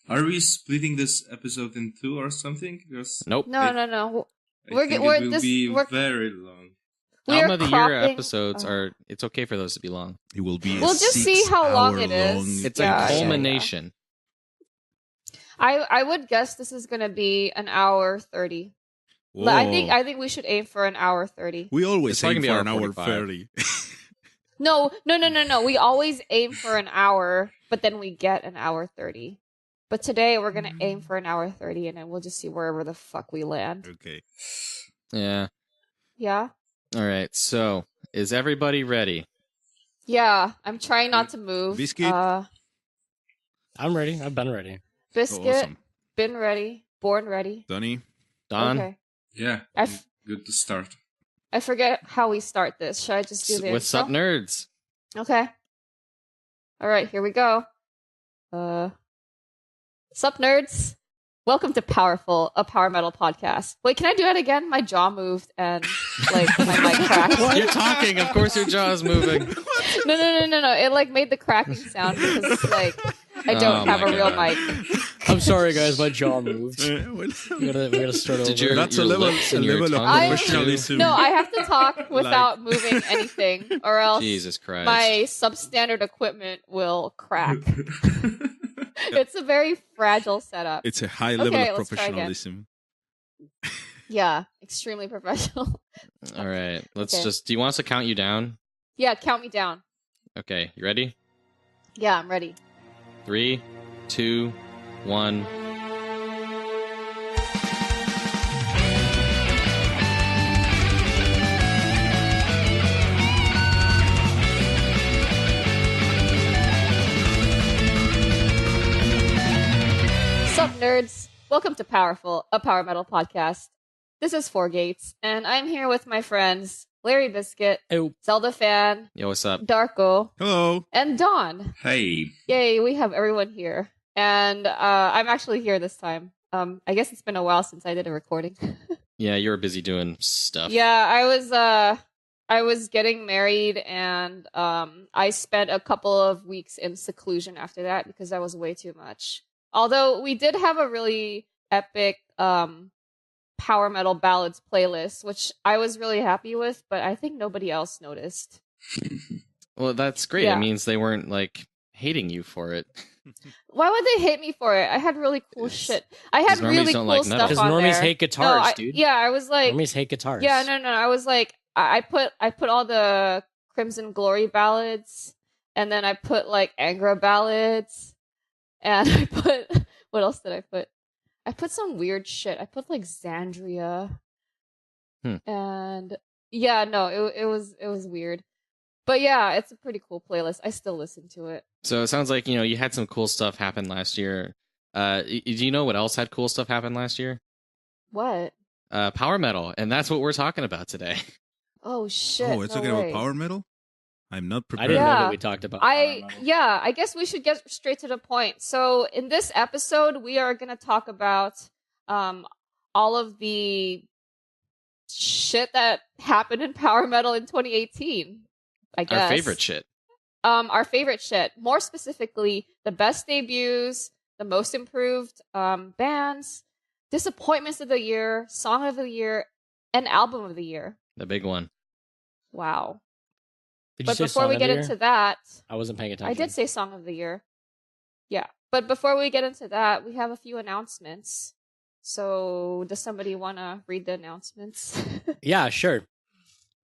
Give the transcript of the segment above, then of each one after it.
Are we splitting this episode in two or something? Because Nope. No. I think it will be very long. Album of the Year episodes are... It's okay for those to be long. It will be We'll just see how long it is. It's a culmination. I would guess this is going to be an hour 30. Whoa. I think we should aim for an hour 30. We always aim for an hour 30. No. We always aim for an hour, but then we get an hour 30. But today we're going to aim for an hour 30, and then we'll just see wherever the fuck we land. Okay. Yeah. Yeah? All right, so is everybody ready? Yeah, I'm trying not to move. Biscuit? I'm ready. I've been ready. Biscuit, awesome. been ready, born ready. Donnie? Don? Okay. Yeah, good to start. I forget how we start this. Should I just do the What's up, nerds? Okay. All right, here we go. Sup, nerds? Welcome to Powerful, a power metal podcast. Wait, can I do that again? My jaw moved and my mic cracked. You're talking, of course your jaw is moving. No. It made the cracking sound because I don't have a real mic. I'm sorry, guys. My jaw moved. we gotta start over. That's a level of professionalism. No, I have to talk without moving anything, or else Jesus Christ. my substandard equipment will crack. It's a very fragile setup. It's a high level of professionalism. Yeah, extremely professional. All right, let's do you want us to count you down? Yeah, count me down. Okay, you ready? Yeah, I'm ready. 3, 2, 1. Sup, nerds? Welcome to Powerful, a power metal podcast. This is Four Gates, and I'm here with my friends Larry Biscuit, Zelda Fan, Yo, what's up? Darko, hello, and Dawn. Hey. Yay, we have everyone here. And I'm actually here this time. I guess it's been a while since I did a recording. Yeah, you were busy doing stuff. Yeah, I was getting married, and I spent a couple of weeks in seclusion after that because that was way too much. Although we did have a really epic power metal ballads playlist, which I was really happy with, but I think nobody else noticed. Well, that's great. Yeah. It means they weren't hating you for it. Why would they hate me for it? I had really cool shit. I had really cool stuff on there. Because normies hate guitars, dude. Yeah, I was like... Normies hate guitars. Yeah, no. I was like... I put all the Crimson Glory ballads, and then I put, Angra ballads, and I put... What else did I put? I put some weird shit. I put, Xandria. And... Yeah, no, it was weird. But yeah, it's a pretty cool playlist. I still listen to it. So it sounds like, you had some cool stuff happen last year. Do you know what else had cool stuff happen last year? What? Power metal, and that's what we're talking about today. Oh, shit. Oh, we're talking about power metal? I'm not prepared. I didn't know that we talked about power metal. Yeah, I guess we should get straight to the point. So in this episode, we are going to talk about all of the shit that happened in power metal in 2018. I guess. Our favorite shit. Our favorite shit. More specifically, the best debuts, the most improved bands, disappointments of the year, song of the year, and album of the year. The big one. Wow. But before we get into that... I wasn't paying attention. I did say song of the year. Yeah. But before we get into that, we have a few announcements. So, does somebody want to read the announcements? Yeah, sure.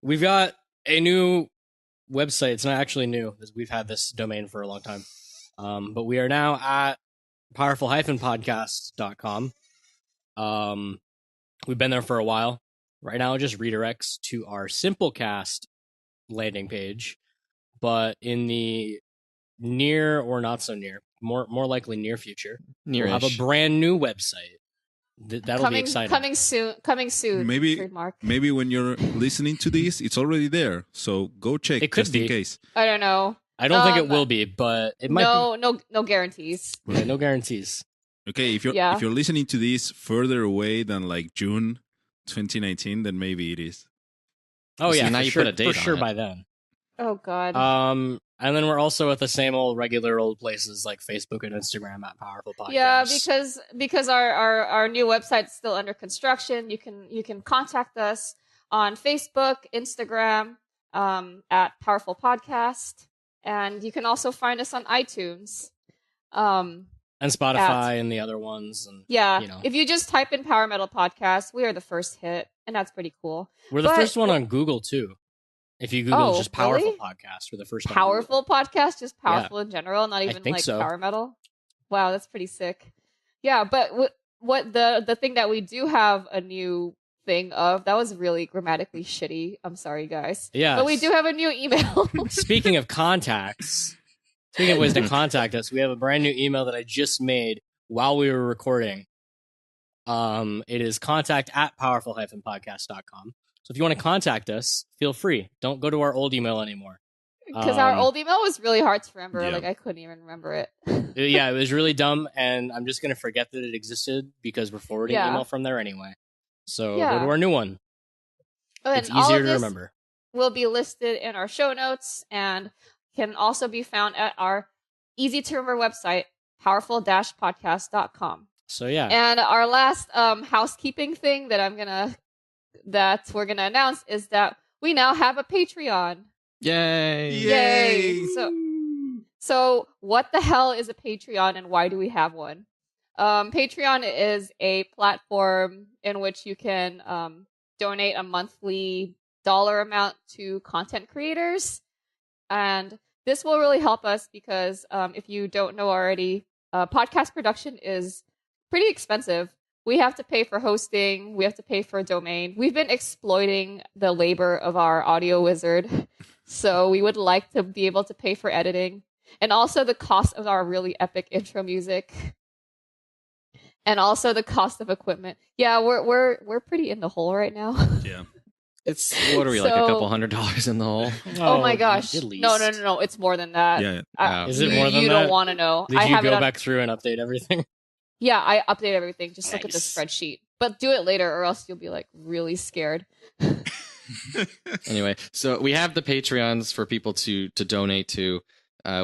We've got a new website. It's not actually new. We've had this domain for a long time. But we are now at powerful-podcast.com. We've been there for a while. Right now it just redirects to our Simplecast landing page. But in the near or not so near, more likely near future, we'll have a brand new website. That'll be exciting. Coming soon. Maybe when you're listening to this, it's already there. So go check. It could just be. In case. I don't know. I don't think it will be, but it might be. No guarantees. Yeah, no guarantees. Okay, if you're listening to this further away than June 2019, then maybe it is. Oh yeah, now you put a date for sure on it. by then. Oh god. And then we're also at the same old regular old places like Facebook and Instagram at Powerful Podcasts. Yeah, because our new website's still under construction. You can contact us on Facebook, Instagram, at Powerful Podcast, and you can also find us on iTunes. And Spotify and the other ones. And, yeah, you know. If you just type in Power Metal Podcast, we are the first hit, and that's pretty cool. We're the first one on Google, too. If you Google just Powerful really? Podcast, we're the first Powerful Podcast, just powerful in general, not even like so. power metal. Wow, that's pretty sick. Yeah, but what the thing that we do have a new thing of, that was really grammatically shitty. I'm sorry, guys. Yeah, but we do have a new email. Speaking of contacts, speaking of ways to contact us, we have a brand new email that I just made while we were recording. It is contact@powerful-podcast.com. So if you want to contact us, feel free. Don't go to our old email anymore. Because our old email was really hard to remember. Yeah. Like, I couldn't even remember it. Yeah, it was really dumb, and I'm just going to forget that it existed because we're forwarding email from there anyway. So go to our new one. It's easier to remember. Will be listed in our show notes and can also be found at our easy-to-remember website, powerful-podcast.com. So yeah. And our last housekeeping thing that we're gonna announce is that we now have a Patreon. Yay! So what the hell is a Patreon and why do we have one? Patreon is a platform in which you can donate a monthly dollar amount to content creators, and this will really help us because if you don't know already, podcast production is pretty expensive. We have to pay for hosting. We have to pay for a domain. We've been exploiting the labor of our audio wizard. So we would like to be able to pay for editing. And also the cost of our really epic intro music. And also the cost of equipment. Yeah, we're pretty in the hole right now. Yeah. It's, what are we, like a couple $100 in the hole? Oh my gosh. At least. No. It's more than that. Yeah. Is it more than that? You don't want to know. Did you go back through and update everything? Yeah, I update everything. Just look at the Nice. spreadsheet. But do it later or else you'll be like really scared. Anyway, so we have the Patreons for people to donate to.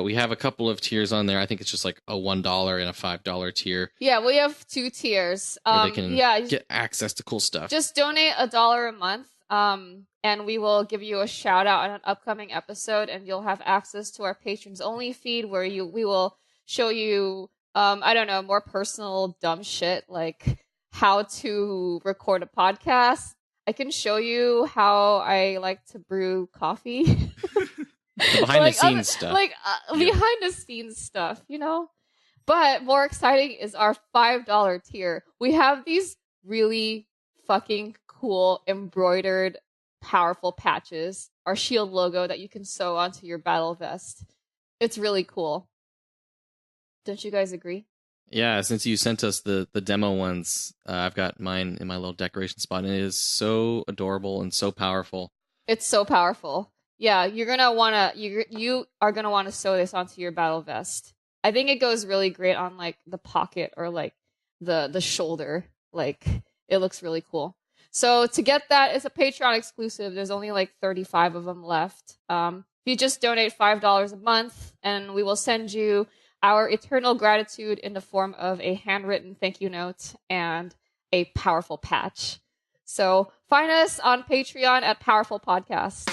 We have a couple of tiers on there. I think it's just like a $1 and a $5 tier. Yeah, we have 2 tiers. Where they can get access to cool stuff. Just donate $1 a month. And we will give you a shout out on an upcoming episode, and you'll have access to our patrons only feed where we will show you I don't know, more personal dumb shit like how to record a podcast. I can show you how I like to brew coffee. The behind the scenes stuff. Behind the scenes stuff, you know? But more exciting is our $5 tier. We have these really fucking cool embroidered powerful patches, our shield logo that you can sew onto your battle vest. It's really cool. Don't you guys agree? Yeah, since you sent us the demo ones, I've got mine in my little decoration spot, and it is so adorable and so powerful. It's so powerful. Yeah, you are gonna wanna sew this onto your battle vest. I think it goes really great on like the pocket or like the shoulder. Like it looks really cool. So to get that, it's a Patreon exclusive. There's only like 35 of them left. You just donate $5 a month, and we will send you our eternal gratitude in the form of a handwritten thank you note and a powerful patch. So find us on Patreon at Powerful Podcast.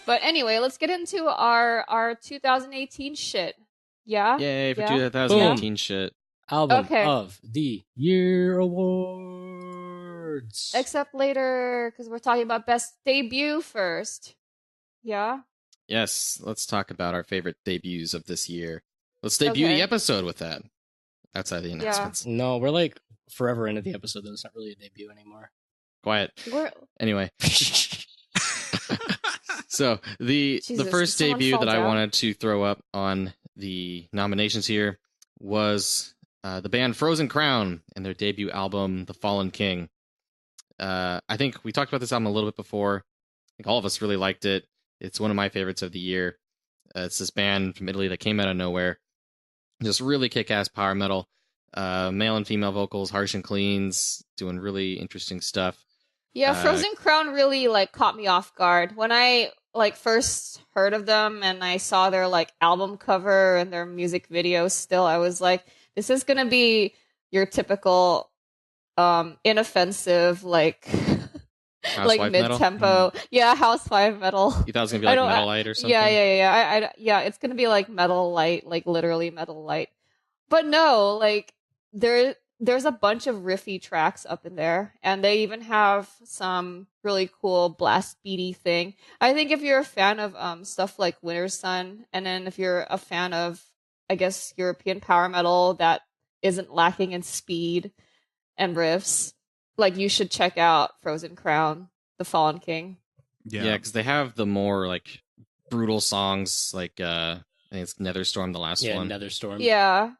But anyway, let's get into our 2018 shit. Yeah? Yay for 2018 shit. Album of the Year Awards. Except later, because we're talking about best debut first. Yeah? Yes, let's talk about our favorite debuts of this year. Let's debut the episode with that. Outside the announcements. Yeah. No, we're like forever into the episode, though. It's not really a debut anymore. Quiet. Anyway. So the first debut that I wanted to throw up on the nominations here was the band Frozen Crown and their debut album, The Fallen King. I think we talked about this album a little bit before. I think all of us really liked it. It's one of my favorites of the year. It's this band from Italy that came out of nowhere. Just really kick-ass power metal. Male and female vocals, harsh and cleans, doing really interesting stuff. Yeah, Frozen Crown really like caught me off guard when I like first heard of them and I saw their like album cover and their music video. Still, I was like, this is gonna be your typical inoffensive like like mid-tempo housewife metal. You thought it was gonna be like Metal Light or something? Yeah, it's gonna be like Metal Light, like literally Metal Light. But no, like there's a bunch of riffy tracks up in there, and they even have some really cool blast beaty thing. I think if you're a fan of stuff like Winter Sun, and then if you're a fan of, I guess, European power metal that isn't lacking in speed and riffs, like you should check out Frozen Crown, The Fallen King. Yeah, because they have the more like brutal songs, like I think it's Netherstorm, the last one. Yeah, Netherstorm. Yeah.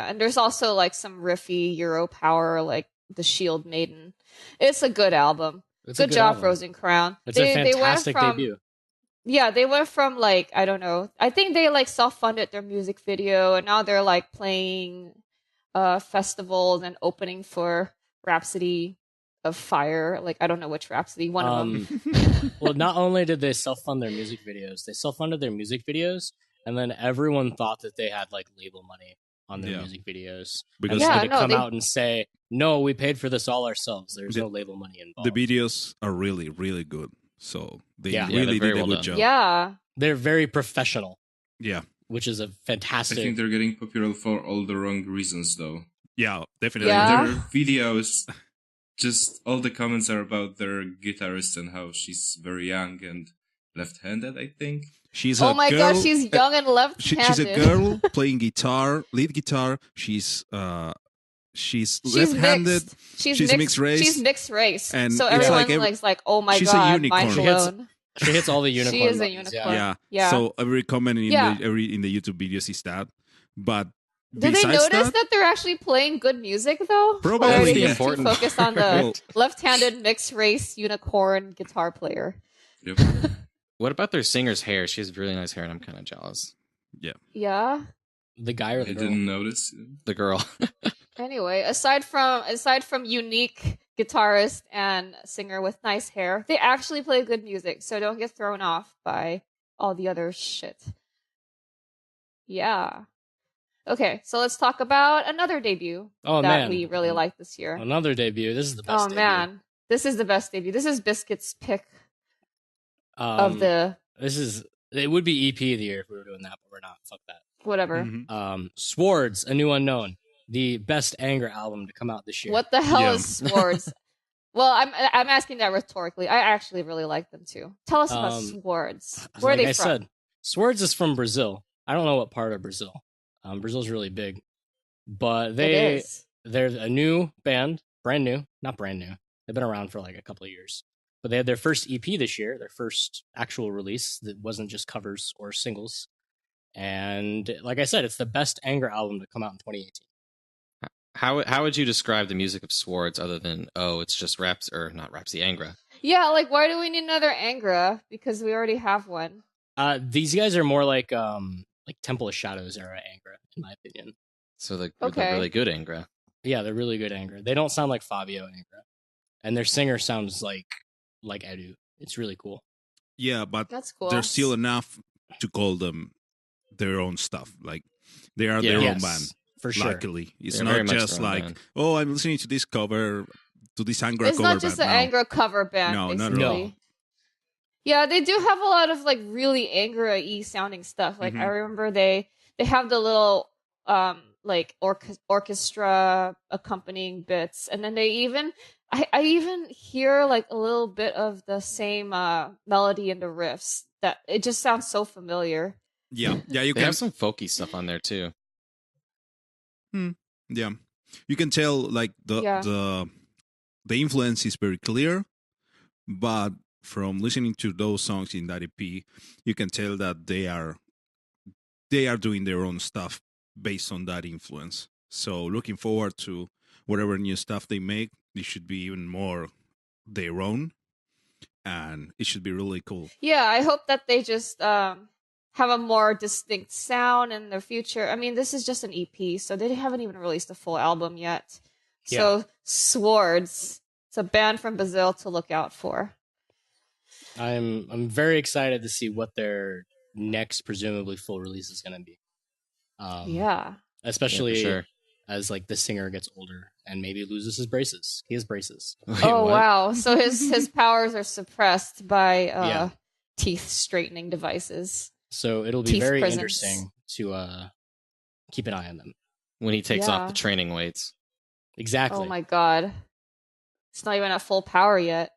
And there's also like some riffy Euro power, like the Shield Maiden. It's a good album. Good job, album. Frozen Crown. It's a fantastic debut. Yeah, they went from like, I don't know, I think they like self-funded their music video, and now they're like playing festivals and opening for Rhapsody of Fire. Like, I don't know which Rhapsody, one of them. Well, not only did they self-fund their music videos, they self-funded their music videos, and then everyone thought that they had like label money on their music videos. Because they had to come out and say, no, we paid for this all ourselves. There's no label money involved. The videos are really, really good. So they really did a good job. Yeah. They're very professional. Yeah. Which is a fantastic... I think they're getting popular for all the wrong reasons, though. Yeah, definitely. Yeah. Their videos, just all the comments are about their guitarist and how she's very young and left-handed, I think. She's oh my god, she's young and left-handed. She's a girl playing guitar, lead guitar. She's left-handed. Mixed. She's mixed race. She's mixed race. And so everyone's like, oh my she's god, a unicorn. mind blown. She hits all the unicorn. She is a buttons, unicorn. Yeah. So every comment in the YouTube videos is that. But did they notice that they're actually playing good music though? Probably. Or are they the just too focused on the left-handed mixed race unicorn guitar player? Yep. What about their singer's hair? She has really nice hair, and I'm kind of jealous. Yeah. Yeah. The guy or the I girl? didn't notice. The girl. Anyway, aside from unique guitarist and singer with nice hair, they actually play good music, so don't get thrown off by all the other shit. Yeah. Okay, so let's talk about another debut that we really like this year. Another debut. This is the best debut. Man. This is the best debut. This is Biscuit's pick of the... It would be EP of the year if we were doing that, but we're not. Fuck that. Whatever. Mm-hmm. Swards, A New Unknown. The best anger album to come out this year. What the hell is Swards? Well, I'm asking that rhetorically. I actually really like them too. Tell us about Swards. Where are they from? Said, Swards is from Brazil. I don't know what part of Brazil. Brazil's really big, but they're a new band, not brand new. They've been around for like a couple of years, but they had their first EP this year, their first actual release that wasn't just covers or singles. And like I said, it's the best anger album to come out in 2018. How would you describe the music of Swards other than it's just raps or not Rhapsody Angra? Yeah, like why do we need another Angra? Because we already have one. These guys are more like Temple of Shadows era Angra, in my opinion. So they're really good Angra. Yeah, they're really good Angra. They don't sound like Fabio Angra, and their singer sounds like Edu. It's really cool. Yeah, but that's cool. There's still enough to call them their own stuff. Like they are their own band. For sure. Luckily, it's not just like, I'm listening to this cover, to this Angra cover band. It's not just an Angra cover band, basically. Not at all. Yeah, they do have a lot of like really Angra-y sounding stuff. Like I remember they have the little like orchestra accompanying bits, and then they even I even hear like a little bit of the same melody in the riffs. That it just sounds so familiar. Yeah, you they have some folky stuff on there too. Yeah, you can tell like the influence is very clear, but from listening to those songs in that EP, you can tell that they are doing their own stuff based on that influence. So looking forward to whatever new stuff they make. It should be even more their own, and it should be really cool. Yeah, I hope that they just have a more distinct sound in the future. I mean, this is just an EP, so they haven't even released a full album yet. So Swards, It's a band from Brazil to look out for. I'm very excited to see what their next presumably full release is going to be. Especially sure. as like the singer gets older and maybe loses his braces. He has braces. Wait, oh what? wow! So his powers are suppressed by teeth straightening devices. So it'll be Teeth very prisons. interesting to keep an eye on them When he takes Yeah. off the training weights. Exactly. Oh my god. It's not even at full power yet.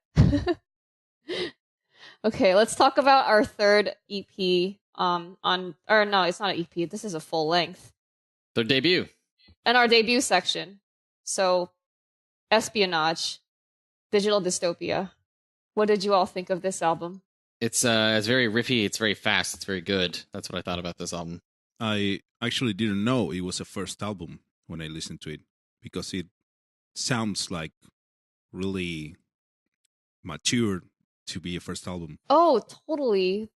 Okay, let's talk about our third EP no, it's not an EP. This is a full length. Their debut. And our debut section. So, Espionage, Digital Dystopia. What did you all think of this album? It's very riffy, it's very fast, it's very good. That's what I thought about this album. I actually didn't know it was a first album when I listened to it, because it sounds like really mature to be a first album. Oh, totally.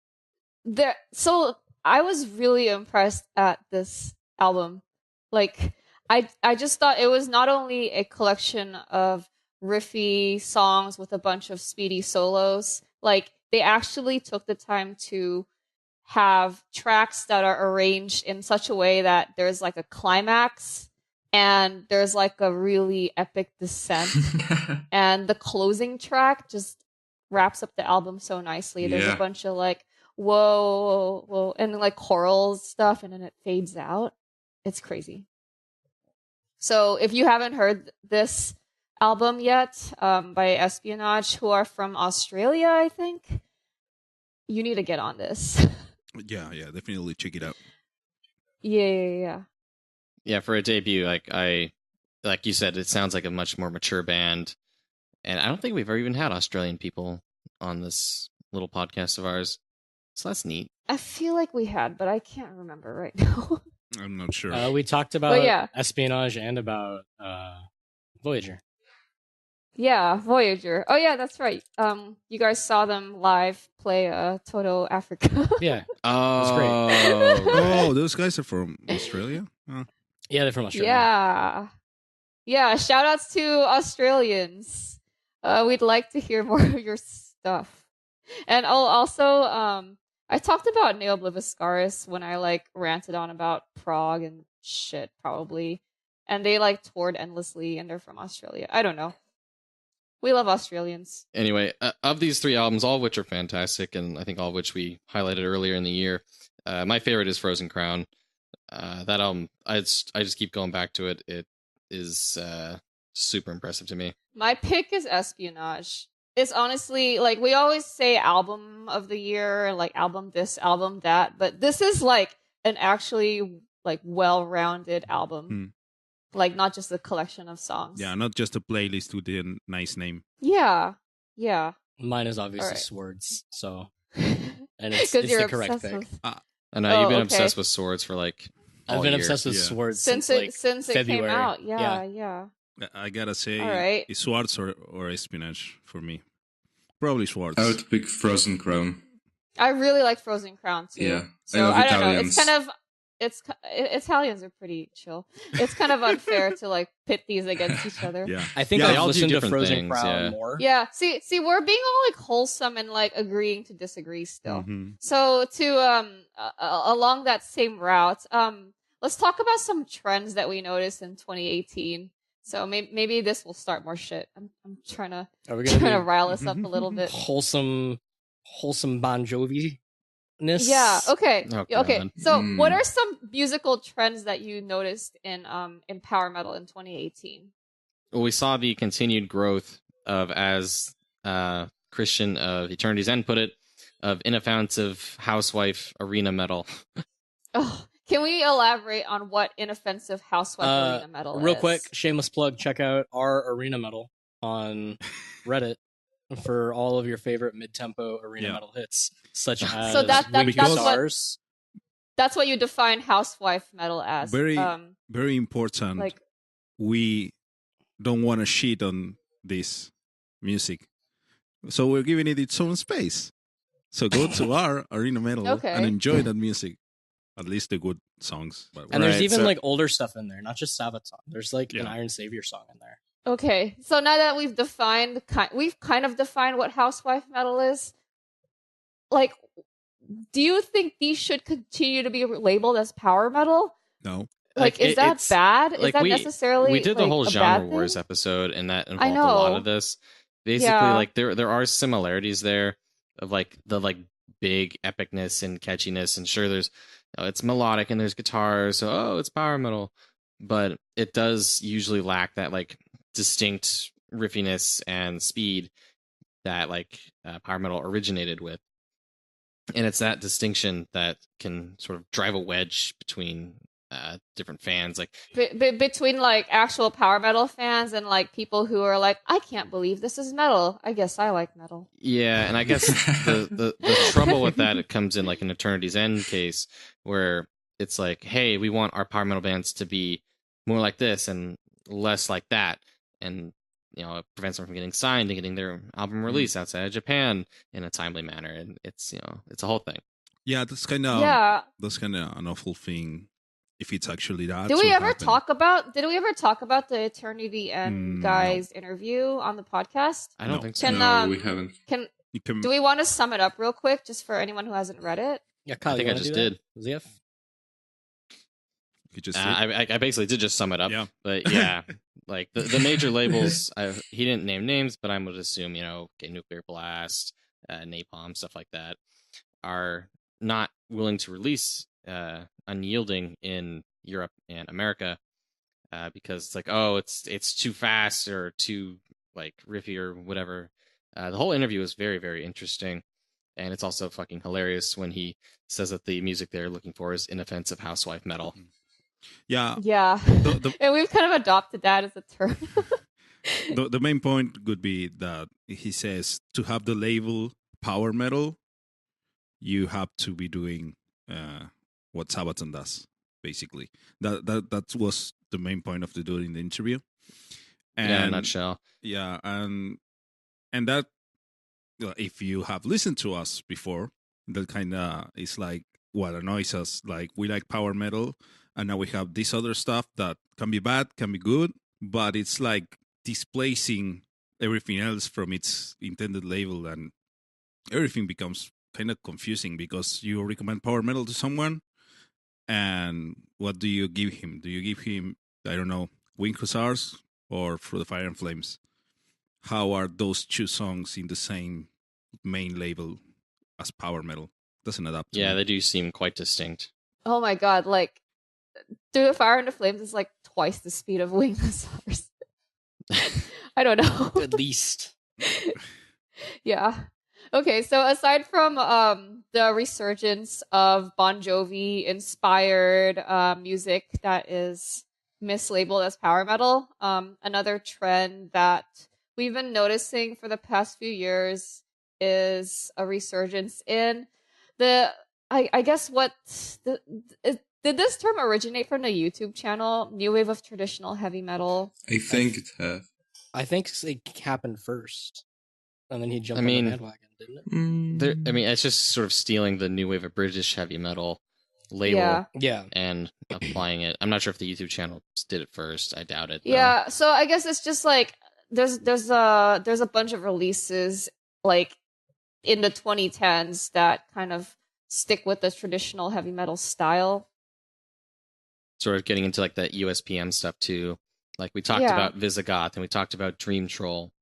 So I was really impressed at this album. Like, I just thought it was not only a collection of riffy songs with a bunch of speedy solos, like they actually took the time to have tracks that are arranged in such a way that there's like a climax and there's like a really epic descent. And the closing track just wraps up the album so nicely. There's a bunch of like, whoa, and like choral stuff, and then it fades out. It's crazy. So if you haven't heard this album yet, by Espionage, who are from Australia, I think, you need to get on this. Yeah, definitely check it out. Yeah. Yeah, for a debut, like you said, it sounds like a much more mature band. And I don't think we've ever even had Australian people on this little podcast of ours. So that's neat. I feel like we had, but I can't remember right now. I'm not sure. We talked about yeah. Espionage and about Voyager. Yeah, Voyager. Oh yeah, that's right. You guys saw them live play Toto Africa. Yeah. Oh, It's great. right. Oh, those guys are from Australia? Oh. Yeah, they're from Australia. Yeah, shout outs to Australians. We'd like to hear more of your stuff. And also, I talked about Neo Obliviscaris when I like ranted on about Prague and shit, probably. And they like toured endlessly, and they're from Australia. I don't know. We love Australians. Anyway, of these three albums, all of which are fantastic, and I think all of which we highlighted earlier in the year, my favorite is Frozen Crown. That album, I just keep going back to it. It is super impressive to me. My pick is Espionage. It's honestly, like, we always say album of the year, like album this, album that, but this is like an actually like well-rounded album. Like, not just a collection of songs. Yeah, not just a playlist with a nice name. Yeah. Mine is obviously Right. Swards, so and it's you're the correct obsessed pick. with- I know you've been okay. obsessed with Swords for like all I've been year. obsessed with Yeah. Swords since like it February. came out. Yeah. I gotta say, All right. it's Swards or Espionage for me. Probably Swards. I would pick Frozen Crown. I really like Frozen Crown too. Yeah, So I love don't know. Italians. It's kind of Italians are pretty chill. It's kind of unfair to like pit these against each other. Yeah. I think Yeah, they I've all do listened to different Frozen things, Crown yeah. more. Yeah. See, we're being all like wholesome and like agreeing to disagree still. Mhm. So to along that same route, let's talk about some trends that we noticed in 2018. So maybe this will start more shit. I'm trying to Are we gonna rile us up a little be bit. wholesome Bon Jovi-ness? Yeah. Okay. Oh, Okay. God. So, what are some musical trends that you noticed in power metal in 2018? Well, we saw the continued growth of, as Christian of Eternity's End put it, of inoffensive housewife arena metal. Oh, can we elaborate on what inoffensive housewife arena metal Real is? quick, shameless plug, check out our arena metal on Reddit for all of your favorite mid-tempo arena metal hits, such as So that's Stars. That's what you define housewife metal as. Very important. like We don't want to shit on this music, so we're giving it its own space. So go to our arena metal Okay. and enjoy that music, at least the good songs. But And there's Right, even so- like older stuff in there, not just Sabbath song. There's like an Yeah. Iron Savior song in there. Okay, so now that we've kind of defined what Housewife metal is, like, do you think these should continue to be labeled as power metal? No. Like, is that bad? Is that necessarily we did the whole a genre bad wars thing? episode, and that involved a lot of this. Basically, like there are similarities there of like the big epicness and catchiness, and sure, there's it's melodic and there's guitars, so it's power metal, but it does usually lack that like distinct riffiness and speed that like power metal originated with. And it's that distinction that can sort of drive a wedge between different fans, like between like actual power metal fans and like people who are like, I can't believe this is metal. I guess I like metal. Yeah, and I guess the trouble with that, it comes in like an Eternity's End case where it's like, hey, we want our power metal bands to be more like this and less like that, and it prevents them from getting signed and getting their album released outside of Japan in a timely manner, and it's it's a whole thing. Yeah, that's kind of an awful thing. If it's actually that. Did we ever talk about the Eternity End guys interview on the podcast? I don't think so. No, we haven't. Do we want to sum it up real quick, just for anyone who hasn't read it? Yeah, Kyle, I think I just did. ZF? You just I basically did just sum it up. Yeah. But yeah, like the major labels, he didn't name names, but I would assume, Nuclear Blast, Napalm, stuff like that, are not willing to release Unyielding in Europe and America because it's like, it's too fast or too like riffy or whatever. The whole interview is very, very interesting, and it's also fucking hilarious when he says that the music they're looking for is inoffensive housewife metal. Yeah. And we've kind of adopted that as a term. The main point could be that he says to have the label power metal, you have to be doing what Sabaton does, basically. That was the main point of the dude in the interview. And, in a nutshell. Yeah, and that, if you have listened to us before, that kind of is like what annoys us. Like, we like power metal, and now we have this other stuff that can be bad, can be good, but it's like displacing everything else from its intended label, and everything becomes kind of confusing because you recommend power metal to someone, and what do you give him? Do you give him, I don't know, Wing Hussars or Through the Fire and Flames? How are those two songs in the same main label as power metal? Doesn't adapt to Yeah, me. they do seem quite distinct. Oh my god, like, Through the Fire and the Flames is like twice the speed of Wing Hussars. I don't know. At least. Yeah. Okay, so aside from the resurgence of Bon Jovi inspired music that is mislabeled as power metal, another trend that we've been noticing for the past few years is a resurgence in I guess did this term originate from the YouTube channel New Wave of Traditional Heavy Metal? I think it has. I think it happened first, and then he jumped on the bandwagon, didn't it? It's just sort of stealing the New Wave of British Heavy Metal label, and applying it. I'm not sure if the YouTube channel did it first. I doubt it. Yeah, so I guess it's just like there's a bunch of releases like in the 2010s that kind of stick with the traditional heavy metal style. Sort of getting into like that USPM stuff too. Like we talked about Visigoth, and we talked about Dream Troll.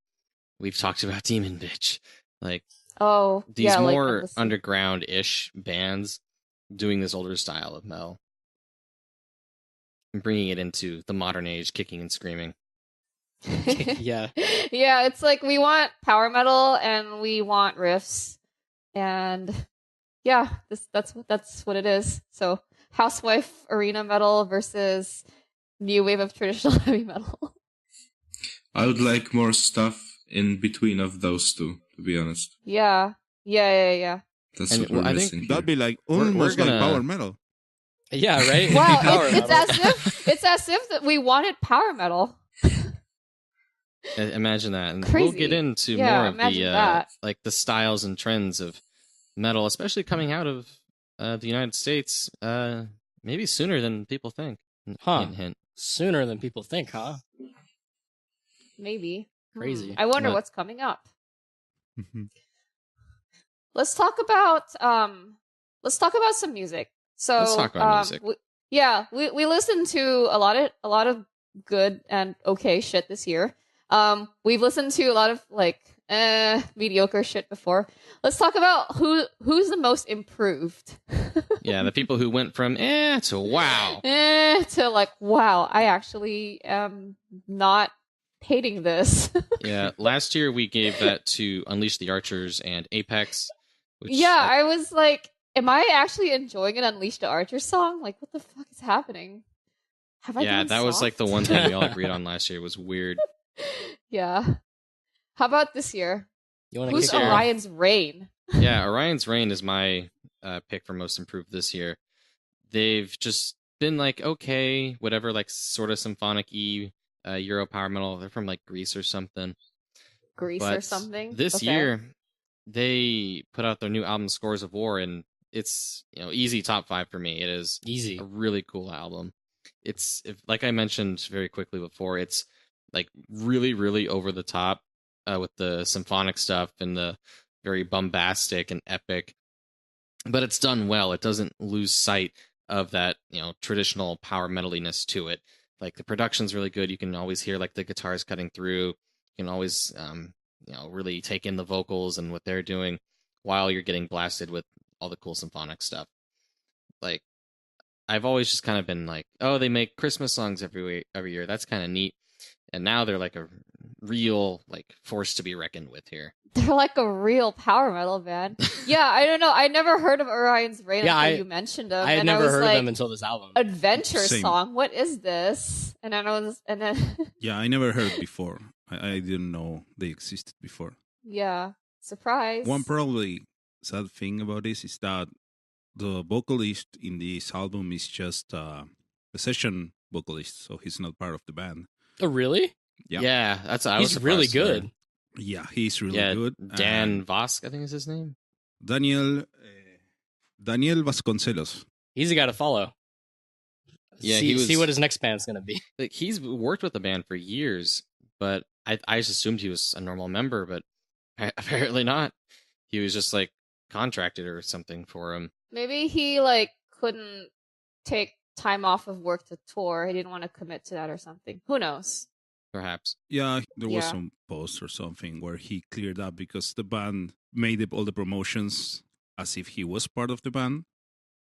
We've talked about Demon Bitch. Like these more like underground-ish bands doing this older style of metal and bringing it into the modern age, kicking and screaming. Yeah, it's like we want power metal and we want riffs, and that's what it is. So Housewife arena metal versus New Wave of Traditional Heavy Metal. I would like more stuff in between of those two, to be honest. Yeah. That's what we're missing. That'd be like almost like power metal. Yeah, right. Well, it's as if that we wanted power metal. Imagine that, and Crazy. We'll get into more of the like the styles and trends of metal, especially coming out of the United States, maybe sooner than people think. Huh? Hint. Sooner than people think, huh? Maybe. Crazy. I wonder what's coming up. Let's talk about some music. So let's talk about music. We listened to a lot of good and okay shit this year. We've listened to a lot of like mediocre shit before. Let's talk about who's the most improved. Yeah, the people who went from to wow. To like wow, I actually am not hating this. Yeah, last year we gave that to Unleash the Archers and Apex. I was like, am I actually enjoying an Unleash the Archers song? Like, what the fuck is happening? That was like the one thing we all agreed on last year. It was weird. Yeah. How about this year? Who's Orion's Reign? Yeah, Orion's Reign is my pick for most improved this year. They've just been like, okay, whatever, like sort of symphonic-y Euro power metal. They're from like Greece or something. This year, they put out their new album, Scores of War, and it's easy top 5 for me. It is easy, a really cool album. It's like I mentioned very quickly before, it's like really, really over the top with the symphonic stuff and the very bombastic and epic, but it's done well. It doesn't lose sight of that traditional power metaliness to it. Like the production's really good. You can always hear like the guitars cutting through. You can always really take in the vocals and what they're doing while you're getting blasted with all the cool symphonic stuff. Like I've always just kind of been like, oh, they make Christmas songs every year. That's kind of neat. And now they're like a real like force to be reckoned with here. They're like a real power metal band. Yeah, I don't know. I never heard of Orion's Reign until you mentioned them. I had never heard of them until this album. Adventure song. What is this? And then yeah, I never heard before. I didn't know they existed before. Yeah, surprise. One probably sad thing about this is that the vocalist in this album is just a session vocalist, so he's not part of the band. Oh, really? Yeah, he's really good. Yeah, he's really good. Dan Vosk, I think is his name. Daniel Vasconcelos. He's a guy to follow. Yeah, see what his next band's gonna be. Like he's worked with the band for years, but I just assumed he was a normal member, but apparently not. He was just like contracted or something for him. Maybe he like couldn't take time off of work to tour. He didn't want to commit to that or something. Who knows? Perhaps. Yeah, there was some post or something where he cleared up because the band made all the promotions as if he was part of the band,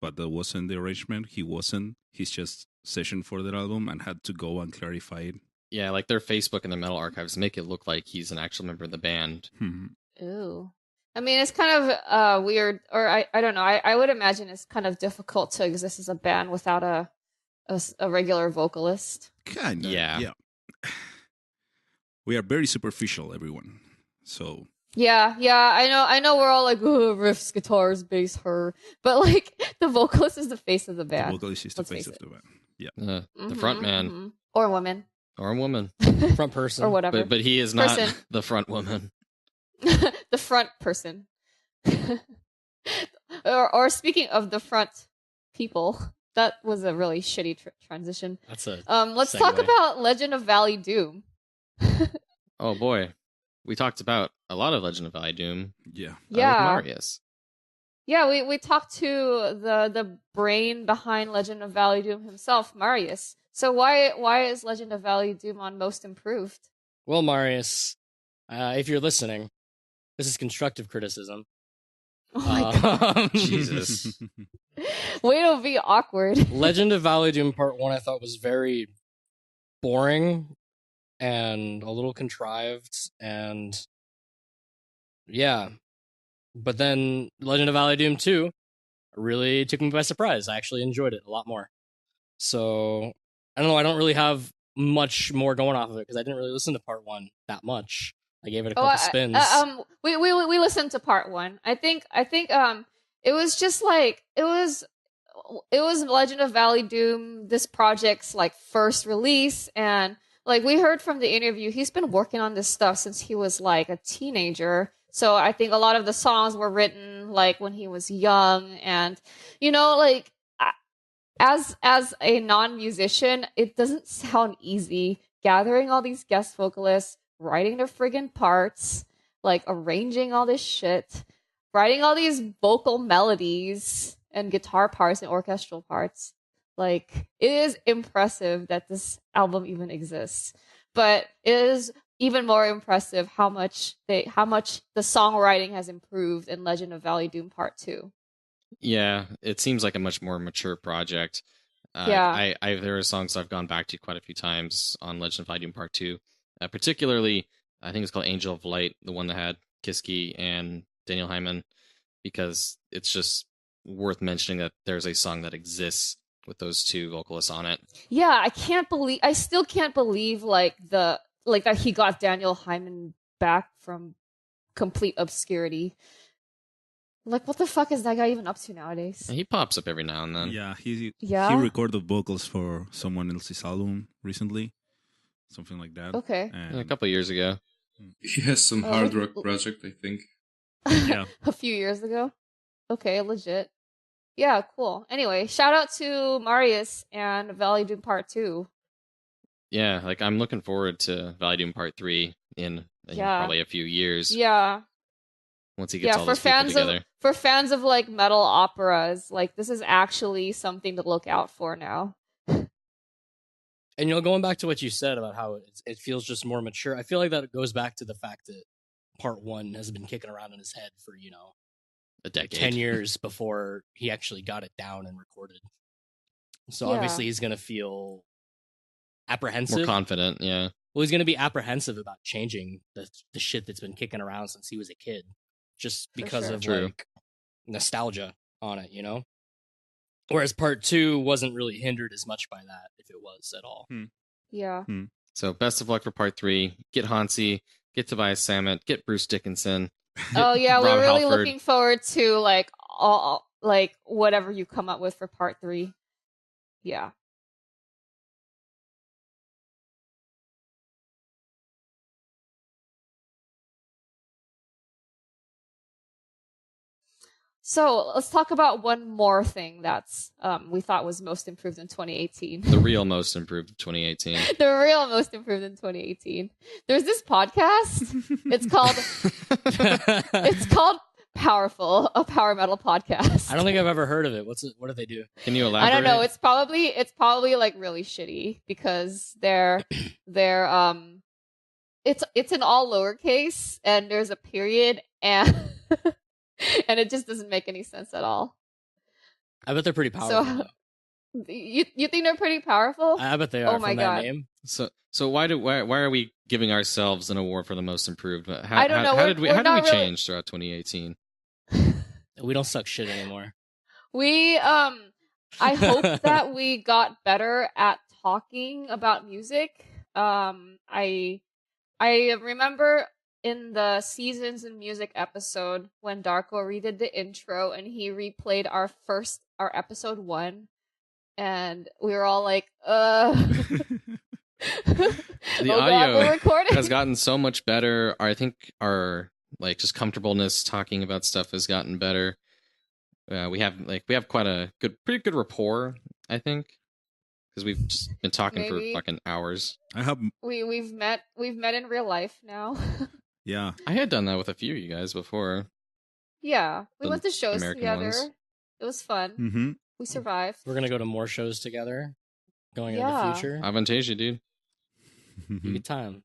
but that wasn't the arrangement. He wasn't. He's just session for their album and had to go and clarify it. Yeah, like their Facebook and their metal archives make it look like he's an actual member of the band. Ooh. I mean, it's kind of weird, or I don't know. I would imagine it's kind of difficult to exist as a band without a regular vocalist. Kind of. Yeah. We are very superficial, everyone. So. Yeah. I know. We're all like, oh, riffs, guitars, bass, her, but like the vocalist is the face of the band. The vocalist is the face of the band. Yeah. The front man or woman. Or a woman. Front person. Or whatever. But he is not the front woman. The front person. or speaking of the front people, that was a really shitty transition. That's a let's segue. talk about Legend of Valley Doom. Oh boy. We talked about a lot of Legend of Valley Doom. Yeah. With Marius. Yeah, we talked to the brain behind Legend of Valley Doom himself, Marius. So why is Legend of Valley Doom on Most Improved? Well, Marius, if you're listening, this is constructive criticism. Oh my God. Jesus. Way to be awkward. Legend of Valley Doom Part 1 I thought was very boring and a little contrived, and yeah. But then Legend of Valley Doom 2 really took me by surprise. I actually enjoyed it a lot more. So, I don't know, I don't really have much more going off of it because I didn't really listen to Part 1 that much. I gave it a couple spins. We listened to Part 1. I think it was just like it was Legend of Valley Doom, this project's like first release, and like we heard from the interview, he's been working on this stuff since he was like a teenager. So I think a lot of the songs were written like when he was young, and like as a non-musician, it doesn't sound easy gathering all these guest vocalists, writing the friggin' parts, like arranging all this shit, writing all these vocal melodies and guitar parts and orchestral parts. Like, it is impressive that this album even exists. But it is even more impressive how much the songwriting has improved in Legend of Valley Doom Part 2. Yeah, it seems like a much more mature project. Yeah. There are songs I've gone back to quite a few times on Legend of Valley Doom Part 2. Particularly, I think it's called Angel of Light, the one that had Kiski and Daniel Hyman, because it's just worth mentioning that there's a song that exists with those two vocalists on it. Yeah, I still can't believe that he got Daniel Hyman back from complete obscurity. Like, what the fuck is that guy even up to nowadays? He pops up every now and then. Yeah, he recorded vocals for someone else's album recently, something like that. Okay, and a couple of years ago. He has some hard rock project, I think. Yeah, a few years ago. Okay, legit. Yeah, cool. Anyway, shout out to Marius and Valley Doom Part 2. Yeah, like I'm looking forward to Valley Doom Part 3 in probably a few years. Yeah. Once he gets all those people together. For fans of like metal operas, like this is actually something to look out for now. And going back to what you said about how it feels just more mature, I feel like that goes back to the fact that Part 1 has been kicking around in his head for, a decade. 10 years before he actually got it down and recorded. So obviously he's going to feel apprehensive. More confident, yeah. Well, he's going to be apprehensive about changing the shit that's been kicking around since he was a kid. Just because of like nostalgia on it, Whereas Part 2 wasn't really hindered as much by that, if it was at all. Yeah. So best of luck for Part 3. Get Hansi, get Tobias Sammet, get Bruce Dickinson. Oh yeah, we're really Halford. looking forward to all whatever you come up with for Part 3. Yeah. So let's talk about one more thing that's we thought was most improved in 2018. The real most improved of 2018. The real most improved in 2018. There's this podcast. It's called Powerful, a power metal podcast. I don't think I've ever heard of it. What do they do? Can you elaborate? I don't know. It's probably like really shitty because they're it's in all lowercase and there's a period and and it just doesn't make any sense at all. I bet they're pretty powerful. So, you think they're pretty powerful? I bet they are. Oh my God. Name. So why are we giving ourselves an award for the most improved? I don't know. How did we change throughout 2018? We don't suck shit anymore. We I hope that we got better at talking about music. I remember in the Seasons in Music episode when Darko redid the intro and he replayed our episode 1 and we were all like, The audio has gotten so much better. I think our just comfortableness talking about stuff has gotten better. We have quite a pretty good rapport, I think, because we've just been talking for fucking hours. We've met in real life now. Yeah, I had done that with a few of you guys before. Yeah, we went to shows American together. ones. It was fun. Mm-hmm. We survived. We're gonna go to more shows together going into the future. Avantasia, dude. Good time.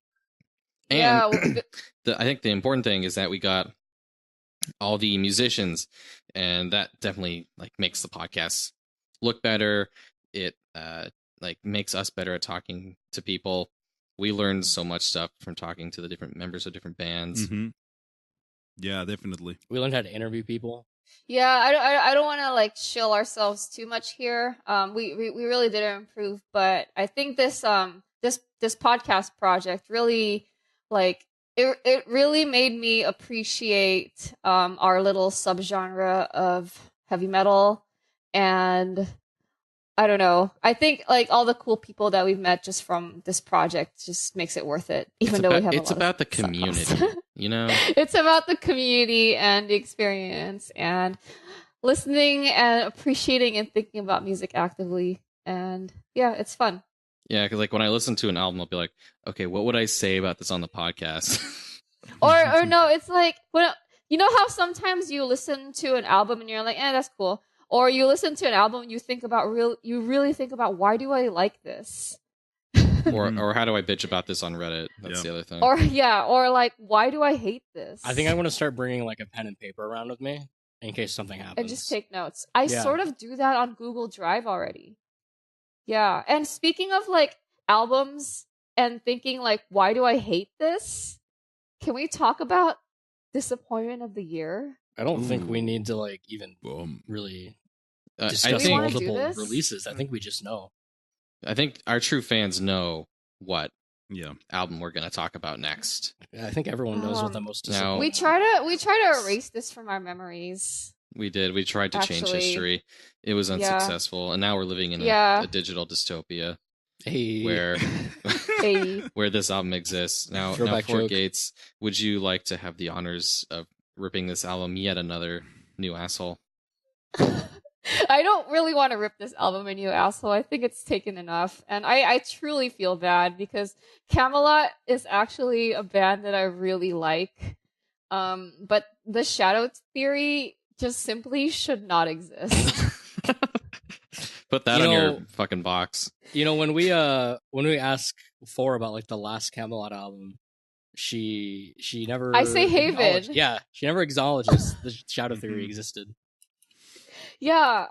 And I think the important thing is that we got all the musicians, and that definitely makes the podcast look better. It makes us better at talking to people. We learned so much stuff from talking to the different members of different bands. Mm-hmm. Yeah, definitely. We learned how to interview people. Yeah, I don't want to shill ourselves too much here. We really did improve, but I think this podcast project really it really made me appreciate our little subgenre of heavy metal, and I don't know. I think all the cool people that we've met just from this project just makes it worth it. Even though we have it's about the community, It's about the community and the experience and listening and appreciating and thinking about music actively. And yeah, it's fun. Yeah, because like when I listen to an album, I'll be like, okay, what would I say about this on the podcast? or no, it's like when you know how sometimes you listen to an album and you're like, that's cool. Or you listen to an album and you really think about why do I like this? or how do I bitch about this on Reddit? That's the other thing. Or like why do I hate this? I think I want to start bringing like a pen and paper around with me in case something happens. And just take notes. I sort of do that on Google Drive already. Yeah. And speaking of like albums and thinking like why do I hate this? Can we talk about disappointment of the year? I don't think we need to like even really discuss multiple releases. I think we just know. I think our true fans know what album we're going to talk about next. I think everyone knows what the most disappointing. We try to erase this from our memories. We did. We tried to change history. It was unsuccessful, and now we're living in a digital dystopia where where this album exists. Now Fort Gates, would you like to have the honors of ripping this album yet another new asshole? I don't really want to rip this album a new asshole. I think it's taken enough. And I truly feel bad because Kamelot is actually a band that I really like. But the Shadow Theory just simply should not exist. Put that on your fucking box. You know, when we ask For about like the last Kamelot album, she never I say Haven. Yeah, she never acknowledges the Shadow Theory existed. Yeah,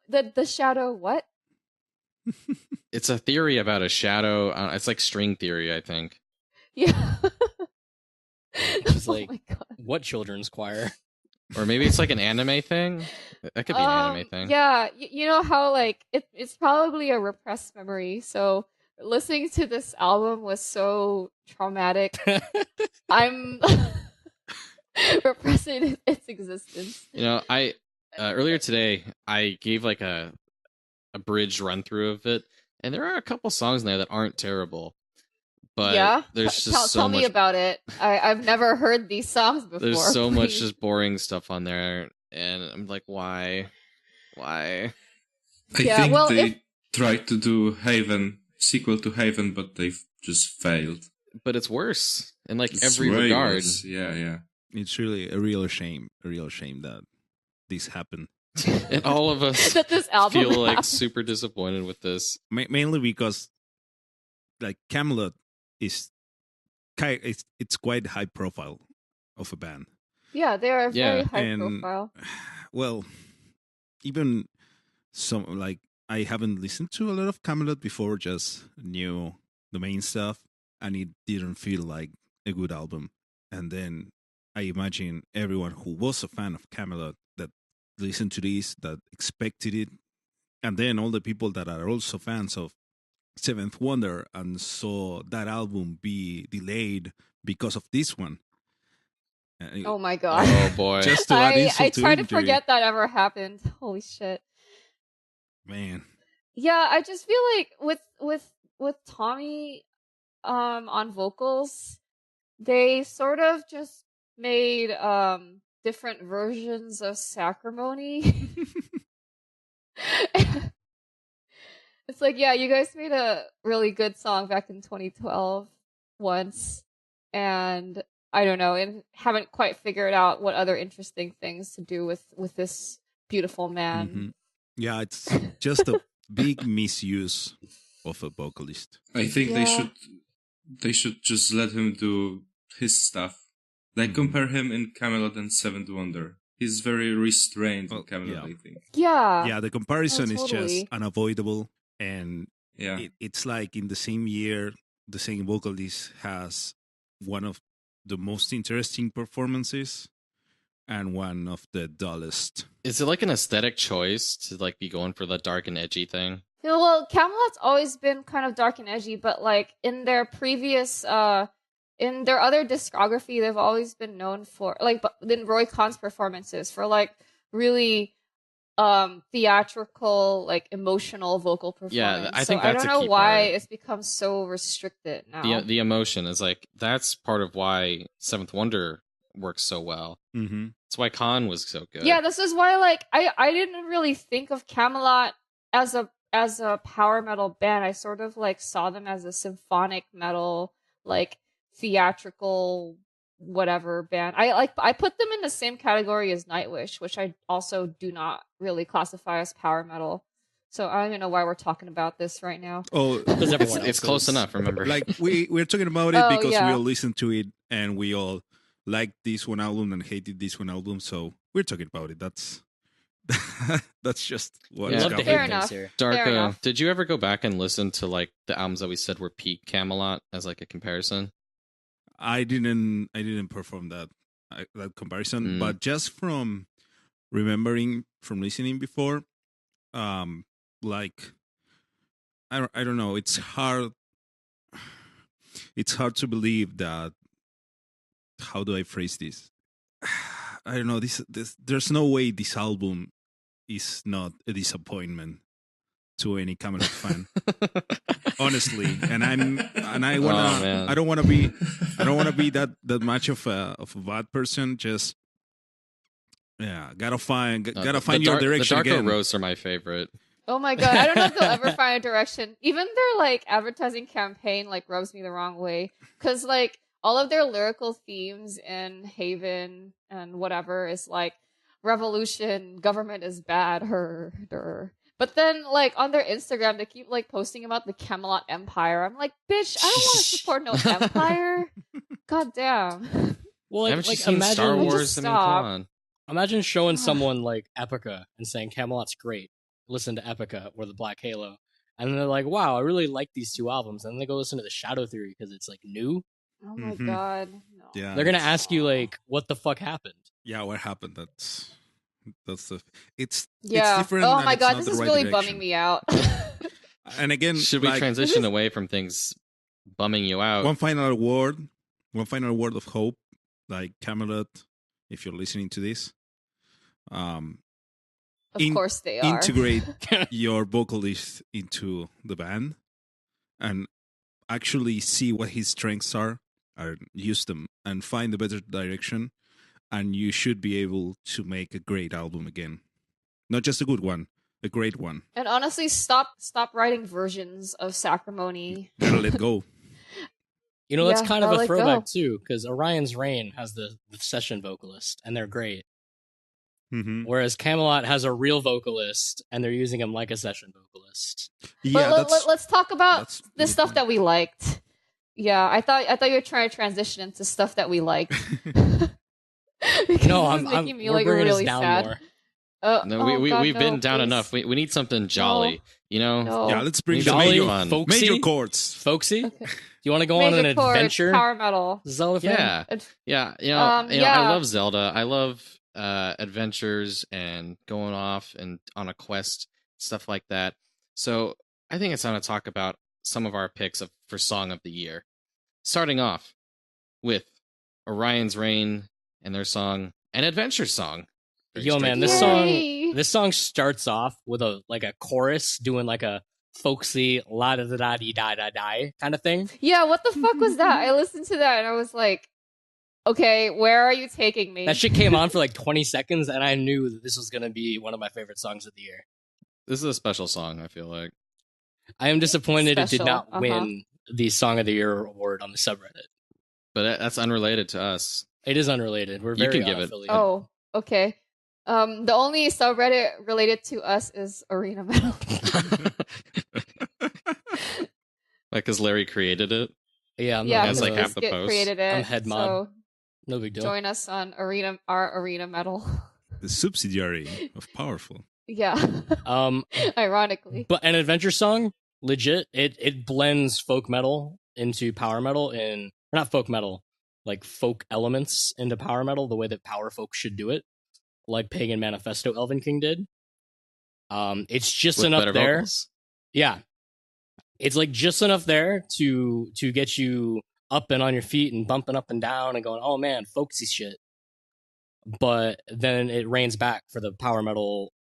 the shadow what? It's a theory about a shadow. It's like string theory, I think. Yeah. It's like, what children's choir? Or maybe it's like an anime thing. That could be an anime thing. Yeah, you know how like it's probably a repressed memory. So listening to this album was so traumatic. I'm repressing its existence. You know, earlier today, I gave like a bridge run through of it, and there are a couple songs in there that aren't terrible. But there's just tell me about it. I've never heard these songs before. There's so much just boring stuff on there, and I'm like, why? I think they tried to do sequel to Haven, but they've just failed. But it's worse in like every regard. Worse. Yeah. It's really a real shame that this happened. And all of us that this album feel like super disappointed with this. Mainly because like Kamelot is it's quite high profile of a band. Yeah, they are very high profile. Well, even some like I haven't listened to a lot of Kamelot before, just knew the main stuff, and it didn't feel like a good album. And then I imagine everyone who was a fan of Kamelot that listened to this, that expected it, and then all the people that are also fans of Seventh Wonder and saw that album be delayed because of this one. Oh my god! Oh boy! Just to add I try to forget that ever happened. Holy shit! Man. Yeah, I just feel like with Tommy, on vocals, they sort of just made different versions of Sacrimony. It's like, yeah, you guys made a really good song back in 2012 once, and I don't know, and haven't quite figured out what other interesting things to do with this beautiful man. Mm-hmm. Yeah, it's just a big misuse of a vocalist. I think they should just let him do his stuff. Like compare him in Kamelot and Seventh Wonder. He's very restrained in Kamelot, I think. Yeah, the comparison is just unavoidable. And it's like in the same year, the same vocalist has one of the most interesting performances and one of the dullest. Is it like an aesthetic choice to like be going for the dark and edgy thing? Well, Kamelot's always been kind of dark and edgy, but like in their previous, in their other discography, they've always been known for like in Roy Khan's performances for like really theatrical, like emotional vocal performance. Yeah, I think so that's I don't know why part. it's become so restricted now. The emotion is like that's part of why Seventh Wonder works so well. Mm-hmm. That's why Khan was so good. Yeah, this is why like I didn't really think of Kamelot as as a power metal band. I sort of like saw them as a symphonic metal, like theatrical whatever band. I put them in the same category as Nightwish, which I also do not really classify as power metal. So I don't even know why we're talking about this right now. Oh, because everyone else It's close enough, remember? like we're talking about it because yeah. we all listened to it and we all liked this one album and hated this one album. So we're talking about it. That's just what Yeah. it's Love to got. Fair hate enough. things here. Fair Darko, enough. did you ever go back and listen to like the albums that we said were peak Kamelot as like a comparison? I didn't perform that comparison, but just from remembering from listening before, like I don't know, it's hard to believe that. How do I phrase this? I don't know. This there's no way this album is not a disappointment to any Kamelot fan. Honestly, I wanna. I don't want to be that much of a bad person. Just gotta find your direction The Darko again. roasts are my favorite. Oh my god, I don't know if they'll ever find a direction. Even their like advertising campaign like rubs me the wrong way, because like all of their lyrical themes in Haven and whatever is like revolution, government is bad, But then like on their Instagram they keep like posting about the Kamelot Empire. I'm like, bitch, I don't want to support no empire. God damn. Well, Haven't you like seen imagine Star Wars? Just I mean, come stop. on. Imagine showing someone like Epica and saying Camelot's great. Listen to Epica or the Black Halo, and they're like, "Wow, I really like these two albums." And then they go listen to the Shadow Theory because it's like new. Oh my Mhm. god. No. Yeah, They're gonna ask you like, "What the fuck happened?" yeah. What happened? That's the. It's Yeah. different. Oh and my it's god, not this the is right really direction. bumming me out. And again, Should we like, transition away from things bumming you out? one final word of hope, like Kamelot, if you're listening to this, Of course they are. integrate your vocalist into the band and actually see what his strengths are use them and find a better direction, and you should be able to make a great album again. Not just a good one, a great one. And honestly, stop writing versions of Sacrimony. Gotta let go. You know, that's Yeah, kind of I'll a let throwback go. too, because Orion's Reign has the session vocalist, and they're great. Mm-hmm. Whereas Kamelot has a real vocalist, and they're using him like a session vocalist. Yeah, But let's talk about that's the good stuff point. that we liked. Yeah, I thought you were trying to transition into stuff that we liked. Because No, this is making me we're like bringing really us down sad. more. No, Oh, God, we've no, been down please. enough. We need something jolly, you know? No. Yeah, let's bring the Jolly, major, folksy, major chords. folksy. Okay. Do you want to go on an Major chords, adventure? power metal. Zelda fan? Yeah. Yeah, I Yeah. love Zelda. I love adventures and going off and on a quest, stuff like that. So I think it's time to talk about some of our picks for Song of the Year. Starting off with Orion's Reign and their song, An Adventure Song. Very Yo, man, straightforward. this song starts off with a chorus doing like a folksy la da da da dee da da die kind of thing. Yeah, what the fuck was that? I listened to that and I was like, okay, where are you taking me? That shit came on for like 20 seconds, and I knew that this was gonna be one of my favorite songs of the year. This is a special song, I feel like. I am disappointed it did Special, not win the Song of the Year award on the subreddit. But that's unrelated to us. It is unrelated. We're You very can give it- unaffiliated. Oh, okay. The only subreddit related to us is Arena Metal. Like, because Larry created it. Yeah, I'm Yeah, not That's gonna- like half the Biscuit post. created it. I'm head so mod. No big deal. join us on our Arena Metal. The subsidiary of Powerful. Yeah. Um, Ironically. but an adventure song, legit. It blends folk metal into power metal, or not folk metal, like folk elements into power metal, the way that power folk should do it, like Pagan Manifesto Elven King did. It's just With enough better there. vocals. Yeah, it's like just enough there to get you up and on your feet and bumping up and down and going, oh man, folksy shit. But then it rains back for the power metal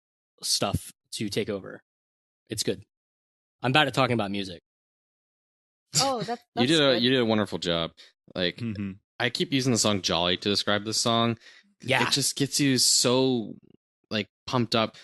stuff to take over. It's good. I'm bad at talking about music. Oh, that's You did good. a wonderful job. Like, Mm-hmm. I keep using the song Jolly to describe this song. Yeah. It just gets you so like pumped up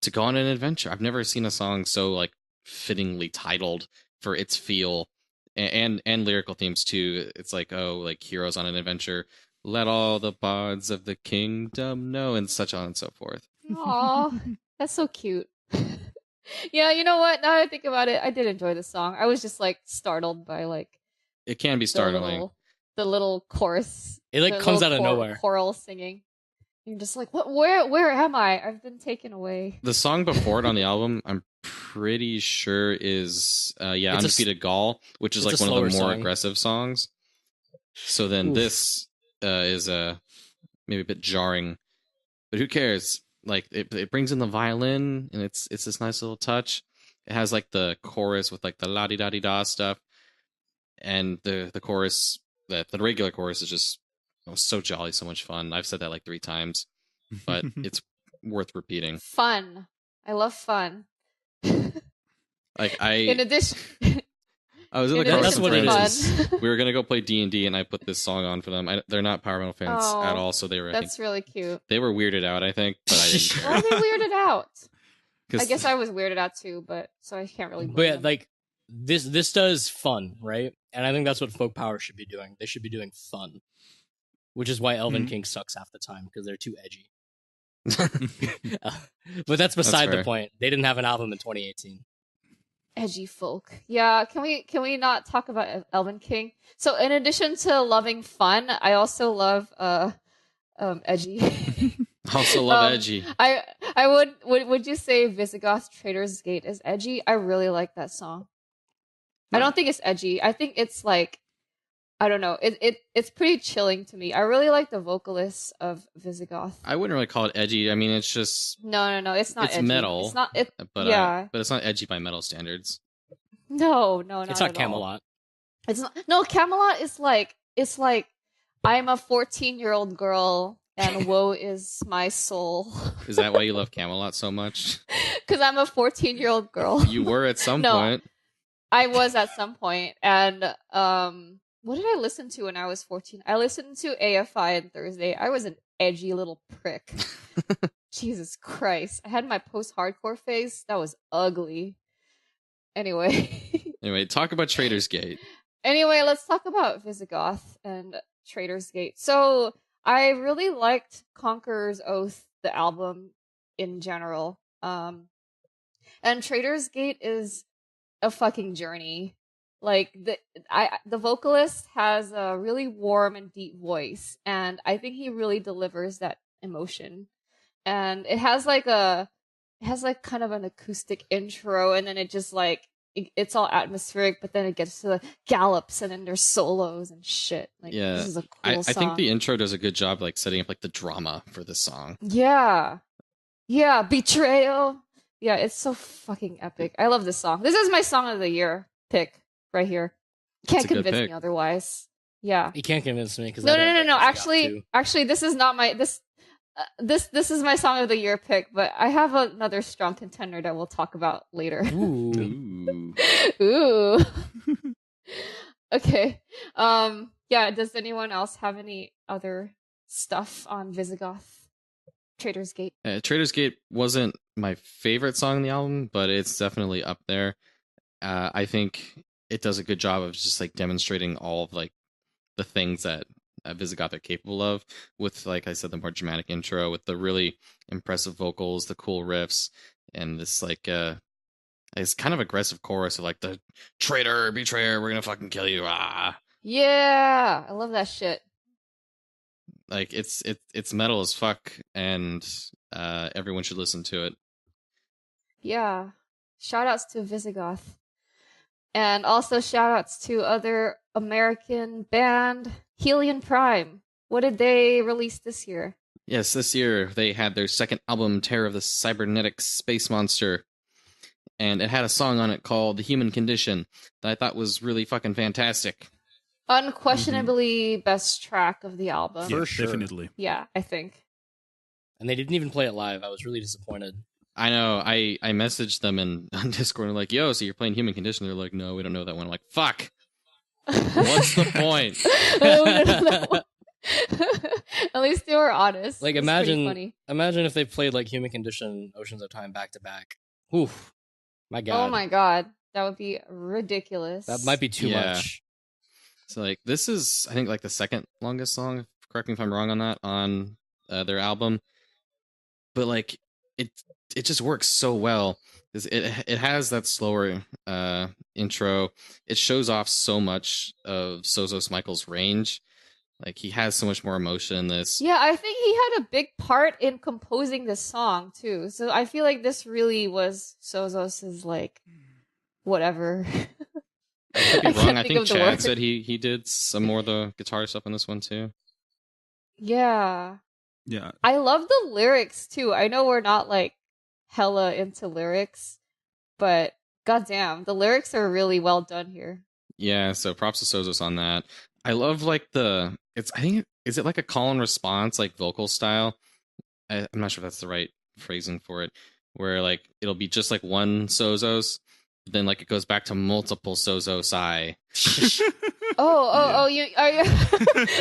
to go on an adventure. I've never seen a song so like fittingly titled for its feel and lyrical themes too. It's like, oh, like heroes on an adventure, let all the bards of the kingdom know, and such on and so forth. Aw, that's so cute. Yeah, you know what? Now that I think about it, I did enjoy the song. I was just like startled by like it can be startling. The little chorus. It like comes out of nowhere. Choral singing. You're just like, what? Where am I? I've been taken away. The song before it on the album, I'm pretty sure is Undefeated Gaul, which is like one of the more aggressive songs. So then this is maybe a bit jarring, but who cares? Like it brings in the violin, and it's this nice little touch. It has like the chorus with like the la di da di da stuff, and the chorus, the regular chorus is just so jolly, so much fun. I've said that like 3 times, but it's worth repeating. Fun. I love fun. Like in addition. I was in the car with some friends. We were gonna go play D&D, and I put this song on for them. They're not Power Metal fans at all, so they were. That's really cute. They were weirded out, I think, but I didn't care. Why are they weirded out? I guess I was weirded out too, but so I can't really. But yeah, like this does fun, right? And I think that's what folk power should be doing. They should be doing fun, which is why Elven King sucks half the time because they're too edgy. But that's beside the point. They didn't have an album in 2018. Edgy folk. Yeah, can we not talk about Elven King? So in addition to loving fun, I also love edgy. Also love edgy. I would you say Visigoth Traitor's Gate is edgy? I really like that song. I don't think it's edgy. I think it's like, I don't know. It's pretty chilling to me. I really like the vocalist of Visigoth. I wouldn't really call it edgy. I mean, it's just no. It's not. It's edgy. metal. It's not. But it's not edgy by metal standards. No, it's not Kamelot. It's not. No, Kamelot is like it's like I'm a 14-year-old girl and woe is my soul. Is that why you love Kamelot so much? Because I'm a 14-year-old girl. You were at some point. I was at some point, and what did I listen to when I was 14? I listened to AFI on Thursday. I was an edgy little prick. Jesus Christ. I had my post-hardcore phase. That was ugly. Anyway, talk about Traitor's Gate. Anyway, let's talk about Visigoth and Traitor's Gate. So, I really liked Conqueror's Oath, the album in general. And Traitor's Gate is a fucking journey. Like the vocalist has a really warm and deep voice, and I think he really delivers that emotion. And it has kind of an acoustic intro, and then it just like it's all atmospheric, but then it gets to the gallops, and then there's solos and shit. Like, yeah, this is a cool song. I think the intro does a good job like setting up like the drama for this song. Yeah, betrayal. Yeah, it's so fucking epic. I love this song. This is my song of the year pick right here. Can't convince me otherwise. Yeah, you can't convince me because no. Actually, this is not my this is my song of the year pick. But I have another strong contender that we'll talk about later. Ooh. Ooh. Okay. Yeah. Does anyone else have any other stuff on Visigoth? Traitor's Gate. Traitor's Gate wasn't my favorite song on the album, but it's definitely up there. I think it does a good job of just like demonstrating all of like the things that Visigoth are capable of, with, like I said, the more dramatic intro, with the really impressive vocals, the cool riffs, and this like it's kind of aggressive chorus of like the traitor, betrayer, we're gonna fucking kill you. Ah. Yeah, I love that shit. Like it's metal as fuck, and everyone should listen to it. Yeah. Shoutouts to Visigoth. And also shoutouts to other American band Helion Prime. What did they release this year? Yes, this year they had their second album, Terror of the Cybernetic Space Monster. And it had a song on it called The Human Condition that I thought was really fucking fantastic. Unquestionably best track of the album. Yeah, definitely. Yeah, I think. And they didn't even play it live. I was really disappointed. I know. I messaged them on Discord and like, yo, so you're playing Human Condition? They're like, no, we don't know that one. I'm like, fuck. What's the point? At least they were honest. Like, imagine if they played like Human Condition, Oceans of Time back to back. Oof. My God. Oh my God. That would be ridiculous. That might be too much. So like this is I think like the second longest song. Correct me if I'm wrong on that on their album. But like it just works so well. It has that slower intro. It shows off so much of Sozos Michael's range. Like he has so much more emotion in this. Yeah, I think he had a big part in composing this song too. So I feel like this really was Sozos's like whatever. I could be wrong. I think Chad said he did some more of the guitar stuff on this one too. Yeah. Yeah. I love the lyrics too. I know we're not like hella into lyrics, but goddamn, the lyrics are really well done here. Yeah, so props to Sozos on that. I love like is it like a call and response like vocal style? I'm not sure if that's the right phrasing for it, where like it'll be just like one Sozos, then like it goes back to multiple Sozosai. You are you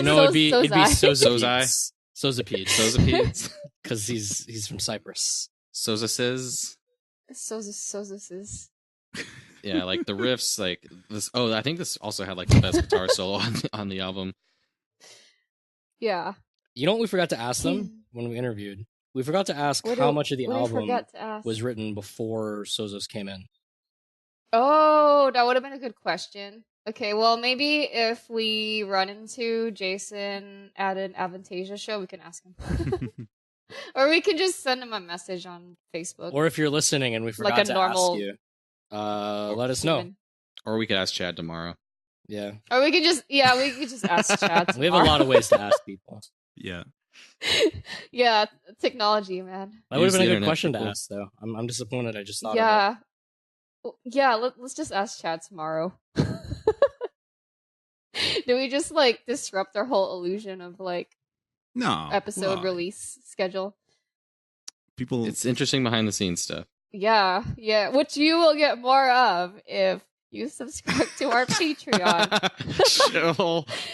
No, it'd be Sozai. Sozapede, because he's from Cyprus. Sozoses. Sozoses. Yeah, like the riffs, like this. Oh, I think this also had like the best guitar solo on the album. Yeah. You know what we forgot to ask them when we interviewed? We forgot to ask how much of the album was written before Sozos came in. Oh, that would have been a good question. Okay, well, maybe if we run into Jason at an Avantasia show, we can ask him. Or we can just send him a message on Facebook. Or if you're listening and we forgot to ask you, let us know. Or we could ask Chad tomorrow. Yeah. Or we could just ask Chad tomorrow. We have a lot of ways to ask people. Yeah. Yeah, technology, man. That would have been a good question to ask, though. I'm disappointed I just thought of it. Yeah, let's just ask Chad tomorrow. Do we just like disrupt our whole illusion of like episode release schedule? It's interesting behind the scenes stuff. Yeah, which you will get more of if you subscribe to our Patreon.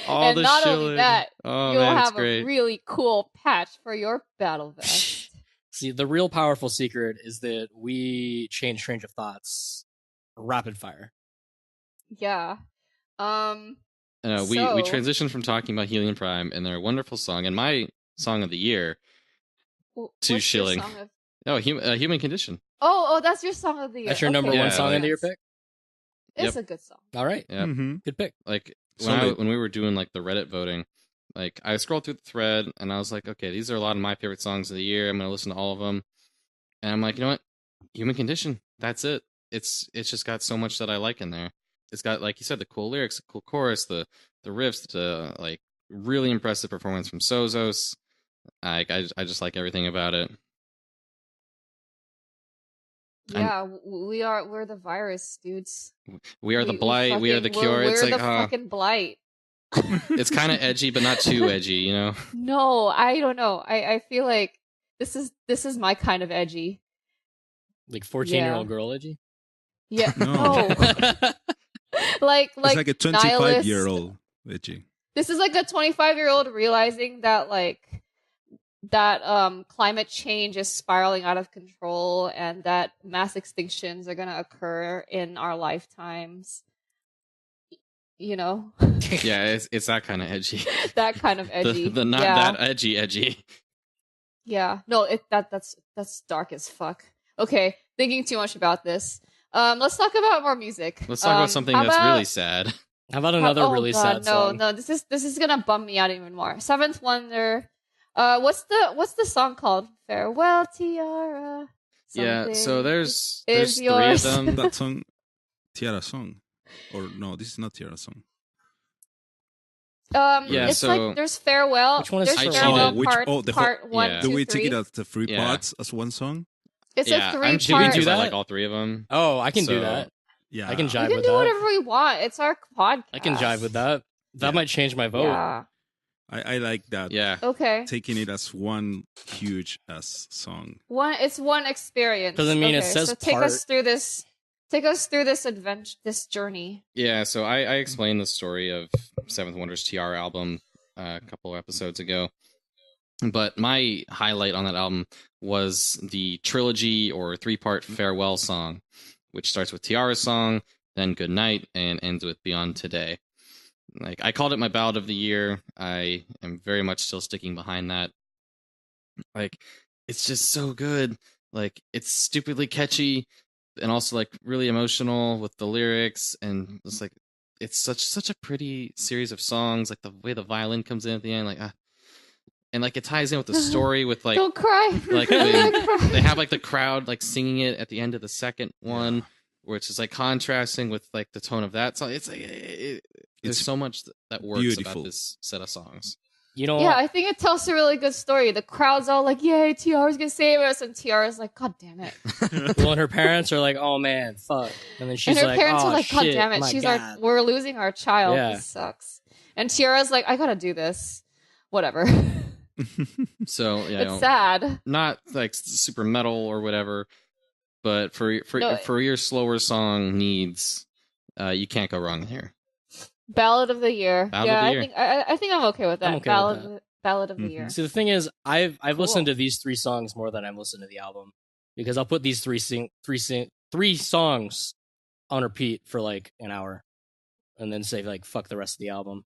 And not only that, you'll have a really cool patch for your battle vest. See, the real powerful secret is that we change train of thoughts rapid fire. Yeah. We transitioned from talking about Helion Prime and their wonderful song and my song of the year to Shilling. Human Condition. Oh, that's your song of the year. That's your number one song of the year pick? It's a good song. All right. Yeah. Mm-hmm. Good pick. Like when we were doing like the Reddit voting, like I scrolled through the thread and I was like, okay, these are a lot of my favorite songs of the year. I'm going to listen to all of them. And I'm like, you know what? Human Condition. That's it. It's just got so much that I like in there. It's got, like you said, the cool lyrics, the cool chorus, the riffs, the like really impressive performance from Sozos. I just like everything about it. Yeah, we're the virus, dudes. We are the blight. We are the cure. We're it's the like fucking blight. It's kind of edgy, but not too edgy, you know? No, I don't know. I feel like this is my kind of edgy. Like 14-year-old girl edgy? Yeah. No. like it's like a 25-year-old edgy. This is like a 25-year-old realizing that climate change is spiraling out of control and that mass extinctions are going to occur in our lifetimes. You know? Yeah, it's that kind of edgy. That kind of edgy. the not that edgy. Yeah. No, that's dark as fuck. Okay, thinking too much about this. Let's talk about more music. Let's talk about something that's really sad. How about another sad song? No, this is gonna bum me out even more. Seventh Wonder. What's the song called? Farewell, Tiara. Yeah, so there's three of them. That song, Tiara song, or no, this is not Tiara song. It's so like there's Farewell. Which one is Farewell? Farewell? Part 1, Yeah. 2, Do we 3? take it as the three parts as one song? It's a 3-part. Should we do that? I like all three of them. Oh, I can do that. Yeah, I can jive We can with do that. whatever we want. It's our podcast. I can jive with that. That might change my vote. Yeah. I like that. Yeah. Okay. Taking it as one huge song. It's one experience. Because it says so take us through this. Take us through this adventure, this journey. Yeah, so I explained the story of Seventh Wonder's TR album a couple of episodes ago. But my highlight on that album was the trilogy or 3-part farewell song, which starts with Tiara's song, then Good Night, and ends with Beyond Today. Like, I called it my ballad of the year. I am very much still sticking behind that. Like, it's just so good. Like, it's stupidly catchy and also like really emotional with the lyrics, and it's like it's such a pretty series of songs. Like the way the violin comes in at the end, like and like it ties in with the story with like don't cry. Like they have like the crowd like singing it at the end of the second one, which is like contrasting with like the tone of that song. It's like there's so much that works beautiful about this set of songs. You know, yeah, I think it tells a really good story. The crowd's all like, "Yay, Tiara's gonna save us," and Tiara's like, "God damn it!" well, and her parents are like, "Oh man, fuck," and then she's and her like, parents "Oh are like, "God shit, damn it!" my She's God. like, "We're losing our child. Yeah. This sucks." And Tiara's like, "I gotta do this. Whatever." So yeah, It's sad. Not like super metal or whatever, but for your slower song needs, you can't go wrong here. Ballad of the year. Ballad of the year. I think I'm okay with that. I'm okay with that. Ballad of the year. See, the thing is, I've Cool. listened to these 3 songs more than I've listened to the album, because I'll put these three songs on repeat for like an hour, and then say like fuck the rest of the album.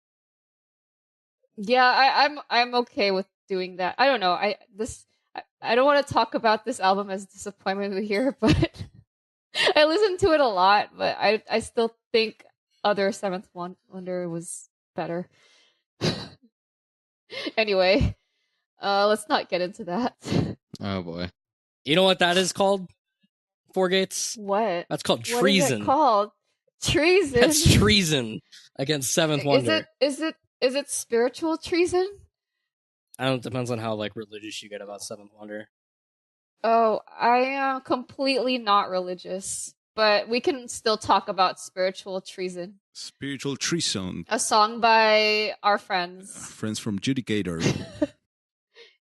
Yeah, I'm okay with doing that. I don't know. I don't want to talk about this album as disappointment of the year, but I listened to it a lot, but I still think other Seventh Wonder was better. Anyway, let's not get into that. Oh boy. You know what that is called? Four Gates? What? That's called What treason. is it called? Treason. That's treason against Seventh Wonder. Is it spiritual treason? I don't. Depends on how like religious you get about Seventh Wonder. Oh, I am completely not religious, but we can still talk about spiritual treason. Spiritual Treason. A song by our friends. Friends from Judicator.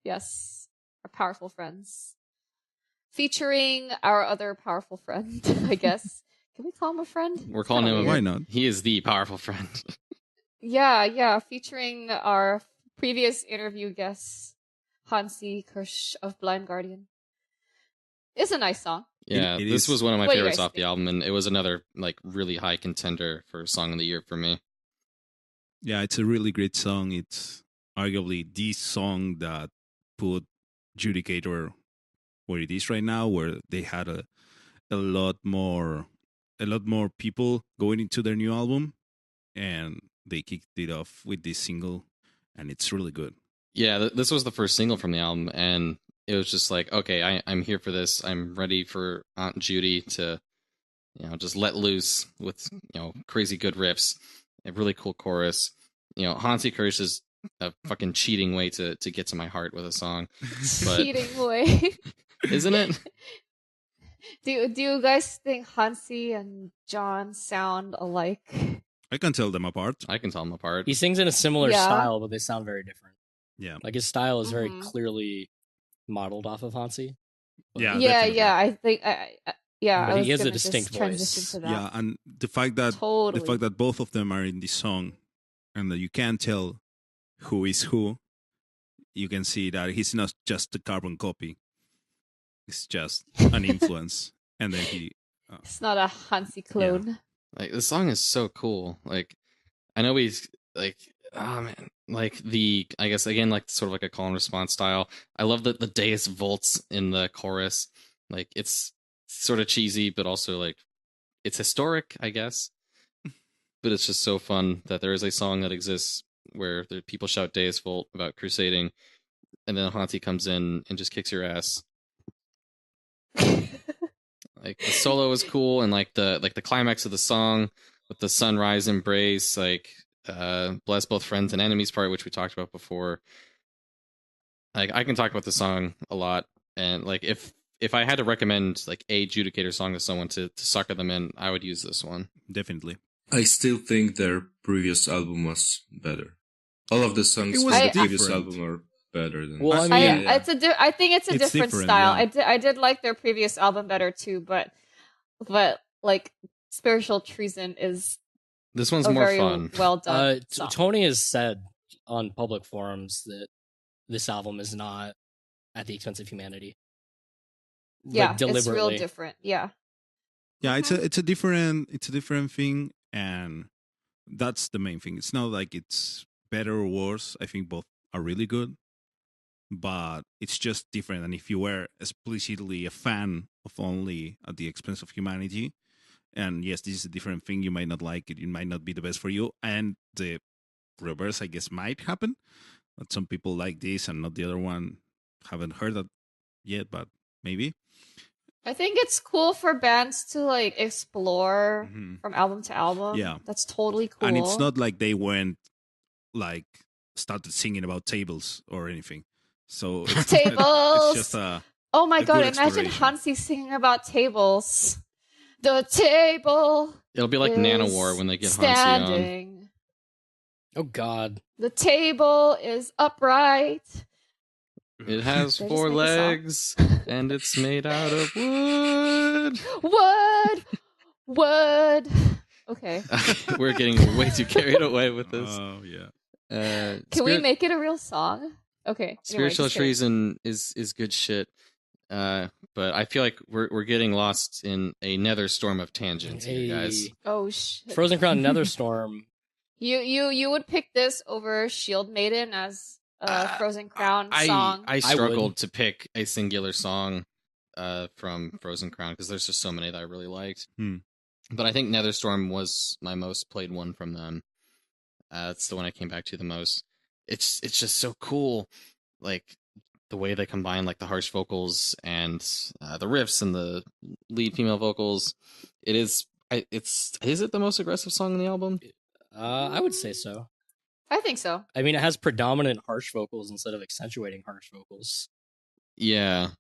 Yes, our powerful friends. Featuring our other powerful friend, I guess. Can we call him a friend? We're calling him. Why not? He is the powerful friend. Yeah. Featuring our previous interview guest, Hansi Kirsch of Blind Guardian. It's a nice song. Yeah, It this is. was one of my What do you favorites guys off the think? album, and it was another like really high contender for Song of the Year for me. Yeah, it's a really great song. It's arguably the song that put Judicator where it is right now, where they had a lot more people going into their new album, and they kicked it off with this single, and it's really good. Yeah, this was the first single from the album, and it was just like, okay, I'm here for this. I'm ready for Aunt Judy to, just let loose with, crazy good riffs, a really cool chorus. Hansi Kirsch is a fucking cheating way to get to my heart with a song. But, Cheating way. isn't it? Do you guys think Hansi and John sound alike? I can tell them apart. I can tell them apart. He sings in a similar Yeah. style, but they sound very different. Yeah. Like his style is very Mhm. clearly modeled off of Hansi. Yeah, Yeah. definitely. I think. Yeah, But I was he has a gonna distinct just transition voice. to that. Yeah, and the fact that Totally. both of them are in this song, and that you can't tell who is who, you can see that he's not just a carbon copy. It's just an influence, and then he. It's not a Hansi clone. Like, the song is so cool. Like, I know he's like, oh man, like I guess again, like sort of like a call and response style. I love the Deus Volts in the chorus. Like, it's sort of cheesy, but also like it's historic, I guess. But it's just so fun that there is a song that exists where people shout Deus Volt about crusading, and then Hansi comes in and just kicks your ass. Like, the solo is cool, and like the climax of the song with the sunrise embrace, like bless both friends and enemies part, which we talked about before. Like, I can talk about the song a lot, and like if I had to recommend like a Judicator song to someone to sucker them in, I would use this one. Definitely. I still think their previous album was better. All of the songs It from was the previous different. album are better than Well, this. I mean- I think it's a It's different different, style. yeah. I did like their previous album better too, but like Spiritual Treason is This one's a more very fun. well done. song. Tony has said on public forums that this album is not at the expense of humanity. Yeah, Like, deliberately. it's real different. Yeah. Yeah, it's a different thing, and that's the main thing. It's not like it's better or worse. I think both are really good, but it's just different. And if you were explicitly a fan of Only at the Expense of Humanity, and yes, this is a different thing, you might not like it. It might not be the best for you, and the reverse, I guess, might happen. But some people like this and not the other one. Haven't heard that yet, but maybe. I think it's cool for bands to like explore from album to album. Yeah, that's totally cool. And it's not like they went like started singing about tables or anything. So it's, tables. It's just oh my god! Imagine Hansi singing about tables. The table. It'll be like Nanowar when they get standing. Hansi on. Oh god! The table is upright. It has 4 legs, and it's made out of wood. Wood. Okay. We're getting way too carried away with this. Oh, yeah. Can we make it a real song? Okay. Spiritual Treason is good shit. But I feel like we're getting lost in a nether storm of tangents here, guys. Oh, shit. Frozen Crown Nether Storm. You would pick this over Shield Maiden as Frozen Crown song? I struggled to pick a singular song from Frozen Crown because there's just so many that I really liked. But I think Netherstorm was my most played one from them. It's the one I came back to the most. It's just so cool, like the way they combine like the harsh vocals and the riffs and the lead female vocals. Is it the most aggressive song on the album? I would say so. I think so. I mean, it has predominant harsh vocals instead of accentuating harsh vocals. Yeah.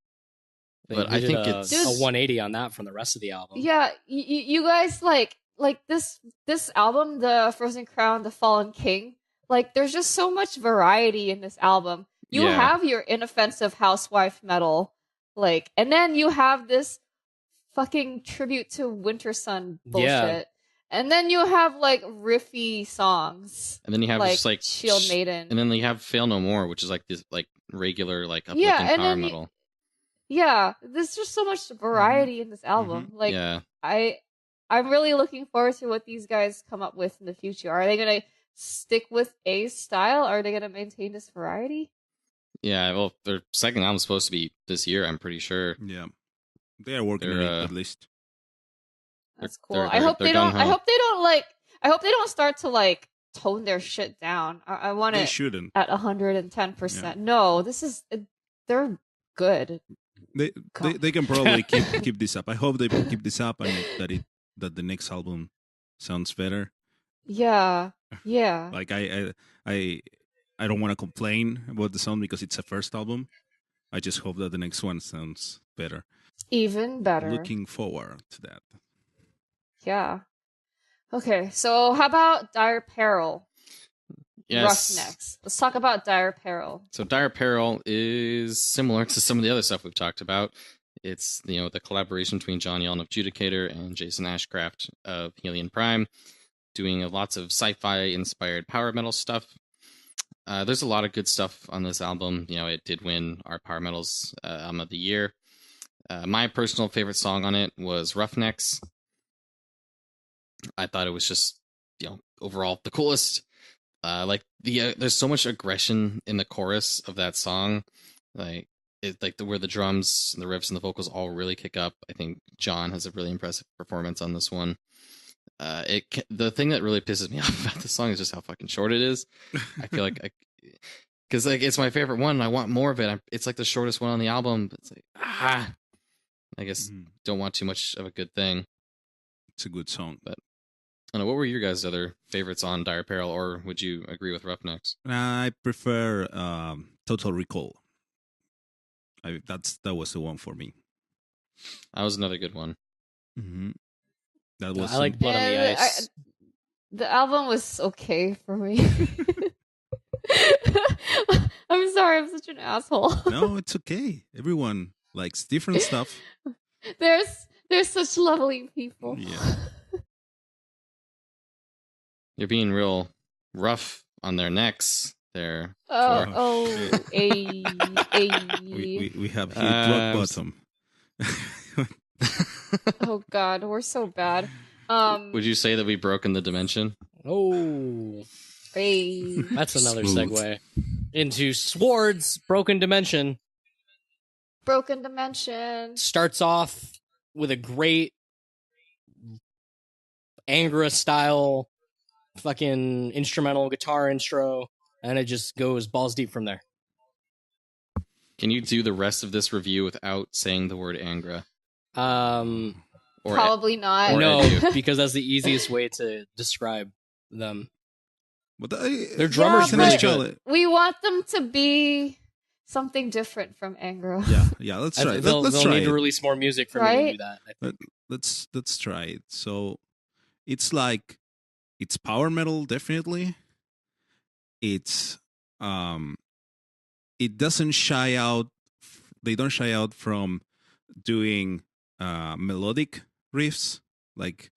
But I think it's a 180 on that from the rest of the album. Yeah, you guys like this album, the Frozen Crown, the Fallen King. Like, there's just so much variety in this album. You have your inoffensive housewife metal, like, and then you have this fucking tribute to Winter Sun bullshit. Yeah. And then you have like riffy songs. And then you have like, just like Shield Maiden. And then you have Fail No More, which is like this like regular like uplifting power metal. There's just so much variety in this album. Like I'm really looking forward to what these guys come up with in the future. Are they gonna stick with a style? Are they gonna maintain this variety? Yeah, well, their second album's supposed to be this year, I'm pretty sure. Yeah. They are working on it at least. That's cool. I hope they don't start to like tone their shit down. I want it at 110%. Yeah. No, they're good. They can probably keep this up. I hope they keep this up and that the next album sounds better. Yeah. Like I don't want to complain about the sound because it's a first album. I just hope that the next one sounds better. Even better. Looking forward to that. Yeah. Okay, so how about Dire Peril? Yes. Roughnecks. Let's talk about Dire Peril. So Dire Peril is similar to some of the other stuff we've talked about. It's, the collaboration between John Yellen of Judicator and Jason Ashcraft of Helion Prime, doing lots of sci-fi inspired power metal stuff. There's a lot of good stuff on this album. It did win our Power Metals Album of the Year. My personal favorite song on it was Roughnecks. I thought it was just, overall the coolest. There's so much aggression in the chorus of that song, where the drums and the riffs and the vocals all really kick up. I think John has a really impressive performance on this one. The thing that really pisses me off about this song is just how fucking short it is. I feel like because it's my favorite one. And I want more of it. It's like the shortest one on the album. But it's like I guess don't want too much of a good thing. It's a good song, but. I don't know, what were your guys' other favorites on Dire Peril, or would you agree with Roughnecks? I prefer Total Recall. That was the one for me. That was another good one. Mm-hmm. I like Blood on the Ice. The album was okay for me. I'm sorry, I'm such an asshole. No, it's okay. Everyone likes different stuff. There's such lovely people. Yeah. You're being real rough on their necks. We have hit rock bottom. Oh God, we're so bad. Would you say that we've broken the dimension? Oh, hey. that's another Smooth. segue into Swards Broken Dimension. Broken Dimension Starts off with a great Angra style fucking instrumental guitar intro, and it just goes balls deep from there. Can you do the rest of this review without saying the word Angra? Or probably not. No, because that's the easiest way to describe them. But Their drummer's really good. We want them to be something different from Angra. Yeah. Let's try. They'll try need it. to release more music for me to do that. I think. Let's try it. So it's like it's power metal, definitely. It's it doesn't shy out. They don't shy out from doing melodic riffs, like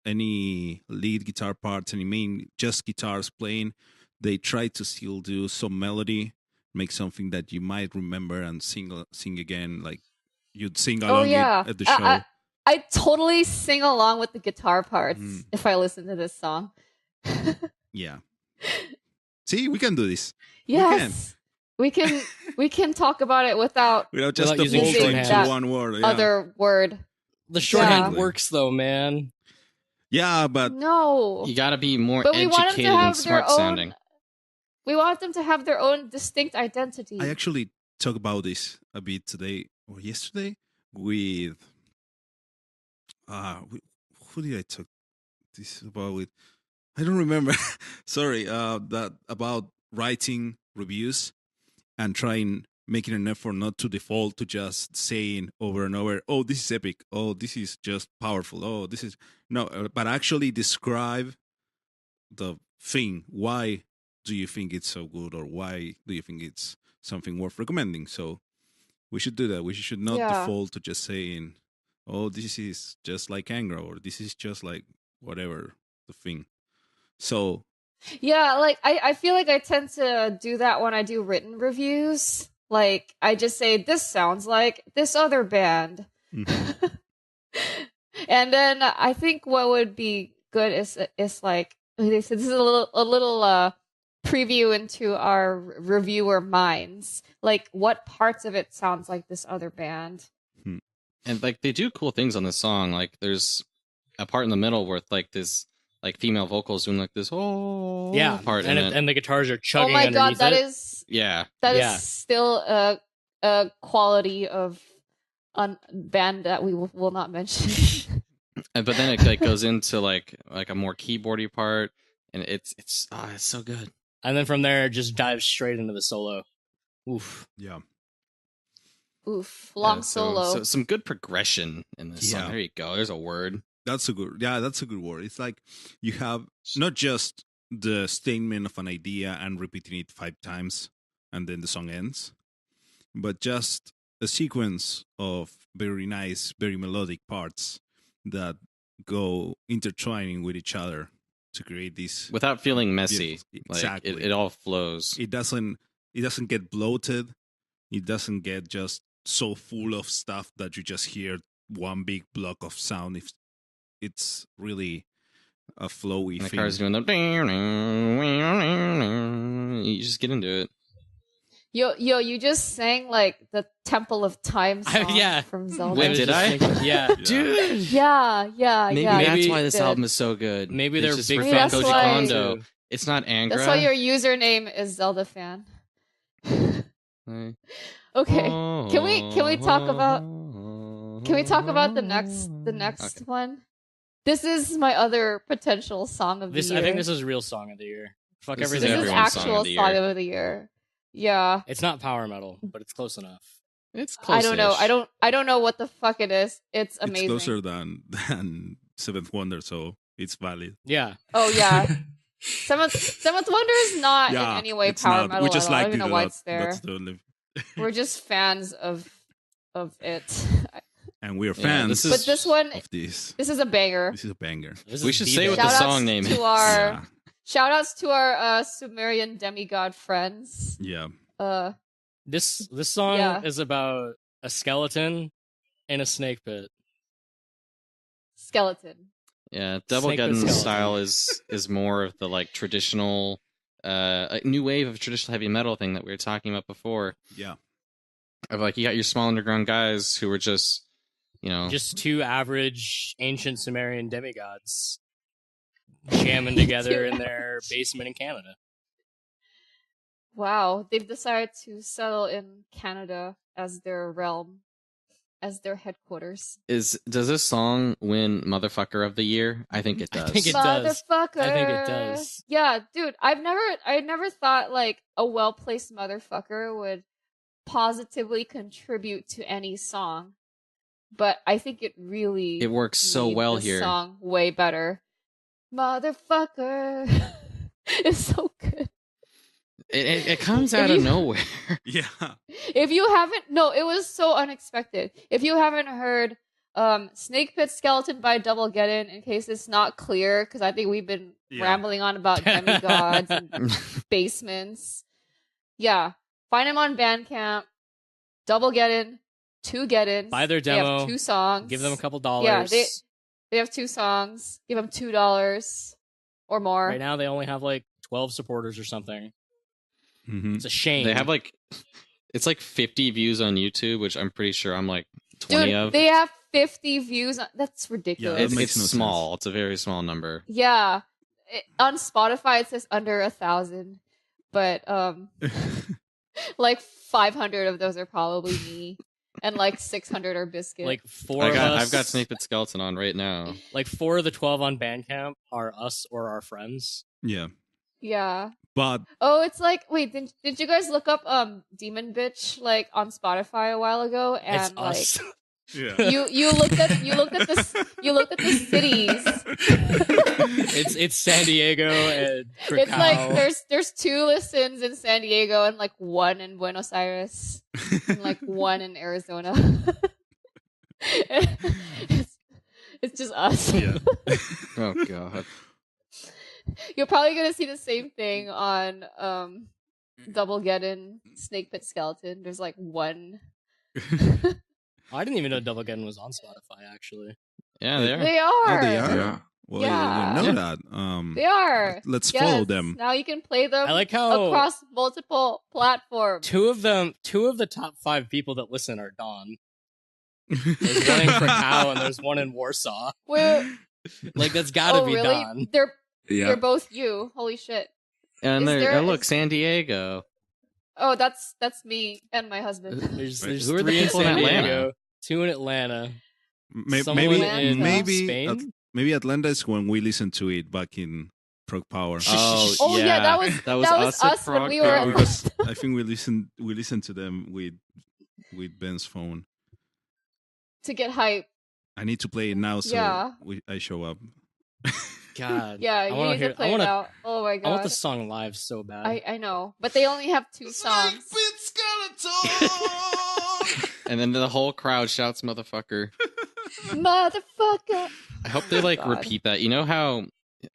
any lead guitar parts, any main just guitars playing. They try to still do some melody, make something that you might remember and sing again, like you'd sing along at the show. I totally sing along with the guitar parts if I listen to this song. Yeah. See, we can do this. Yes. We can talk about it without just using into one word. Yeah. Other word. The shorthand works though, man. Yeah, but no, you gotta be more but educated and smart sounding. We want them to have their own distinct identity. I actually talked about this a bit today or yesterday with who did I talk this about with? I don't remember. Sorry, that about writing reviews and making an effort not to default to just saying over and over, oh, this is epic. Oh, this is just powerful. Oh, this is but actually describe the thing. Why do you think it's so good, or why do you think it's something worth recommending? So we should do that. We should not default to just saying, oh, this is just like Angra, or this is just like whatever the thing. So yeah, like I feel like I tend to do that when I do written reviews. Like I just say this sounds like this other band. Mm-hmm. And then I think what would be good is like this is a little preview into our reviewer minds. Like what parts of it sounds like this other band. And like they do cool things on this song. Like there's a part in the middle where like this like female vocals doing like this part and the guitars are chugging. Oh my god, that it. is that is still a quality of a band that we will not mention. But then it like goes into like a more keyboardy part, and it's so good. And then from there, it just dives straight into the solo. Oof. Yeah. Oof. Long solo. So some good progression in this song. There you go. There's a word. That's a good word. It's like you have not just the statement of an idea and repeating it 5 times and then the song ends, but just a sequence of very nice, very melodic parts that go intertwining with each other to create this without feeling messy. Exactly. Like it all flows. It doesn't get bloated. It doesn't get just so full of stuff that you just hear one big block of sound. It's really a flowy and the thing. car's doing the you just get into it. Yo, you just sang like the Temple of Time song from Zelda. Wait, did I? Yeah. Dude. Yeah. Maybe that's why this album is so good. Maybe they're big fans of Koji Kondo. It's not Angra. That's why your username is Zelda fan. Okay. Can we talk about the next one? This is my other potential song of the year. I think this is real song of the year. Fuck this everything. This is actual song of the year. Yeah. It's not power metal, but it's close enough. It's close. I don't know. I don't know what the fuck it is. It's amazing. It's closer than Seventh Wonder, so it's valid. Yeah. Oh yeah. Seventh Wonder is not in any way power metal. We just at all. like I don't even know why it's there. That's the only... We're just fans of it. And we're fans. But this one, of this is a banger. This is a banger. We should say what the song name is. Shout outs to our Sumerian demigod friends. Yeah. This song is about a skeleton in a snake pit. Skeleton. Yeah, Doublegeddon style is more of the like traditional, new wave of traditional heavy metal thing that we were talking about before. Yeah. Of like, you got your small underground guys who were just, just two average ancient Sumerian demigods jamming together in their basement in Canada. Wow, they've decided to settle in Canada as their realm, as their headquarters. Does this song win Motherfucker of the Year? I think it does. I think it does. Motherfucker. I think it does. Yeah, dude, I never thought like a well-placed motherfucker would positively contribute to any song. But I think it works so well the here. Song way better. Motherfucker. It's so good. It comes out of nowhere. Yeah. If you haven't, no, it was so unexpected. If you haven't heard Snake Pit Skeleton by Doublegeddon, in case it's not clear, because I think we've been rambling on about demigods and basements. Yeah. Find them on Bandcamp. Doublegeddon, 2 Geddon. Buy their demo. They have 2 songs. Give them a couple dollars. Yeah, they have 2 songs. Give them $2 or more. Right now they only have like 12 supporters or something. Mm-hmm. It's a shame. They have like, it's like 50 views on YouTube, which I'm pretty sure I'm like 20 of. They have 50 views. That's ridiculous. It's small. It's a very small number. Yeah. On Spotify, it says under 1,000. But, like 500 of those are probably me. And like 600 are Biscuit. Like I've got Snake Pit Skeleton on right now. Like 4 of the 12 on Bandcamp are us or our friends. Yeah. Yeah. But it's like, wait, did you guys look up Demon Bitch like on Spotify a while ago? And it's like us. Yeah. you looked at the cities. It's San Diego and Krakow. It's like there's 2 listens in San Diego and like 1 in Buenos Aires and like 1 in Arizona. it's just us. Yeah. Oh god. You're probably gonna see the same thing on Doublegeddon Snake Pit Skeleton. There's like 1. I didn't even know Doublegeddon was on Spotify, actually. Yeah, they are. They are. Oh, they are? Yeah. Well, Yeah. you know that. They are. Let's Yes. follow them. Now you can play them I like how across multiple platforms. two of the top 5 people that listen are Don. There's one in Krakow and there's one in Warsaw. Where? Like that's gotta be really? Don. They're both you. Holy shit. And Is San Diego. Oh, that's me and my husband. There's Who are the 3 in people in San Atlanta? Diego, 2 in Atlanta. Atlanta? Spain? Maybe Atlanta is when we listened to it back in Prog Power. Oh yeah, that was us when we were. Because I think we listened to them with Ben's phone. To get hype. I need to play it now, so Yeah. I show up. God. Yeah, you need to play it out. Oh my god. I want the song live so bad. I know, but they only have 2 songs. And then the whole crowd shouts "motherfucker." Motherfucker. I hope they like God. repeat that. You know how?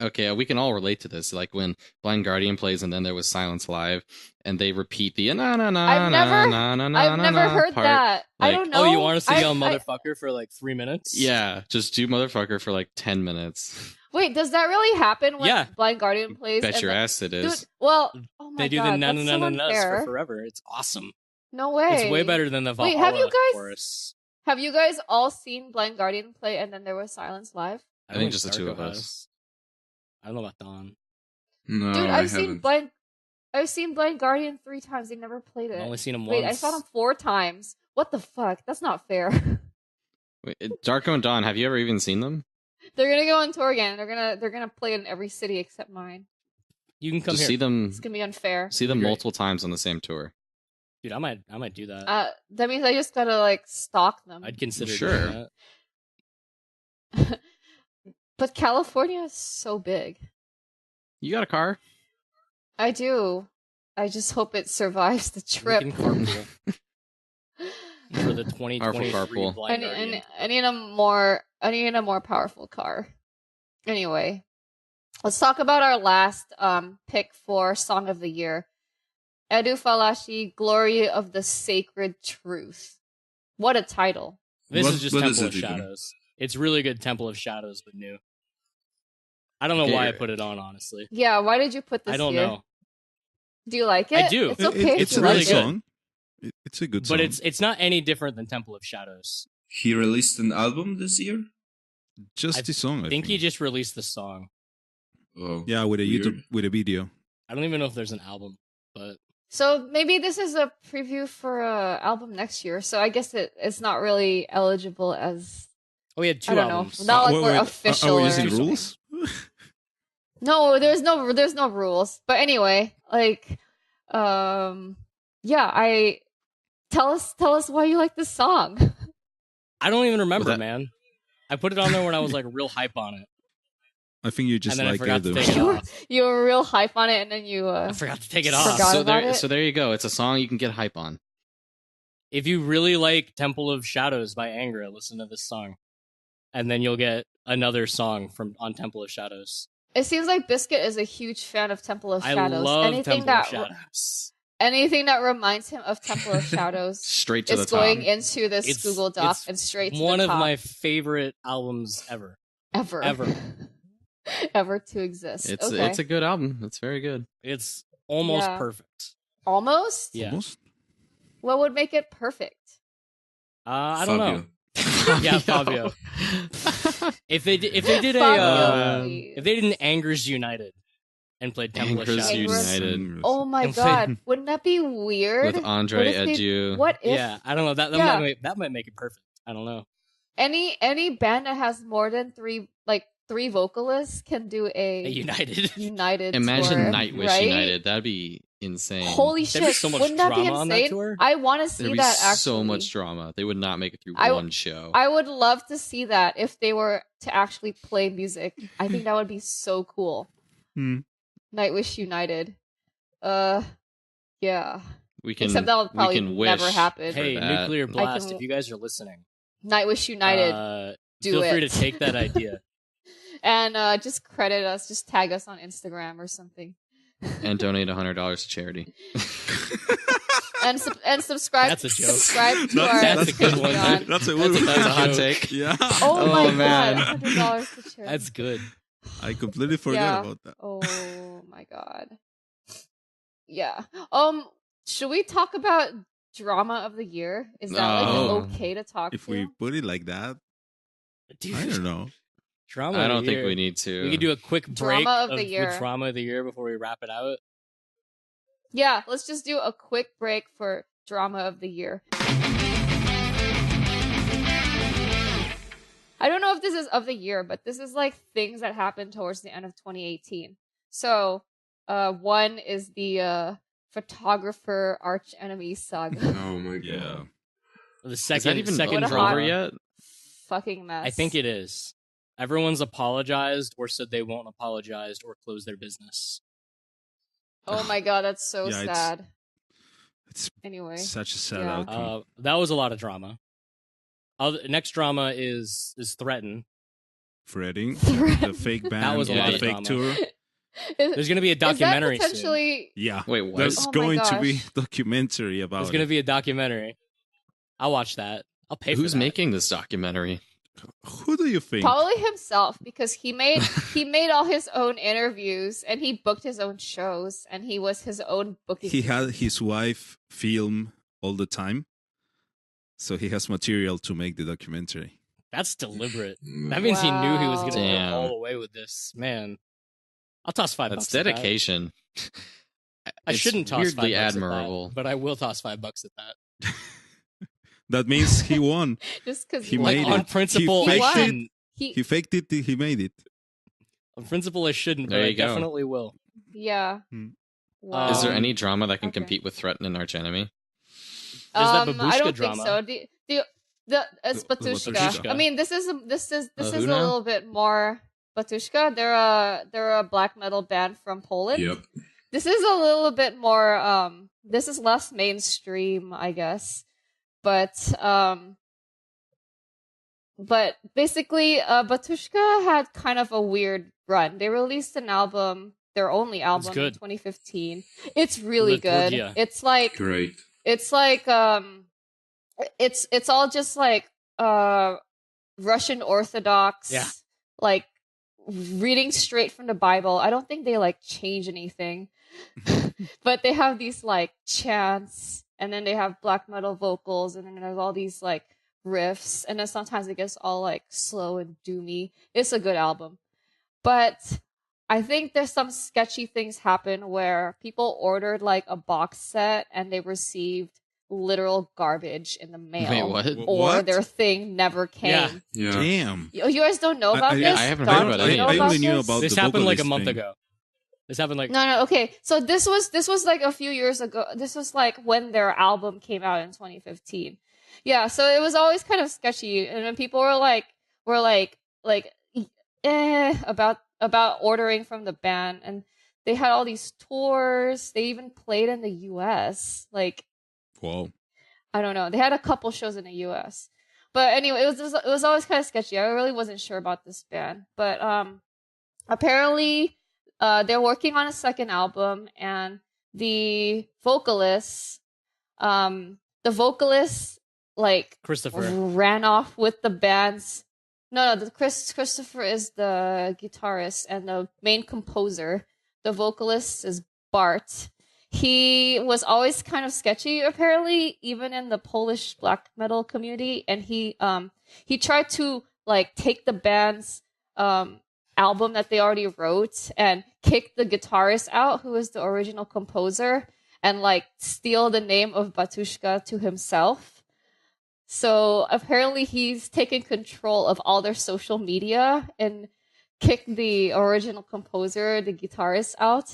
Okay, we can all relate to this. Like when Blind Guardian plays, and then there was Silence Live, and they repeat the na na na I've never- na na na I've na never heard part. that. I Like, don't know. Oh, you want us to I- yell I- motherfucker for like 3 minutes? Yeah, just do "motherfucker" for like 10 minutes. Wait, does that really happen when Yeah. Blind Guardian plays? Bet and your then- ass it is. Dude, well, oh my They do god, the na na that's na so na na's unfair. for forever. It's awesome. No way. It's way better than the Valhalla Wait, have you guys- chorus. Have you guys all seen Blind Guardian play and then there was Silence Live? I think don't just the 2 of Darko us. has. I don't know about Don. No, Dude, I I've seen haven't. Blind Guardian 3 times. They never played it. I've only seen him Wait, once. I saw them 4 times. What the fuck? That's not fair. Wait, Darko and Dawn, have you ever even seen them? They're gonna go on tour again. They're gonna play in every city except mine. You can come Just here. see them. It's gonna be unfair. See them Great. multiple times on the same tour. Dude, I might do that. That means I just gotta like stalk them. I'd consider Sure. doing that. But California is so big. You got a car? I do. I just hope it survives the We trip. can carpool. For the 2023 carpool. Blind Guardian. I need a more powerful car. Anyway, let's talk about our last pick for Song of the Year. Edu Falashi, Glory of the Sacred Truth. What a title. This What- is just what is Temple of it even? Shadows. It's really good. Temple of Shadows, but new. I don't know why I put it on, honestly. Yeah, why did you put this I don't here? know. Do you like it? I do. It's okay. It's a really nice good. song. It's a good song. But it's not any different than Temple of Shadows. He released an album this year? Just the song, I think. He just released the song. Oh, yeah, with a weird. YouTube, with a video. I don't even know if there's an album, but... So maybe this is a preview for an album next year. So I guess it's not really eligible as... Oh, we had 2 albums. Know. Not like we're official. Are we using rules? No, there's no rules. But anyway, like, yeah, tell us why you like this song. I don't even remember, man. I put it on there when I was like real hype on it. I think you just and then like I forgot to take it off. You were real hype on it, and then you I forgot to take it off. So there you go. It's a song you can get hype on. If you really like Temple of Shadows by Angra, listen to this song, and then you'll get another song on Temple of Shadows. It seems like Biscuit is a huge fan of Temple of Shadows. I love Temple of Shadows. Anything that reminds him of Temple of Shadows straight to the top. It's going into this Google Doc and straight to the top. One of my favorite albums ever. Ever to exist. It's a good album. It's very good. It's almost perfect. Almost? Yeah. Almost? What would make it perfect? I don't know. Yeah, Fabio. if they did an Angers United and played Temple of Shadows. United. Oh my god, wouldn't that be weird? With Andre Edu. What if? Yeah, I don't know. That might make it perfect. I don't know. Any band that has more than three vocalists can do a United. Imagine tour, Nightwish right? United. That'd be insane. Holy shit! So much wouldn't that be drama on that insane? tour? I want to see There'd be that. Actually, so much drama. They would not make it through one show. I would love to see that if they were to actually play music. I think that would be so cool. Nightwish United. Yeah. Except that would probably never happen. Hey, Nuclear Blast, if you guys are listening. Nightwish United. Feel free to take that idea. And just credit us, just tag us on Instagram or something. And donate $100 to charity. and subscribe. That's a joke. Subscribe to our That's a good one. That's a hot take. Yeah. Oh my man. god, $100 to charity. That's good. I completely forgot about that. Oh my god. Yeah. Should we talk about drama of the year? Is that okay to talk if we put it like that? Dude. I don't know. Drama. I don't think we need to. We could do a quick break drama of the year. With drama of the year before we wrap it out. Yeah, let's just do a quick break for drama of the year. I don't know if this is of the year, but this is like things that happened towards the end of 2018. So, one is the photographer arch enemy saga. Oh my god. Yeah. The second, is that even second over yet? Fucking mess. I think it is. Everyone's apologized or said they won't apologize or close their business. Oh my god, that's so Yeah, sad. It's Anyway. such a sad outcome. That was a lot of drama. Next drama is Threaten. Fretting. The fake band. That was a lot the of fake drama. tour. There's going to be a documentary is that potentially... soon. Yeah. Wait, what? There's going to be a documentary about There's going to be a documentary. I'll watch that. I'll pay for that. Who's making this documentary? Who do you think? Probably himself, because he made all his own interviews and he booked his own shows and he was his own booking. He had his wife film all the time, so he has material to make the documentary. That's deliberate. That means he knew he was going to go Damn. all the way with this. Man, I'll toss $5. That's dedication. I shouldn't toss weirdly $5 admirable. at that, but I will toss $5 at that. That means he won. Just because he like, made on it. principle, He I faked it. shouldn't. He faked it. He made it. On principle, I shouldn't, but There I you go. definitely will. Yeah. Wow. Is there any drama that can compete with Threaten and Arch Enemy? There's that I babushka don't drama. think so. It's Batushka. Batushka. I mean, this is a Huna? little bit more Batushka. They're a black metal band from Poland. Yep. This is a little bit more. This is less mainstream, I guess. But basically, Batushka had kind of a weird run. They released an album, their only album, in 2015. It's really good. Litvorgia. It's like Great. it's like it's all just like Russian Orthodox, like reading straight from the Bible. I don't think they like change anything, but they have these like chants, and then they have black metal vocals, and then there's all these like riffs, and then sometimes it gets all like slow and doomy. It's a good album, but I think there's some sketchy things happen where people ordered like a box set and they received literal garbage in the mail. Wait, what? Or their thing never came. Yeah. Damn. You guys don't know about this? I haven't heard about any. I only knew about this the happened like a vocalist month thing. ago. This happened like No, okay. So this was like a few years ago. This was like when their album came out in 2015. Yeah, so it was always kind of sketchy, and when people were like about ordering from the band, and they had all these tours. They even played in the US. Like, Whoa. I don't know. They had a couple shows in the US. But anyway, it was always kind of sketchy. I really wasn't sure about this band. But apparently they're working on a second album, and the vocalist like Christopher ran off with the band's Christopher is the guitarist and the main composer. The vocalist is Bart. He was always kind of sketchy, apparently, even in the Polish black metal community. And he tried to like take the band's album that they already wrote and kick the guitarist out, who is the original composer, and like steal the name of Batushka to himself. So apparently he's taken control of all their social media and kicked the original composer, the guitarist, out.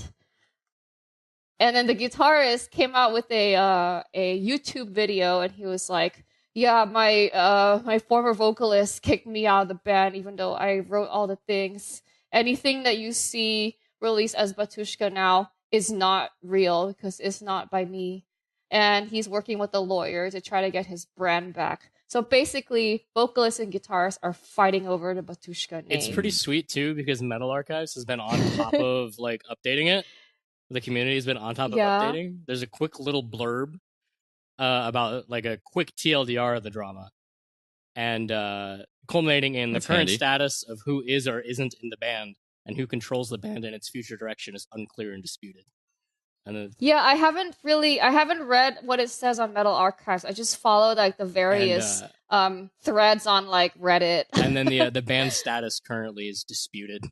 And then the guitarist came out with a YouTube video, and he was like, "Yeah, my former vocalist kicked me out of the band, even though I wrote all the things. Anything that you see released as Batushka now is not real because it's not by me." And he's working with a lawyer to try to get his brand back. So basically, vocalists and guitarists are fighting over the Batushka name. It's pretty sweet too, because Metal Archives has been on top of like updating it. The community has been on top of updating. There's a quick little blurb about like a quick TLDR of the drama, and culminating in the current status of who is or isn't in the band, and who controls the band and its future direction is unclear and disputed. And then, I haven't read what it says on Metal Archives. I just followed like the various threads on like Reddit. And then the band status currently is disputed.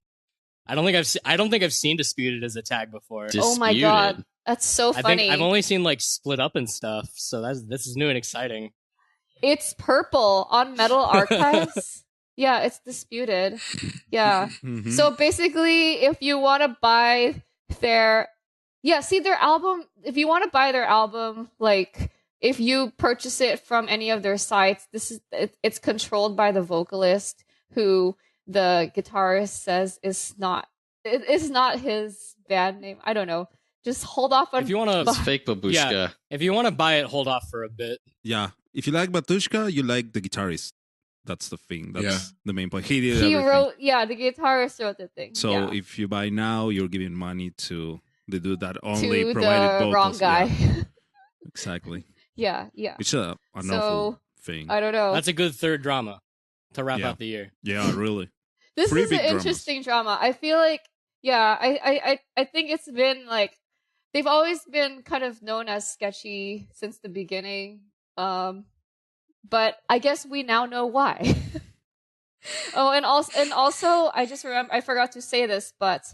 I don't think I've seen disputed as a tag before. Disputed. Oh my god, that's so funny. I think I've only seen like split up and stuff. So this is new and exciting. It's purple on Metal Archives. Yeah, it's disputed. Yeah. Mm-hmm. So basically, if you want to buy their album, if you want to buy their album, like if you purchase it from any of their sites, it's controlled by the vocalist, who the guitarist says is not his band name. I don't know. Just hold off on. If you want to, it's fake babushka. Yeah, if you want to buy it, hold off for a bit. Yeah. If you like Batushka, you like the guitarist. That's the thing. That's the main point. He did He everything. wrote, the guitarist wrote the thing. So if you buy now, you're giving money to the dude that only to provided the vocals. wrong guy. Yeah. Exactly. yeah. It's an awful thing. I don't know. That's a good third drama to wrap out the year. Yeah, really. This Three is an big dramas. interesting drama. I feel like, I think it's been like, they've always been kind of known as sketchy since the beginning. But I guess we now know why. Oh, and also, I just remember, I forgot to say this, but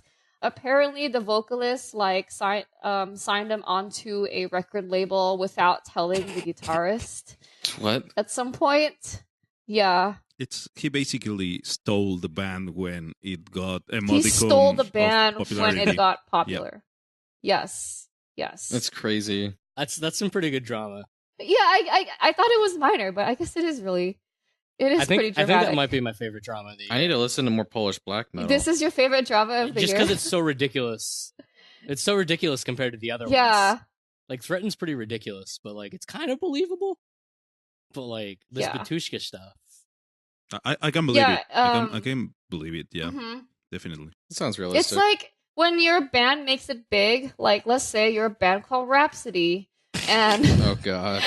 apparently the vocalist like signed them onto a record label without telling the guitarist. What? At some point. Yeah. He basically stole the band when it got a He stole the band of when it got popular. Yep. Yes. That's crazy. That's some pretty good drama. Yeah, I thought it was minor, but I guess it is pretty dramatic. I think that might be my favorite drama of the year. I need to listen to more Polish black metal. This is your favorite drama of the Just year? because it's so ridiculous. It's so ridiculous compared to the other ones. Like, Threaten's pretty ridiculous, but, like, it's kind of believable. But, like, this Batushka stuff. I can believe it. I can believe it, yeah. Mm-hmm. Definitely. It sounds realistic. It's like when your band makes it big, like, let's say you're a band called Rhapsody, and... oh, God.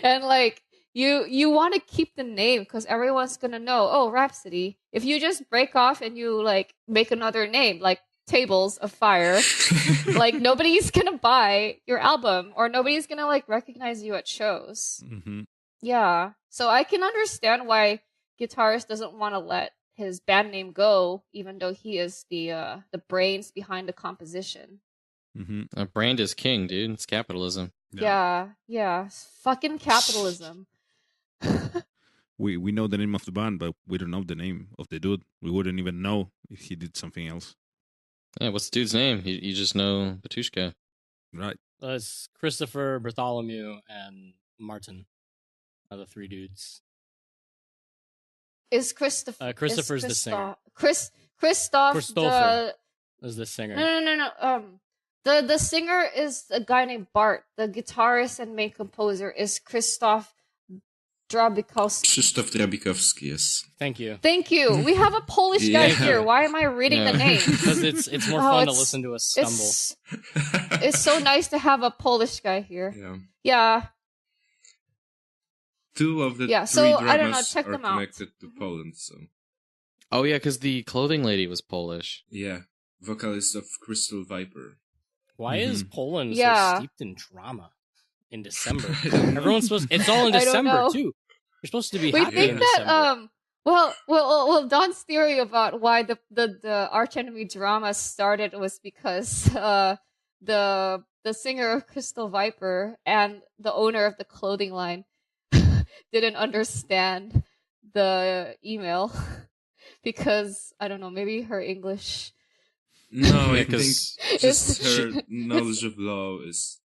and, like, you want to keep the name because everyone's gonna know. Oh, Rhapsody. If you just break off and you like make another name, like Tables of Fire, like nobody's gonna buy your album or nobody's gonna like recognize you at shows. Mm-hmm. Yeah, so I can understand why guitarist doesn't want to let his band name go, even though he is the brains behind the composition. Mm-hmm. A brand is king, dude. It's capitalism. Yeah. Fucking capitalism. We know the name of the band, but we don't know the name of the dude. We wouldn't even know if he did something else. Yeah, what's the dude's name? You just know Batushka. Right. It's Christopher, Bartholomew, and Martin are the three dudes. Is Christopher? Christopher's the singer. Christoph is the singer. No. The singer is a guy named Bart. The guitarist and main composer is Krzysztof Drabikowski. Krzysztof Drabikowski, yes. Thank you. We have a Polish guy here. Why am I reading the name? Because it's more fun to listen to us stumble. It's so nice to have a Polish guy here. Yeah. Two of the three I don't know, dramas check are them out. connected to Poland, so... Oh, yeah, because the clothing lady was Polish. Yeah, vocalist of Crystal Viper. Why is Poland so steeped in drama in December? Everyone's supposed. It's all in December too. You're supposed to be happy in December. Well, Don's theory about why the archenemy drama started was because the singer of Crystal Viper and the owner of the clothing line didn't understand the email because I don't know, maybe her English. No, I think just her knowledge of law is.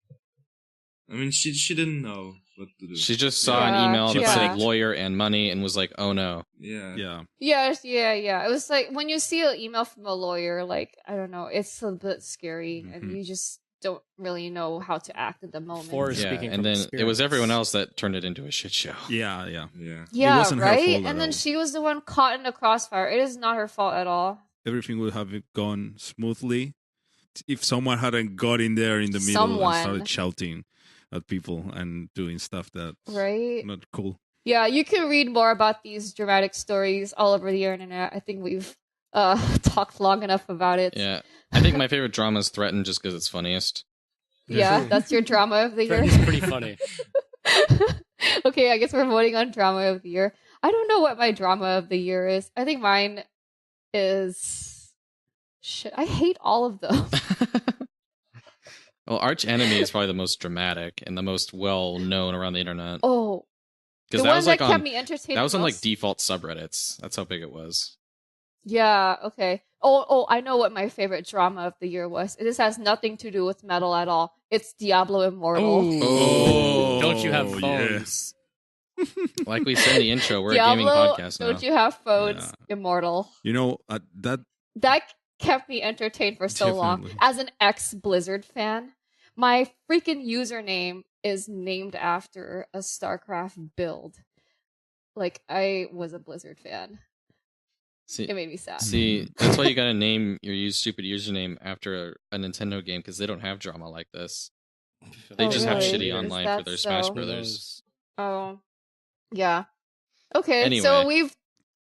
I mean, she didn't know what to do. She just saw an email that said lawyer and money and was like, "Oh no." Yeah. It was like when you see an email from a lawyer, like I don't know, it's a bit scary, and you just don't really know how to act at the moment. And then it was everyone else that turned it into a shit show. Yeah, right. And then she was the one caught in the crossfire. It is not her fault at all. Everything would have gone smoothly if someone hadn't got in there in the middle and started shouting at people and doing stuff that's not cool. Yeah, you can read more about these dramatic stories all over the internet. I think we've talked long enough about it. Yeah, I think my favorite drama is Threatened just because it's funniest. Yeah, that's your drama of the year. It's pretty funny. Okay, I guess we're voting on drama of the year. I don't know what my drama of the year is. I think mine is shit. I hate all of them. Well, Arch Enemy is probably the most dramatic and the most well known around the internet. Oh, because that was like kept me entertained. That was on like default subreddits. That's how big it was. Yeah. Okay. Oh, I know what my favorite drama of the year was. This has nothing to do with metal at all. It's Diablo Immortal. Oh, don't you have phones? Yes. Like we said in the intro, we're Diablo, a gaming podcast now. Don't you have phones? Immortal. You know, that kept me entertained for so long. As an ex-Blizzard fan, my freaking username is named after a StarCraft build. Like, I was a Blizzard fan. It made me sad. See, that's why you gotta name your stupid username after a Nintendo game, because they don't have drama like this. They just have shitty online for their Smash Brothers. Oh, yeah. Okay, anyway. So we've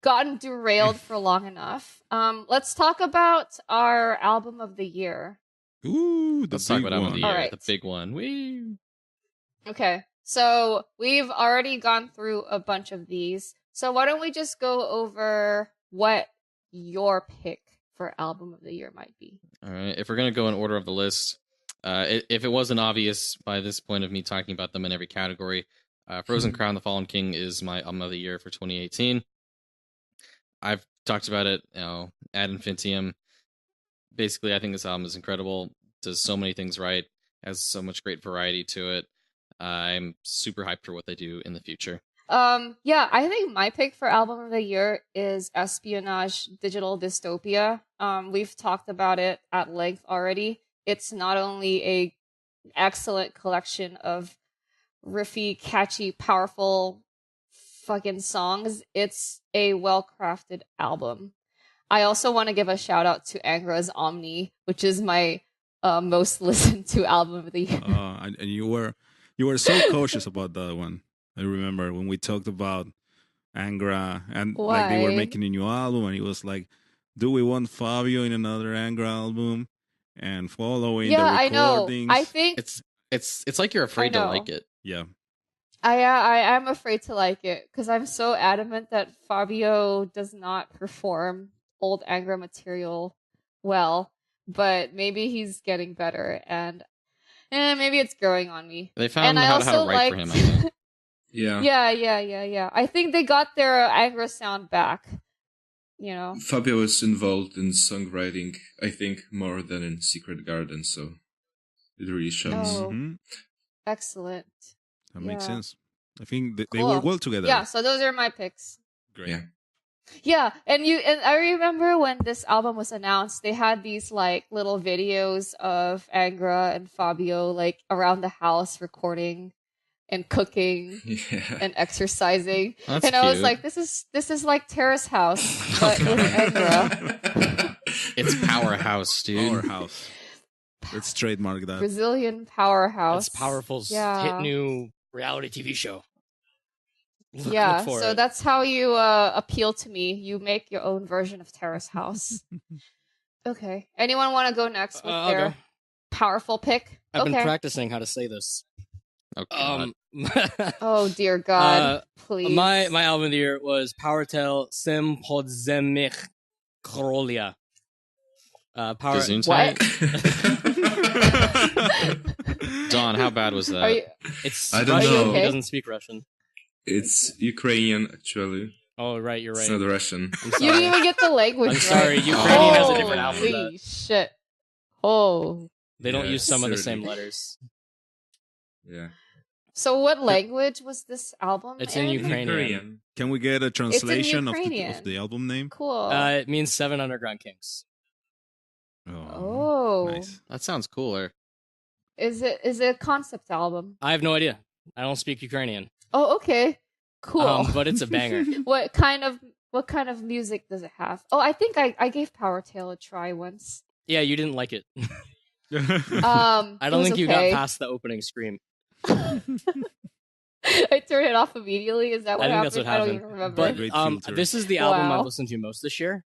gotten derailed for long enough. Let's talk about our album of the year. Ooh, let's talk about album of the year, right. The big one. Whee! Okay, so we've already gone through a bunch of these. So why don't we just go over what your pick for album of the year might be? All right, if we're gonna go in order of the list, if it wasn't obvious by this point of me talking about them in every category, Frozen Crown: The Fallen King is my album of the year for 2018. I've talked about it, ad infinitum. Basically, I think this album is incredible. Does so many things right. Has so much great variety to it. I'm super hyped for what they do in the future. Yeah, I think my pick for album of the year is Espionage Digital Dystopia. We've talked about it at length already. It's not only a excellent collection of riffy, catchy, powerful fucking songs, it's a well-crafted album. I also want to give a shout out to Angra's Omni, which is my most listened to album of the year. And you were so cautious about that one. I remember when we talked about Angra and Why? like they were making a new album, and it was like, do we want Fabio in another Angra album? And following the recordings, I know. I think it's like you're afraid to like it. Yeah. I am afraid to like it because I'm so adamant that Fabio does not perform old Angra material well, but maybe he's getting better, and maybe it's growing on me. They found and I how also to write for him, I think. Yeah. Yeah. I think they got their Angra sound back. You know, Fabio was involved in songwriting, I think, more than in Secret Garden, so it really shows. Oh, excellent. That makes sense. I think Cool. they work well together. Yeah, so those are my picks. Great. Yeah, and I remember when this album was announced, they had these like little videos of Angra and Fabio like around the house recording and cooking and exercising. That's and I was cute. like, this is like Terrace House, but with Angra. It's Powerhouse, dude. Powerhouse. Let's trademark that. Brazilian powerhouse. It's Powerful's Yeah. hit new reality TV show. Look So it. that's how you appeal to me. You make your own version of Terrace House. Okay. Anyone want to go next with I'll their go. powerful pick? I've okay. been practicing how to say this. Okay. Oh dear God! Please. My album of the year was Powertel Sim Podzemich Krolia. Power. What? Don, how bad was that? It's I don't Russian. know. He doesn't speak Russian. It's Ukrainian, actually. Oh, right, you're right. It's not Russian. You didn't even get the language. I'm sorry, right. Ukrainian has a different alphabet. Holy shit! Oh. They don't use some of the certainly. same letters. Yeah. So what language was this album? It's in Ukrainian. Can we get a translation of Ukrainian. the album name? Cool. It means 7 Underground Kings. Oh. Nice. That sounds cooler. Is it a concept album? I have no idea. I don't speak Ukrainian. Oh, okay. Cool. But it's a banger. What kind of music does it have? Oh, I think I gave Powertail a try once. Yeah, you didn't like it. I don't think you got past the opening scream. I turned it off immediately. Is that what happened? That's what happened. I don't even remember. But this is the album Wow. I've listened to most this year,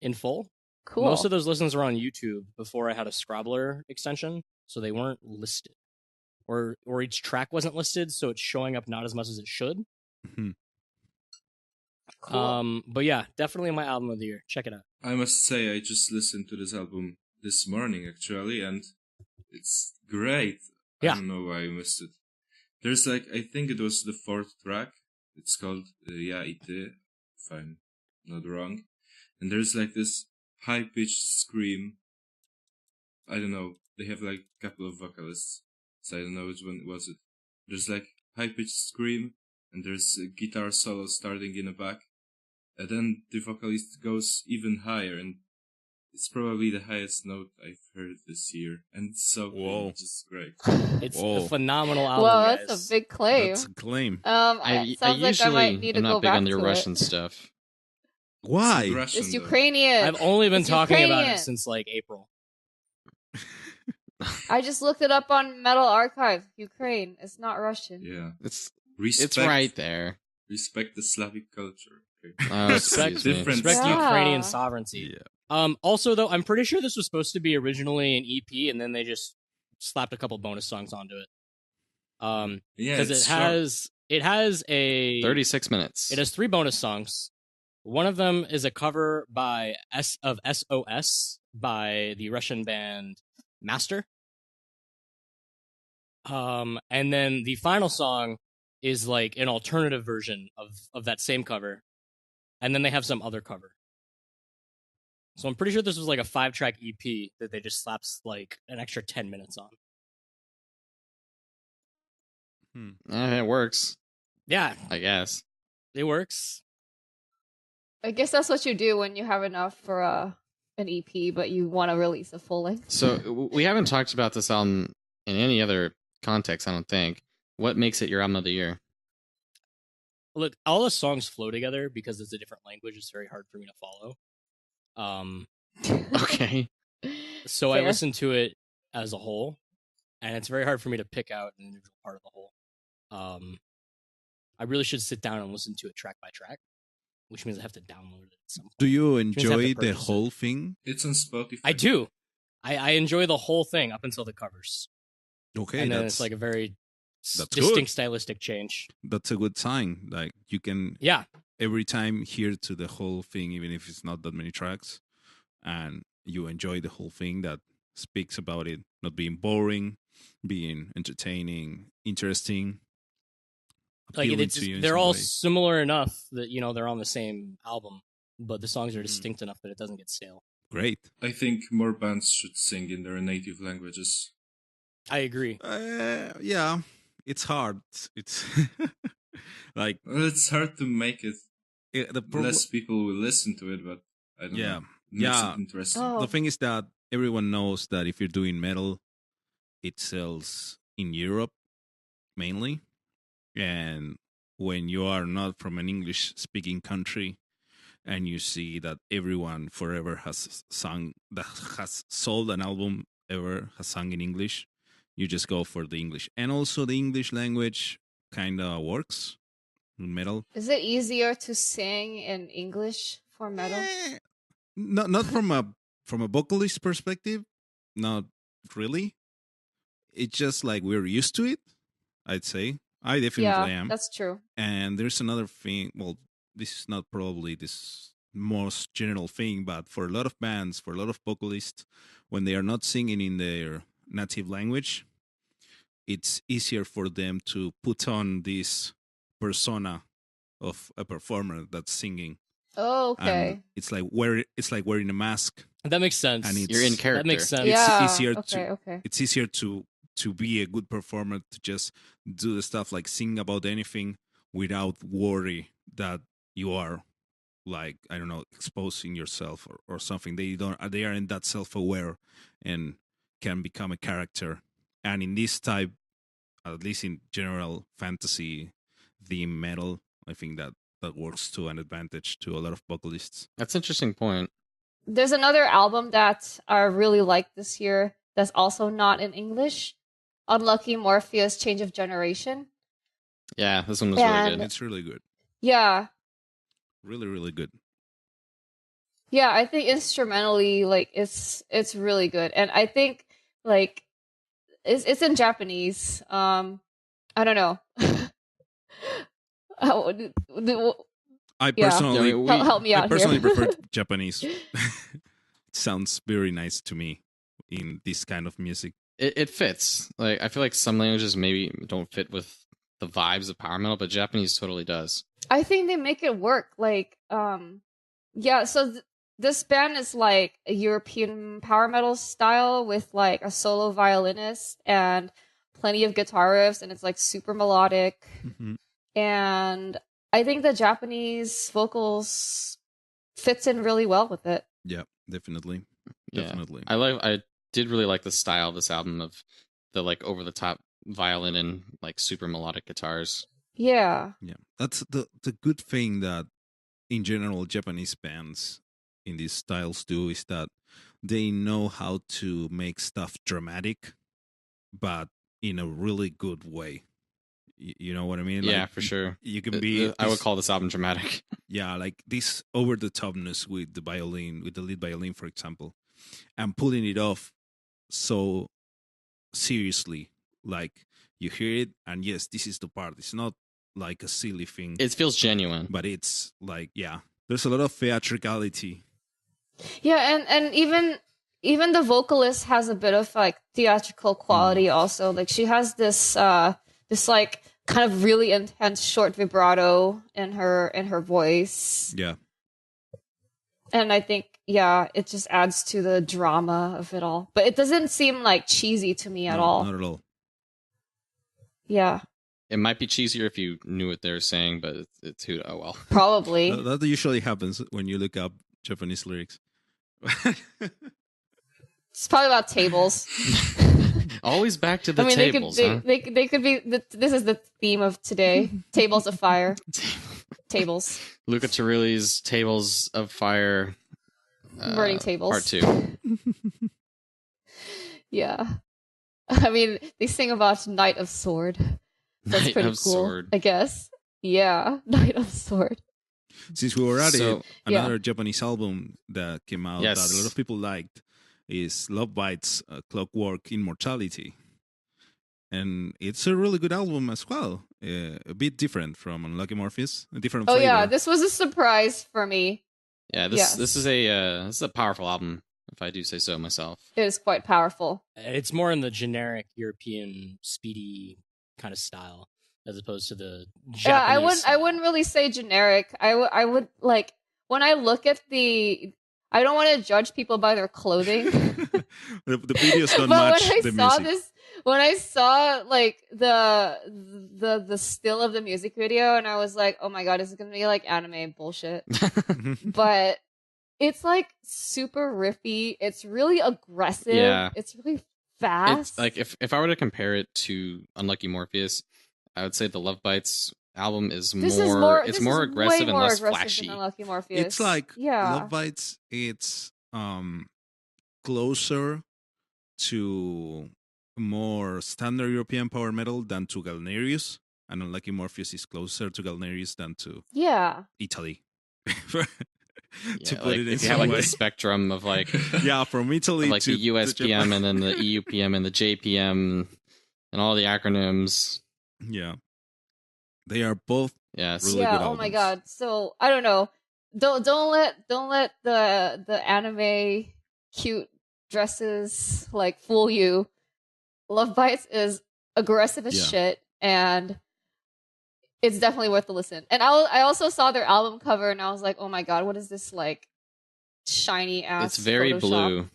in full. Cool. Most of those listens were on YouTube before I had a Scrabbler extension, so they weren't listed, or each track wasn't listed, so it's showing up not as much as it should. Cool. But yeah, definitely my album of the year. Check it out. I must say, I just listened to this album this morning, actually, and it's great. Yeah. I don't know why I missed it. There's like, I think it was the 4th track. It's called e18, if I'm not wrong. And there's like this high-pitched scream. I don't know. They have like a couple of vocalists, so I don't know which one was it. There's like high-pitched scream, and there's a guitar solo starting in the back. And then the vocalist goes even higher, and it's probably the highest note I've heard this year. And it's so good, just great. It's a phenomenal album. Well, guys. that's a big claim. That's a claim. It sounds like I might need to am go not big back on your to Russian it. stuff. Why? It's Russian, It's though. Ukrainian. I've only been It's talking about Ukrainian. it since like April. I just looked it up on Metal Archive. Ukraine. It's not Russian. Yeah. It's Respect, right there. Respect the Slavic culture. Okay. Oh, Respect, excuse me. different. respect Yeah. Ukrainian sovereignty. Also, though, I'm pretty sure this was supposed to be originally an EP, and then they just slapped a couple bonus songs onto it. Yeah, Because it's it has a 36 minutes. It has 3 bonus songs. One of them is a cover by SOS by the Russian band Master. And then the final song is like an alternative version of that same cover. And then they have some other cover. So I'm pretty sure this was like a 5-track EP that they just slapped like an extra 10 minutes on. It works, Yeah, I guess. it works. I guess that's what you do when you have enough for an EP, but you want to release a full length. So we haven't talked about this album in any other context, I don't think. What makes it your album of the year? Look, all the songs flow together because it's a different language. It's very hard for me to follow. Okay. So I Fair. listen to it as a whole, and it's very hard for me to pick out an individual part of the whole. I really should sit down and listen to it track by track, which means I have to download it at some point. Do you enjoy the whole thing? It's on Spotify. I do. I enjoy the whole thing up until the covers. Okay, and then it's like a very distinct good. Stylistic change. That's a good sign. Like you can every time hear to the whole thing, even if it's not that many tracks, and you enjoy the whole thing that speaks about it not being boring, being entertaining, interesting. Like they're all similar enough that they're on the same album, but the songs are distinct enough that it doesn't get stale. Great. I think more bands should sing in their native languages. I agree. Yeah, it's hard. It's like it's hard to make it. Less people will listen to it, but I don't know. It interesting. The thing is that everyone knows that if you're doing metal, it sells in Europe mainly, and when you are not from an English-speaking country, and you see that everyone forever has sold an album ever has sung in English, you just go for the English. And also the English language kind of works in metal. Is it easier to sing in English for metal? Not from a vocalist perspective, not really. It's just like we're used to it, I'd say. I definitely am. That's true. And there's another thing, well, this is not probably this most general thing, but for a lot of bands, for a lot of vocalists, when they are not singing in their native language, it's easier for them to put on this persona of a performer that's singing. Oh, okay. And it's like wearing a mask. That makes sense. And you're in character. That makes sense. It's easier it's easier to be a good performer, to just do the stuff like sing about anything without worry that you are, like, I don't know, exposing yourself or something. They aren't that self-aware and can become a character. And in this type, at least in general fantasy theme metal, I think that works to an advantage to a lot of vocalists. That's an interesting point. There's another album that I really liked this year that's also not in English. Unlucky Morpheus Change of Generation. Yeah, this one was really good. It's really good. Yeah. Really, really good. Yeah, I think instrumentally, like, it's really good. And I think, like, it's in Japanese. I don't know. I personally help me out. I personally prefer Japanese. It sounds very nice to me in this kind of music. It fits. Like, I feel like some languages maybe don't fit with the vibes of power metal, but Japanese totally does. I think they make it work. Like, so this band is like a European power metal style with like a solo violinist and plenty of guitar riffs, and it's like super melodic. Mm-hmm. And I think the Japanese vocals fits in really well with it. Yeah, definitely. Yeah. Definitely. I did really like the style of this album, of the like over the top violin and like super melodic guitars. Yeah. Yeah. That's the good thing that in general Japanese bands in these styles do, is that they know how to make stuff dramatic, but in a really good way. You know what I mean? Yeah, like, for sure. You can be... I would call this album dramatic. Yeah, like this over-the-topness with the violin, with the lead violin, for example, and pulling it off so seriously. Like, you hear it, and yes, this is the part. It's not like a silly thing. It feels genuine. But it's like, yeah, there's a lot of theatricality. Yeah, and even the vocalist has a bit of like theatrical quality also. Like, she has this like kind of really intense short vibrato in her voice. Yeah. And I think, it just adds to the drama of it all. But it doesn't seem like cheesy to me at all. Not at all. Yeah. It might be cheesier if you knew what they were saying, but it's who, oh well. Probably. That usually happens when you look up Japanese lyrics. It's probably about tables. Always back to the tables. They could be. This is the theme of today: tables of fire. Tables. Luca Turilli's Tables of Fire. Burning tables. Part 2. Yeah, I mean, they sing about Knight of Sword. That's Knight pretty of cool, Sword. I guess. Yeah, Knight of Sword. Since we were at it, another Japanese album that came out that a lot of people liked is Love Bites Clockwork Immortality. And it's a really good album as well. A bit different from Unlucky Morpheus, a different flavor. Oh yeah, this was a surprise for me. Yeah, this is a powerful album, if I do say so myself. It is quite powerful. It's more in the generic European speedy kind of style, as opposed to the Japanese. I wouldn't really say generic. I would like when I look at the. I don't want to judge people by their clothing. the videos don't match the music. When I saw like the still of the music video, and I was like, oh my god, this is gonna be like anime bullshit. But it's like super riffy. It's really aggressive. Yeah. It's really fast. It's like if I were to compare it to Unlucky Morpheus, I would say the Love Bites album is more aggressive and less flashy. Unlucky Morpheus. It's like Love Bites. It's closer to more standard European power metal than to Galnerius, and Unlucky Morpheus is closer to Galnerius than to Italy. To put it in if you have like the spectrum of like from Italy like to the USPM and then the EUPM and the JPM and all the acronyms. Yeah, they are both really good albums. Oh my god. So I don't know. Don't let the anime cute dresses like fool you. Love Bites is aggressive as shit, and it's definitely worth the listen. And I also saw their album cover, and I was like, oh my god, what is this like shiny ass? It's very Photoshop? Blue.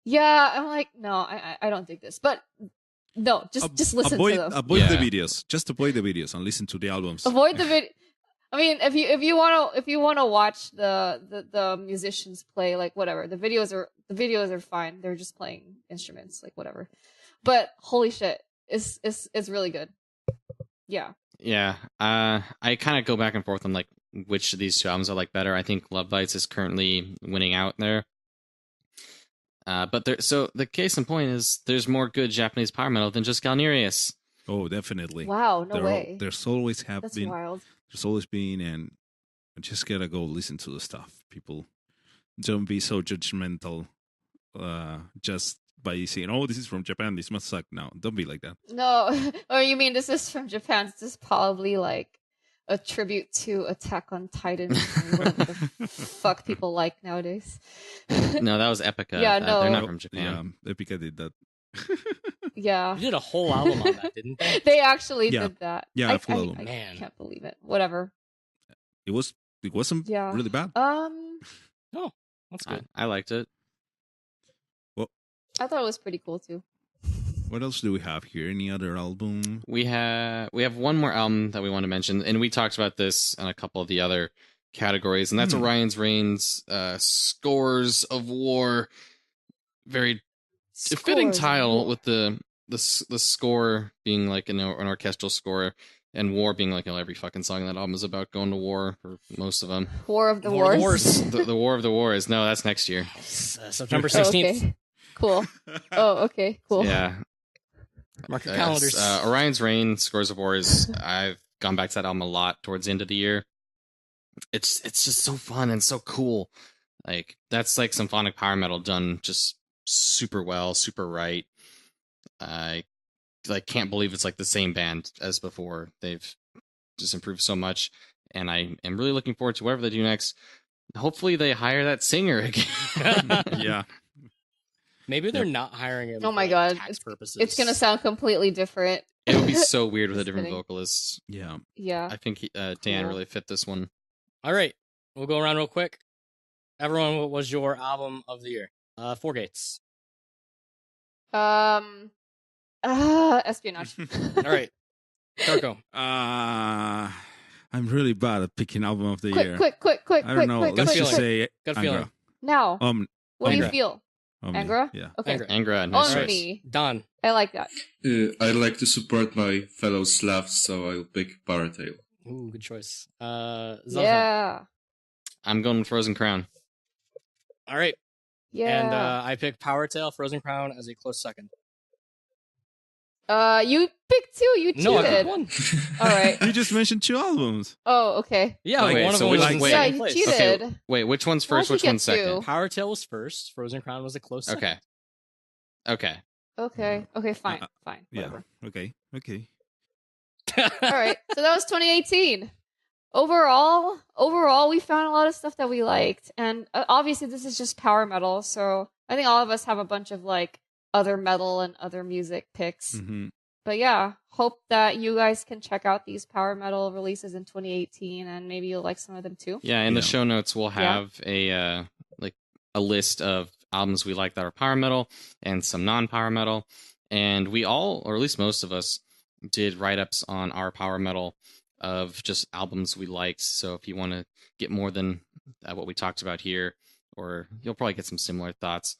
Yeah, I'm like, no, I don't dig this, but. No, just listen to them. Avoid the videos. Just avoid the videos and listen to the albums. Avoid the video. I mean, if you want to watch the musicians play, like whatever, the videos are fine. They're just playing instruments, like whatever. But holy shit, it's really good. Yeah. Yeah. I kind of go back and forth on like which of these two albums I like better. I think Love Bites is currently winning out there. But so the case in point is there's more good Japanese power metal than just Galnerius. Oh, definitely. Wow, no way. There's always have That's been. Wild. There's always been, and I just gotta go listen to the stuff. People, don't be so judgmental. Just by saying, "Oh, this is from Japan. This must suck." No, don't be like that. No, or you mean this is from Japan? This is probably like a tribute to Attack on Titan. Whatever the fuck people like nowadays. No, that was Epica. Yeah, no, they're not from Japan. Yeah, Epica did that. Yeah, you did a whole album on that, didn't they? They actually did that. Yeah, I can't believe it. Whatever. It wasn't really bad. No, that's good. I liked it. Well, I thought it was pretty cool too. What else do we have here? Any other album? We have one more album that we want to mention, and we talked about this on a couple of the other categories, and that's Orion's Reigns, Scores of War. Very fitting title with the score being like an orchestral score, and war being like every fucking song in that album is about going to war, or most of them. War of the Wars. The War of the Wars. No, that's next year. September 16th. Okay. Cool. Oh, okay. Cool. Yeah. Mark your calendars. Orion's Reign, Scores of War is. I've gone back to that album a lot towards the end of the year. It's just so fun and so cool. Like that's like symphonic power metal done just super well, super right. I can't believe it's like the same band as before. They've just improved so much, and I am really looking forward to whatever they do next. Hopefully, they hire that singer again. Yeah. Maybe they're not hiring him. Oh my god, tax purposes. It's gonna sound completely different. It would be so weird with a different vocalist. Yeah. Yeah. I think Dan really fit this one. All right, we'll go around real quick. Everyone, what was your album of the year? Four Gates. Espionage. All right, Darko. I'm really bad at picking album of the year. Quick. I don't know. Let's just say Gut feeling. Now. What do you feel? Angra? Yeah. Okay. Angra. Nice Only. Done. I like that. I like to support my fellow Slavs, so I'll pick Paratail. Ooh, good choice. Yeah. I'm going Frozen Crown. All right. Yeah. And I picked Powertail, Frozen Crown as a close second. You picked 2. You cheated. No, I picked 1. All right. You just mentioned 2 albums. Oh, okay. Yeah, Wait, one of so them which- was in wait. Yeah, second you place. cheated. Okay, wait, which one's Why'd first? you Which get one's second? 2? Power Tail was first. Frozen Crown was a close second. Okay. Okay, fine. Yeah. Whatever. Okay. All right. So that was 2018. Overall, we found a lot of stuff that we liked, and obviously this is just power metal. So I think all of us have a bunch of like other metal and other music picks. Mm-hmm. But yeah, hope that you guys can check out these power metal releases in 2018, and maybe you'll like some of them too. Yeah, in the show notes we'll have a list of albums we like that are power metal and some non-power metal, and we all, or at least most of us, did write-ups on our power metal of just albums we liked. So if you want to get more than what we talked about here, or you'll probably get some similar thoughts,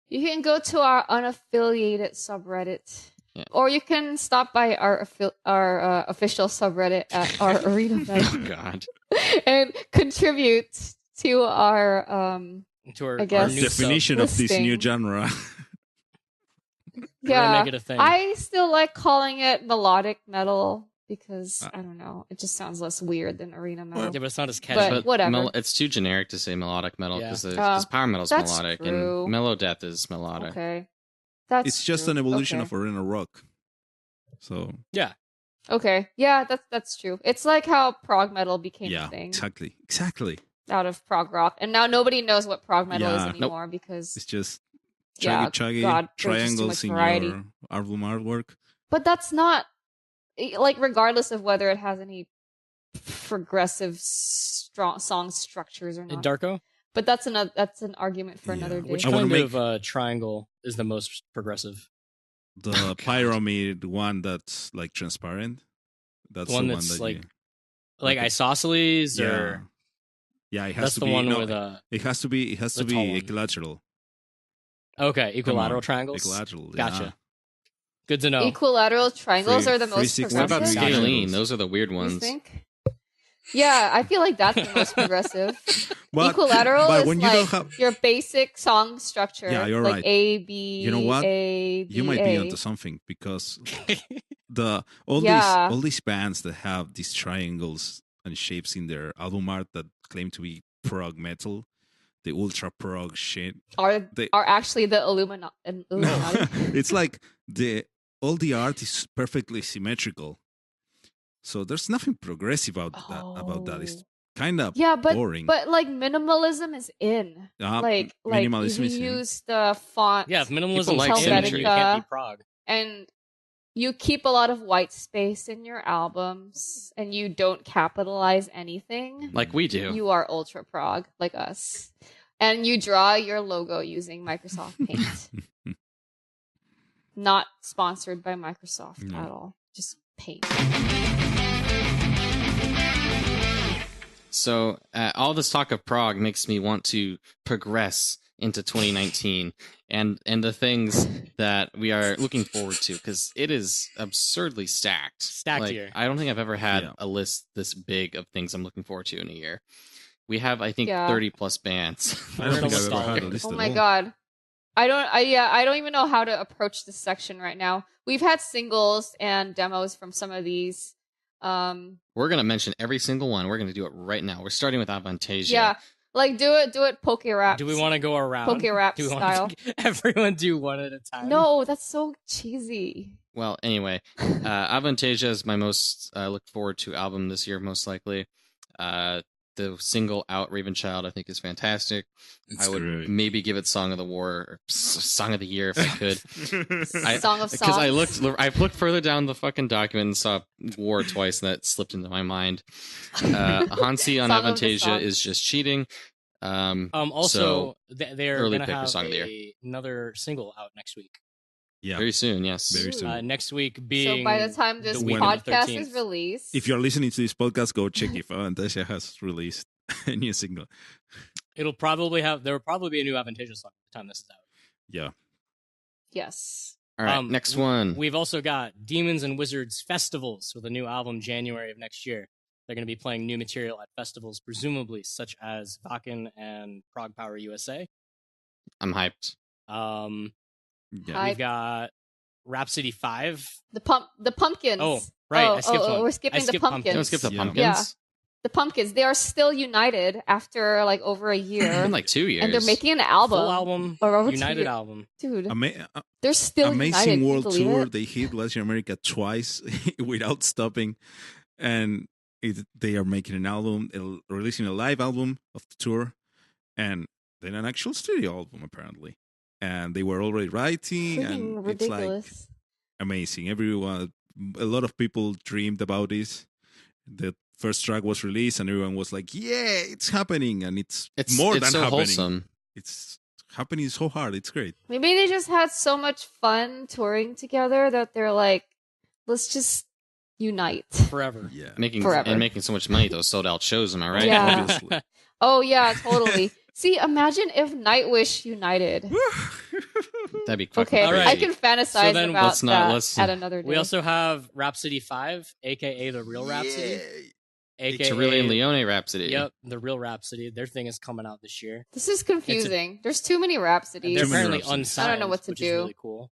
you can go to our unaffiliated subreddit. Yeah. Or you can stop by our official subreddit at our Arena Metal. Oh God! And contribute to our I guess, our definition of this new genre. Yeah, I still like calling it melodic metal because I don't know, it just sounds less weird than arena metal. Yeah, but it's not as catchy. But whatever. It's too generic to say melodic metal because power metal is melodic true. and mellow death is melodic. Okay. It's just an evolution of arena rock. So yeah. Okay. Yeah, that's true. It's like how prog metal became a thing. Exactly. Out of prog rock, and now nobody knows what prog metal is anymore because it's just chuggy triangles in your album artwork. But that's not like, regardless of whether it has any progressive strong song structures or not. Darko. But that's an argument for another day. Which kind of triangle is the most progressive? The pyramid one that's like transparent. That's the one that's that like isosceles or yeah, it has that's to the be. one No, with it has to be equilateral. Okay, equilateral triangles. Equilateral. Gotcha. Yeah. Good to know. Equilateral triangles are the most progressive. What about scalene? Those are the weird ones. You think? Yeah, I feel like that's the most progressive. Equilateral is when like your basic song structure. Yeah, you're like right. A, B, you know what? A, B, you might be A. onto something because all these bands that have these triangles and shapes in their album art that claim to be prog metal, the ultra prog shit, are actually the Illuminati. It's like all the art is perfectly symmetrical. So there's nothing progressive about that. It's kind of boring. But like minimalism is in. Like minimalism if you use the font. Yeah, if minimalism is in, you can't be prog. And you keep a lot of white space in your albums, and you don't capitalize anything. Like we do. You are ultra prog, like us. And you draw your logo using Microsoft Paint. Not sponsored by Microsoft at all. Just Paint. So all this talk of prog makes me want to progress into 2019 and the things that we are looking forward to, because it is absurdly stacked here. I don't think I've ever had a list this big of things I'm looking forward to in a year. We have, I think, 30 plus bands. I don't think I've ever had a list. Oh my god. I don't even know how to approach this section right now. We've had singles and demos from some of these. We're gonna mention every single one. We're gonna do it right now. We're starting with Avantasia. Yeah, like do it poke rap. Do we want to go around poke rap style? Everyone do one at a time. No, that's so cheesy. Well, anyway, Avantasia is my most looked forward to album this year, most likely. The single Out Raven Child I think is fantastic. I would maybe give it Song of the War or Song of the Year if I could. Song of Songs. Because I looked further down the fucking document and saw War twice, and that slipped into my mind. Hansi on Avantasia is just cheating. Also, they're going to have Song of the Year. Another single out next week. Yeah, very soon. Yes, very soon. Next week being. So by the time this podcast is released, if you're listening to this podcast, go check if Avantasia has released a new single. There will probably be a new Avantasia song by the time this is out. Yeah. Yes. All right. Next one. We've also got Demons and Wizards Festivals with a new album January of next year. They're going to be playing new material at festivals, presumably such as Wacken and Prog Power USA. I'm hyped. We've got Rhapsody 5. The pumpkins. Oh, right. I skipped one. We're skipping the pumpkins. Don't skip the pumpkins. Yeah. The pumpkins. They are still united after like over a year. It's been like 2 years. And they're making an album. Full album. Or over United album. Dude. They're still amazing united. world tour. They hit Latin America twice without stopping. And they are making an album, releasing a live album of the tour, and then an actual studio album, apparently. And they were already writing, Freaking and ridiculous. it's like amazing. Everyone, a lot of people dreamed about this. The first track was released, and everyone was like, "Yeah, it's happening!" And it's more than so happening. Wholesome. It's happening so hard. It's great. Maybe they just had so much fun touring together that they're like, let's just unite forever. Yeah, making so much money those sold out shows. Am I right? Yeah. Obviously. Oh yeah, totally. See, imagine if Nightwish united. That'd be fucking okay. crazy. I can fantasize about that at another day. We also have Rhapsody 5, aka the real Rhapsody. AKA Cerulean Leone Rhapsody. Yep, the real Rhapsody. Their thing is coming out this year. This is confusing. There's too many Rhapsodies. They're apparently unsigned. I don't know what to which do. Is really cool.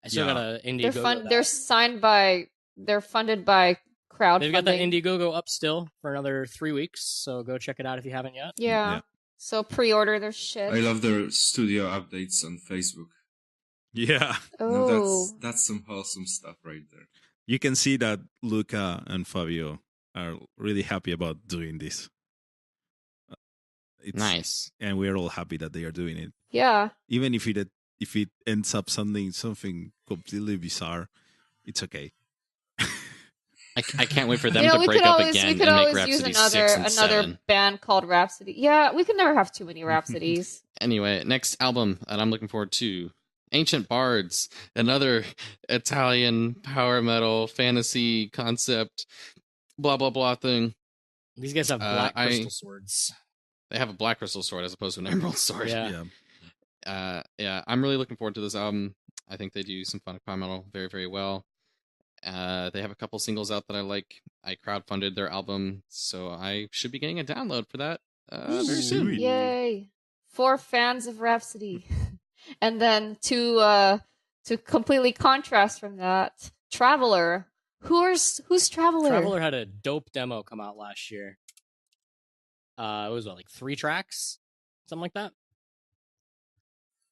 I still got an Indiegogo. They're signed by. They're funded by crowdfunding. They've got the Indiegogo up still for another 3 weeks, so go check it out if you haven't yet. Yeah. So pre-order their shit. I love their studio updates on Facebook. Yeah. Oh, no, that's some wholesome stuff right there. You can see that Luca and Fabio are really happy about doing this. It's nice, and we're all happy that they are doing it. Yeah. Even if it ends up something completely bizarre, it's okay. I can't wait for them to break up again and make Rhapsody 6 and 7. Band called Rhapsody. Yeah, we can never have too many Rhapsodies. Anyway, next album that I'm looking forward to, Ancient Bards, another Italian power metal fantasy concept, blah blah blah thing. These guys have black crystal swords. They have a black crystal sword as opposed to an emerald sword. Yeah. I'm really looking forward to this album. I think they do symphonic power metal very, very well. They have a couple singles out that I like. I crowdfunded their album, so I should be getting a download for that very soon. Yay! For fans of Rhapsody. And then to completely contrast from that, Traveler. Who's Traveler? Traveler had a dope demo come out last year. It was like 3 tracks, something like that.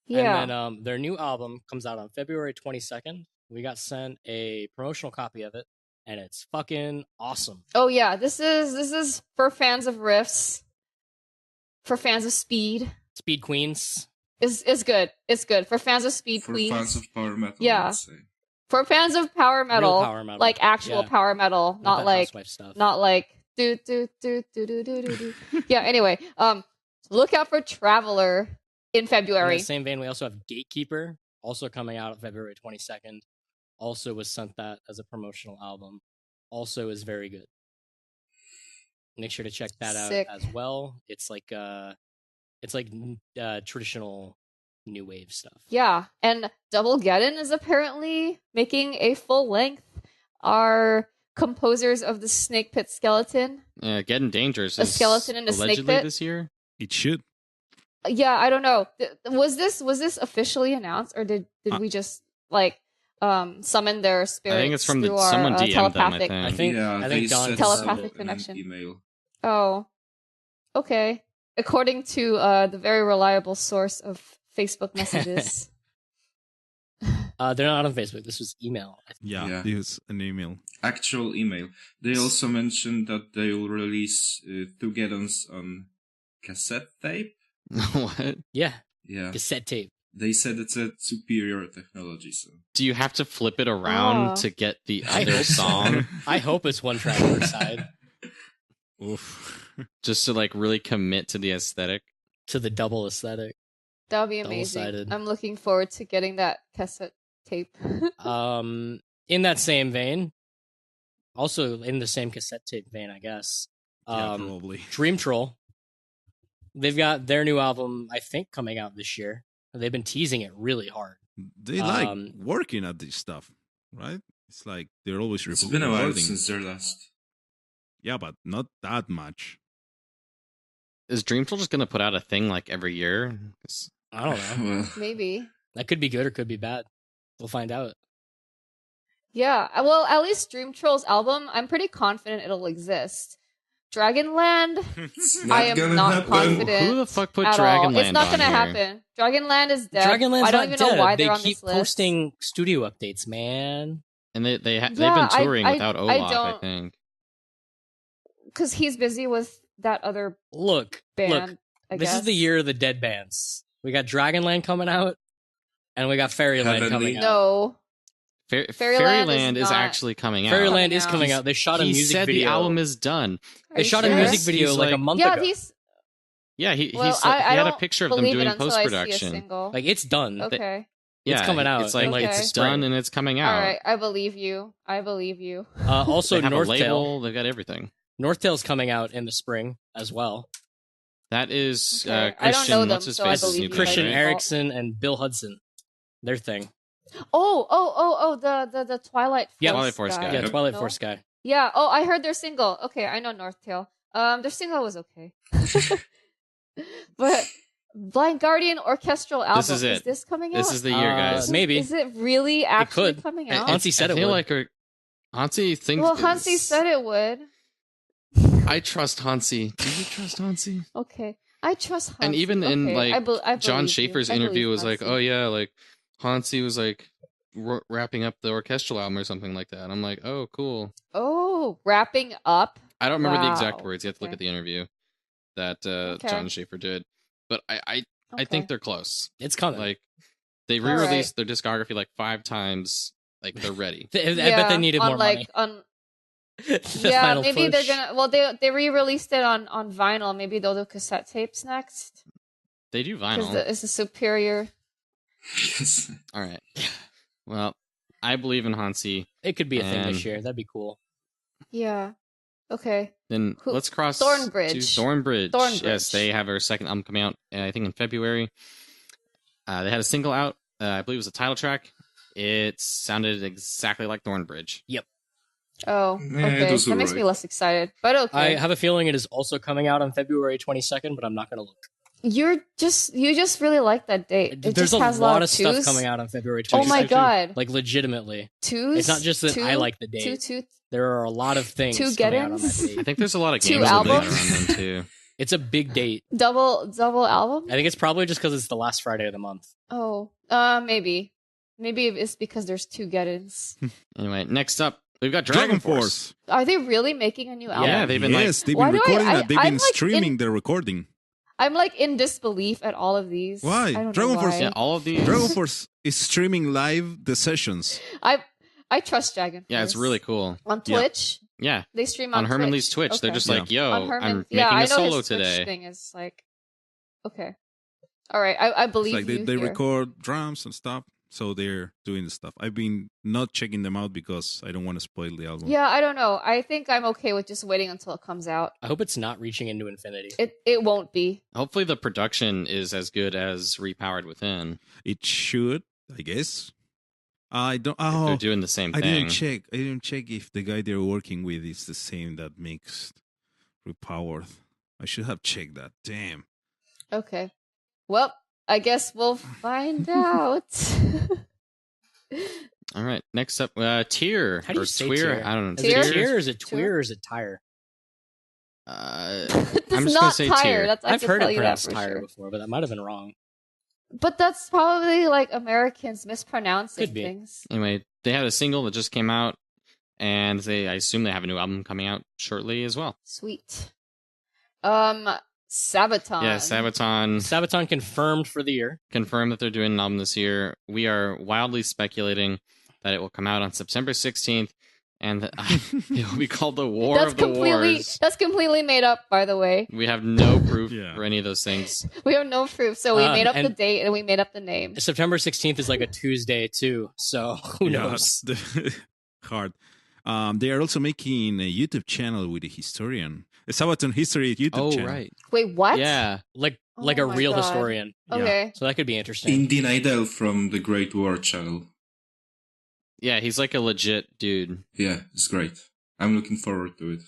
Yeah. And then their new album comes out on February 22nd. We got sent a promotional copy of it, and it's fucking awesome. Oh yeah, this is for fans of riffs, for fans of speed. Speed Queens. It's good. It's good for fans of speed queens. For fans of power metal. Yeah. I would say. For fans of power metal, like actual yeah. power metal, not like Housewife stuff. not like do do do do do do do. Yeah. Anyway, look out for Traveler in February. In the same vein, we also have Gatekeeper, also coming out on February 22nd. Also was sent that as a promotional album. Also is very good. Make sure to check that out as well. It's like traditional new wave stuff. Yeah, and Double Geddon is apparently making a full length. Our composers of the Snake Pit Skeleton. Yeah, Getting Dangerous. A skeleton in a snake pit this year. It should. Yeah, I don't know. Was this officially announced, or did we just like summon their spirits? I think it's from someone DM'd telepathic. them. I think. I think Don telepathic connection. Email. Oh, okay. According to the very reliable source of Facebook messages. They're not on Facebook. This was email. Yeah, it was an email. Actual email. They also mentioned that they will release 2 Geddons on cassette tape. What? Yeah. Cassette tape. They said it's a superior technology. So do you have to flip it around to get the other song? I hope it's one track per side. Oof. Just to like really commit to the aesthetic. To the double aesthetic. That would be amazing. I'm looking forward to getting that cassette tape. In that same vein, also in the same cassette tape vein, I guess. Probably. Dream Troll. They've got their new album, I think, coming out this year. They've been teasing it really hard. They like working at this stuff, right? It's like they're always It's been a while since their last. Yeah, but not that much. Is Dream Troll just going to put out a thing like every year? I don't know. Maybe. That could be good or could be bad. We'll find out. Yeah, well, at least Dream Troll's album, I'm pretty confident it'll exist. Dragonland, I am not confident. Who the fuck put at Dragonland all. It's not on gonna here? happen. Dragonland is dead. Dragonland's I don't not even know dead. why They they're on keep this list. posting studio updates, man. And they've been touring without Olaf, I think. Because he's busy with that other band. This is the year of the dead bands. We got Dragonland coming out, and we got Fairyland coming out. No. Fairyland is actually coming out. Fairyland is coming out. They shot a music video. He said the album is done. They shot a music video like a month ago. Yeah, he had a picture of them doing post-production. Like, it's done. Okay. It's coming out. It's like it's done and it's coming out. All right, I believe you. Also, they have North a label. Tail. They've got everything. North Tail's coming out in the spring as well. That is I Christian. don't know them, what's his so I face? believe you. Christian Right? Eriksen and Bill Hudson. Their thing. The Twilight Force. Yeah, Twilight Force guy. Yeah, Twilight Force guy. Yeah. Oh, I heard their single. Okay, I know North Tail. Their single was okay. But Blind Guardian orchestral album. This is it. Is this coming out? This is the year, guys. Maybe. Is it really actually coming out? Hansi said it would. Hansi thinks. Well, Hansi said it would. I trust Hansi. Do you trust Hansi? Okay, I trust Hansi. And even in I John Schaefer's interview was like, Hansi. oh yeah, like Hansi was like wrapping up the orchestral album or something like that. I'm like, oh cool. Oh, wrapping up. I don't remember the exact Wow. words. You have to look at the interview that Okay. John Schaefer did, but I think they're close. It's coming. Like they re-released their discography like 5 times. Like they're ready. I bet they needed more money. Yeah, maybe they're gonna. Well, they re-released it on vinyl. Maybe they'll do cassette tapes next. They do vinyl. It's a superior. Yes. All right. Well, I believe in Hansi. It could be a thing this year. That'd be cool. Yeah. Okay. Then let's cross Thornbridge. to Thornbridge. Thornbridge. Yes, they have their second album coming out, I think in February. They had a single out. I believe it was a title track. It sounded exactly like Thornbridge. Yep. Oh, okay. That makes me less excited, but okay. I have a feeling it is also coming out on February 22nd, but I'm not going to look. You just really like that date. It There's just has a lot of twos. stuff coming out on February 22nd. Oh my god! Like legitimately, twos. It's not just that I like the date. Two. There are a lot of things Two coming out on that get-ins? date. I think there's a lot of Two games around albums? them too. It's a big date. Double album. I think it's probably just because it's the last Friday of the month. Oh, maybe it's because there's 2 get-ins. Anyway, next up we've got Dragon Force. Are they really making a new album? Yeah, they've been they've been Why do recording I- that. They've I'm been like streaming their recording. I'm like in disbelief at all of these. Why? I don't Dragon know Force- why. Yeah, all of these. Dragon Force is streaming live the sessions. I trust Dragon Force. Yeah, it's really cool. On Twitch. Yeah, They stream on Herman Twitch. Lee's Twitch. They're Okay. just like, yo, On Herman, I'm making yeah, I a know solo his Twitch today. thing is like, okay, all right, I It's believe like you they here. record drums and stuff, so they're doing the stuff. I've been not checking them out because I don't want to spoil the album. Yeah, I don't know. I think I'm okay with just waiting until it comes out. I hope it's not reaching into infinity. It won't be. Hopefully the production is as good as Repowered Within. It should, I guess. I don't. If Oh, they're doing the same I thing. didn't check if the guy they're working with is the same that makes Repowered. I should have checked that. Damn. Okay. Well, I guess we'll find out. All right, next up, Tier. How do you or say Tweer? tier? I don't know. Is it Tier? tier? Is it tweer? Or is it tire? It's I'm just not gonna say tire. Tier. That's, I I've can heard tell it you that pronounced for tire sure. before, but that might have been wrong. But that's probably like Americans mispronouncing Could be. things. Anyway, they had a single that just came out, and I assume they have a new album coming out shortly as well. Sweet. Sabaton. Yeah, Sabaton Sabaton confirmed for the year. confirmed that they're doing an album this year. We are wildly speculating that it will come out on September 16th, and that it will be called The War That's of the Wars. That's completely made up, by the way. We have no proof Yeah. for any of those things. We have no proof, so we made up the and- date and we made up the name. September 16th is like a Tuesday too, so who knows? Hard. They are also making a YouTube channel with a historian, a Sabaton history YouTube channel. Right. Wait, what? Yeah. Like Oh a my real God. historian. Okay. So that could be interesting. Indy Nidell from the Great War channel. Yeah, he's like a legit dude. Yeah, it's great. I'm looking forward to it.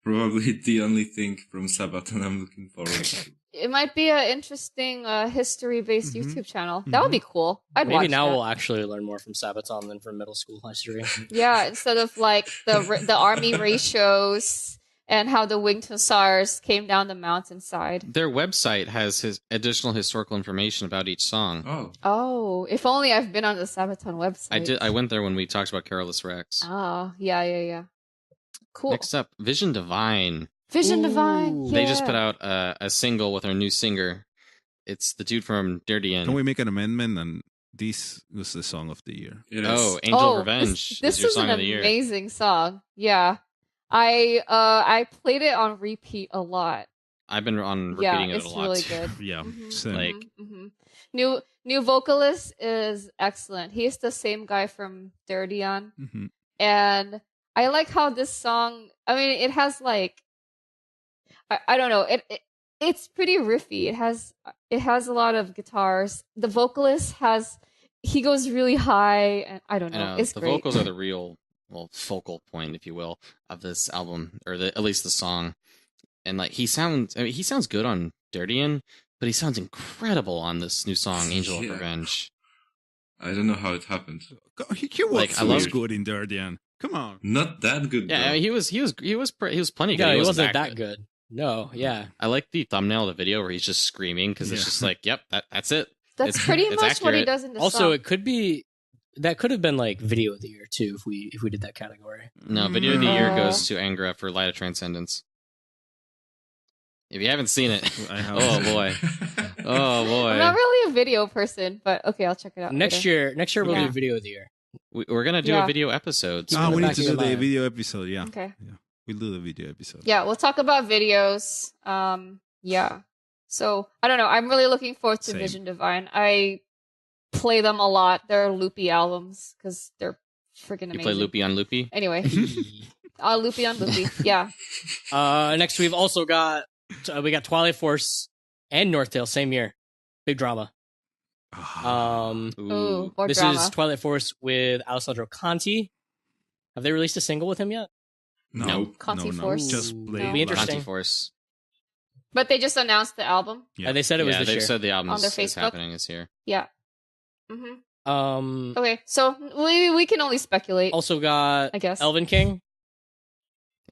Probably the only thing from Sabaton I'm looking forward to. it might be an interesting history-based YouTube channel. That would be cool. Maybe watch now that. we'll actually learn more from Sabaton than from middle school history. Yeah, instead of like the army ratios and how the winged hussars came down the mountainside. Their website has additional historical information about each song. Oh, if only I've been on the Sabaton website. I went there when we talked about Careless Rex. Oh, yeah. Cool. Next up, Vision Divine. Vision Divine. Yeah. They just put out a single with their new singer. It's the dude from Dirtian. Can we make an amendment? And this was the song of the year. Angel Revenge. This is your is song an of the year. amazing song. Yeah. I played it on repeat a lot. I've been on repeating it a lot. It's really good. Yeah. New vocalist is excellent. He's the same guy from Dirtian. And I like how this song, I mean, it has like, I don't know, it's pretty riffy. It has a lot of guitars. The vocalist he goes really high, and I don't know. It's the great. vocals are the real, focal point, if you will, of this album, or at least the song. And like he sounds good on Dirtian, but he sounds incredible on this new song, Angel of Revenge. I don't know how it happened. He was good in Dirtian. Come on, not that good. Yeah, I mean, he was plenty good. Yeah, he wasn't that good. No, yeah. I like the thumbnail of the video where he's just screaming because it's just like, yep, that's it. That's pretty much what he does in the song. Also, it could have been like video of the year too if we did that category. No, video of the year goes to Angra for Light of Transcendence. If you haven't seen it, oh boy. I'm not really a video person, but okay, I'll check it out. Next year we'll do video of the year. We're gonna do a video episode. So we need to do the video episode. Yeah. Okay. Yeah. We'll do the video episode. Yeah, we'll talk about videos. Yeah. So, I don't know. I'm really looking forward to Vision Divine. I play them a lot. They're loopy albums because they're freaking amazing. You play loopy on loopy? Anyway. Loopy on loopy. Yeah. Next, we've also got Twilight Force and Northtail, same year. Big drama. This drama. is Twilight Force with Alessandro Conti. Have they released a single with him yet? No. Conti Force. Just play. It'll be interesting. Conti Force. But they just announced the album. Yeah. They said it was this year. They said the album on their is Facebook. happening this year. Yeah. Okay, so we can only speculate. Also got, I guess, Elven King.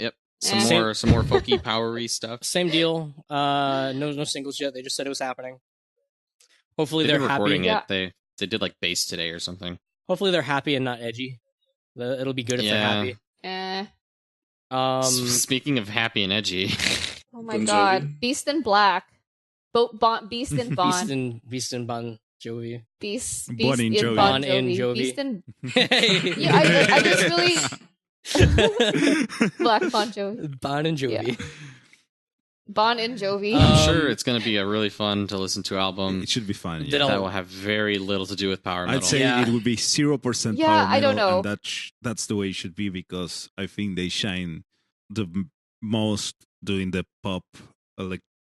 Yep. Some more folky, powery stuff. Same deal. No singles yet. They just said it was happening. Hopefully they're recording happy. it. They did like bass today or something. Hopefully they're happy and not edgy. It'll be good if they're happy. Speaking of happy and edgy. Oh my god. Beast in Black. Beast in Bond. Beast in Bon Jovi. Beast Bon in in Jovi. Bon Jovi. Beast in... Yeah, I just really... Black Bon Jovi. Bon and Jovi. Yeah. Bon and Jovi. I'm sure it's going to be a really fun to listen to album. It should be fun. Yeah. That will have very little to do with power metal. I'd say it would be 0% power metal. I don't know. And that's the way it should be because I think they shine the most doing the pop,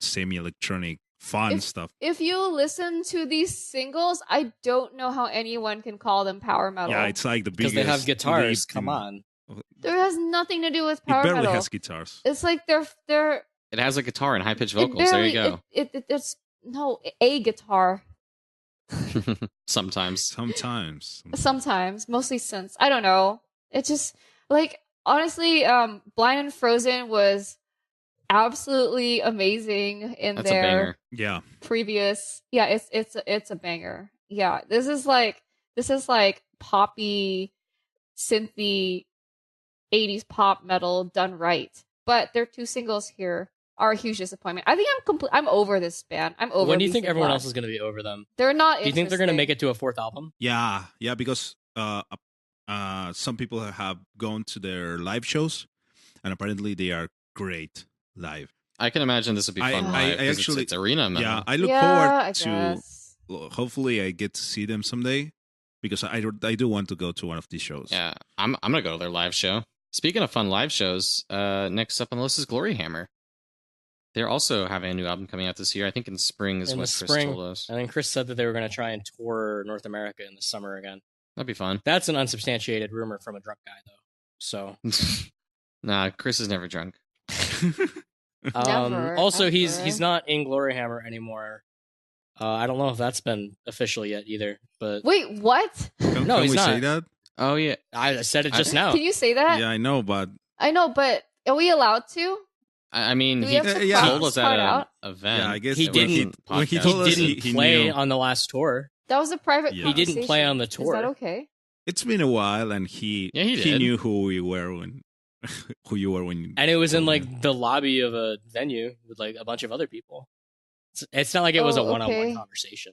semi-electronic, fun stuff. If you listen to these singles, I don't know how anyone can call them power metal. Yeah, it's like the biggest. Because they have guitars. Come on. There has nothing to do with power metal. It barely has guitars. It's like they're. It has a guitar and high-pitched vocals. There you go. It's a guitar. Sometimes, mostly synths. I don't know. It just honestly, Blind and Frozen was absolutely amazing in That's a banger. Previous. Yeah, it's a banger. Yeah, this is like poppy, synthy, 80s pop metal done right. But their two singles here are a huge disappointment. I think I'm over this band. I'm over. When do you think everyone else is going to be over them? They're not. Do you think they're going to make it to a fourth album? Yeah, because some people have gone to their live shows, and apparently they are great live. I can imagine this would be fun live. It's arena metal. Yeah, I look forward to. Hopefully, I get to see them someday because I do want to go to one of these shows. Yeah, I'm gonna go to their live show. Speaking of fun live shows, next up on the list is Gloryhammer. They're also having a new album coming out this year. I think in spring is what Chris told us. And then Chris said that they were going to try and tour North America in the summer again. That'd be fun. That's an unsubstantiated rumor from a drunk guy, though. So, nah, Chris is never drunk. Never, also, ever. he's not in Gloryhammer anymore. I don't know if that's been official yet either. But wait, what? No, Can he's we not. say that? Oh yeah, I said it just now. Can you say that? Yeah, I know, but I know, but are we allowed to? I mean, Do we he have to yeah. cross told this us at part an out? event. yeah, I guess He It didn't- wasn't when he podcast. told He us didn't play knew. on the last tour. That was a private Yeah. He didn't conversation. play on the Is tour. that okay? It's been a while, and he did. knew who we were when who you were when. And it was in told him. like the lobby of a venue with like a bunch of other people. It's not like it was a one-on-one okay. conversation.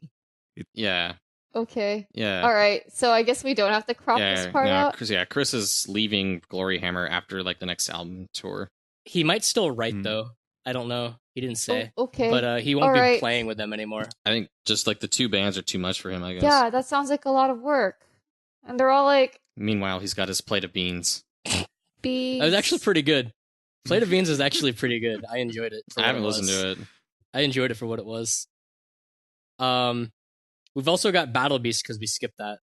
Yeah, Okay. yeah. All right. So I guess we don't have to crop this part out. Chris is leaving Gloryhammer after like the next album tour. He might still write though. I don't know. He didn't say. Oh, okay. But he won't All be right. playing with them anymore. I think just like the two bands are too much for him. I guess. Yeah, that sounds like a lot of work. And they're all like Meanwhile, he's got his plate of beans. bees. It was actually pretty good. Plate of Beans is actually pretty good. I enjoyed it. I haven't listened to it. I enjoyed it for what it was. We've also got Battle Beast because we skipped that.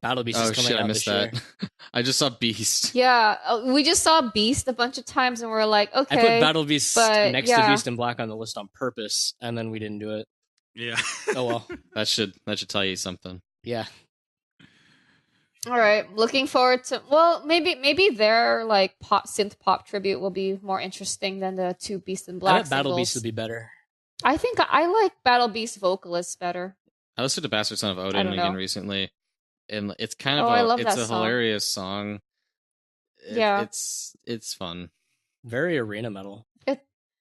Battle Beast is Oh coming shit! out I missed this that. year. I just saw Beast. Yeah, we just saw Beast a bunch of times and we're like, okay. I put Battle Beast but, next yeah. to Beast in Black on the list on purpose, and then we didn't do it. Yeah. Oh well. That should tell you something. Yeah. All right, looking forward to. Well, maybe their like synth pop tribute will be more interesting than the two Beast in I Black bet Battle singles. Beast would be better. I think I like Battle Beast vocalists better. I listened to Bastard Son of I Odin don't know. again recently, and it's kind of I love it's that a song. hilarious song. Yeah. It's fun. Very arena metal.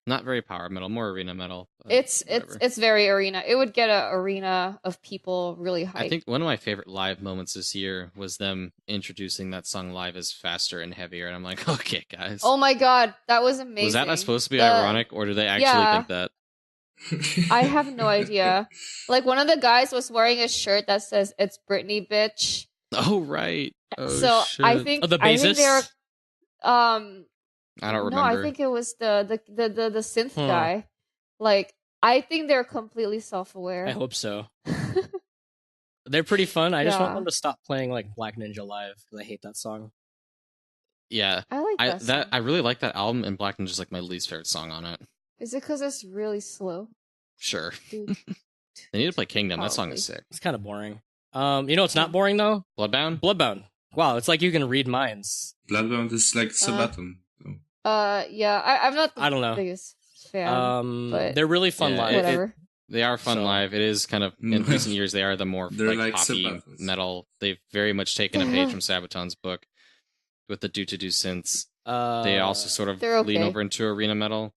Not very power metal, more arena metal. but It's whatever. it's very arena. It would get an arena of people really hyped. I think one of my favorite live moments this year was them introducing that song live as faster and heavier, and I'm like, okay, guys. Oh my god, that was amazing. was that not supposed to be The- ironic, or do they actually Yeah. think that? I have no idea. Like one of the guys was wearing a shirt that says "It's Britney, bitch." Oh right. Oh, so shit. I think the I think bassist? they're I don't remember. No, I think it was the synth Hmm. guy. Like I think they're completely self-aware. I hope so. They're pretty fun. I just want Yeah. them to stop playing like Black Ninja Live because I hate that song. Yeah, I like that. song. I really like that album, and Black Ninja's like my least favorite song on it. Is it because it's really slow, Sure, dude? they need to play Kingdom. That song is Probably. sick. It's kind of boring. You know, it's not boring though. Bloodbound. Bloodbound. Wow, it's like you can read minds. Bloodbound is like Sabaton. So. Yeah, I'm not the I don't know. biggest fan. but They're really fun Yeah, live. whatever. They are fun So- live. It is kind of in recent years they are the more They're like like poppy Sabathos. metal. They've very much taken a page from Sabaton's book with the Do synths. They also sort of They're okay. lean over into arena metal.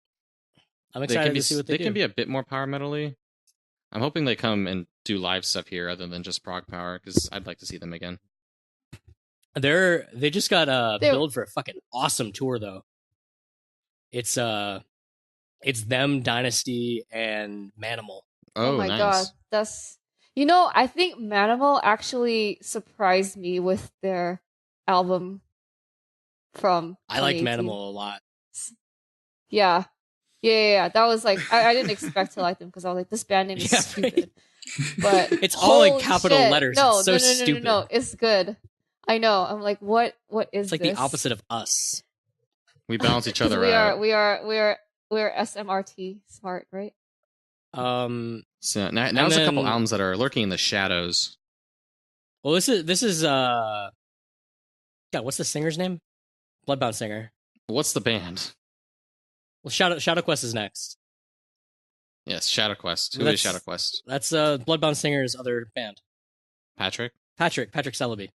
I'm They excited can be to see what they do. can be a bit more power metal-y. I'm hoping they come and do live stuff here other than just prog power because I'd like to see them again. They just got They're- billed for a fucking awesome tour though. It's them, Dynasty, and Manimal. Oh my nice. god, that's I think Manimal actually surprised me with their album from. I like 2018. Manimal a lot. Yeah. That was like I didn't expect to like them because I was like, this band name is Yeah, stupid. But It's all in holy capital shit. letters. No, It's so no, stupid. No, it's good. I know. I'm like, what is It's like this? the opposite of us. We balance each 'Cause other we out. we're SMRT smart, right? So now's a couple then- albums that are lurking in the shadows. Well, this is God, what's the singer's name? Bloodbound singer. What's the band? Well, Shadow Quest is next. Yes, Shadow Quest. Who That's- is Shadow Quest? That's Bloodbound singer's other band. Patrick? Patrick Celebi.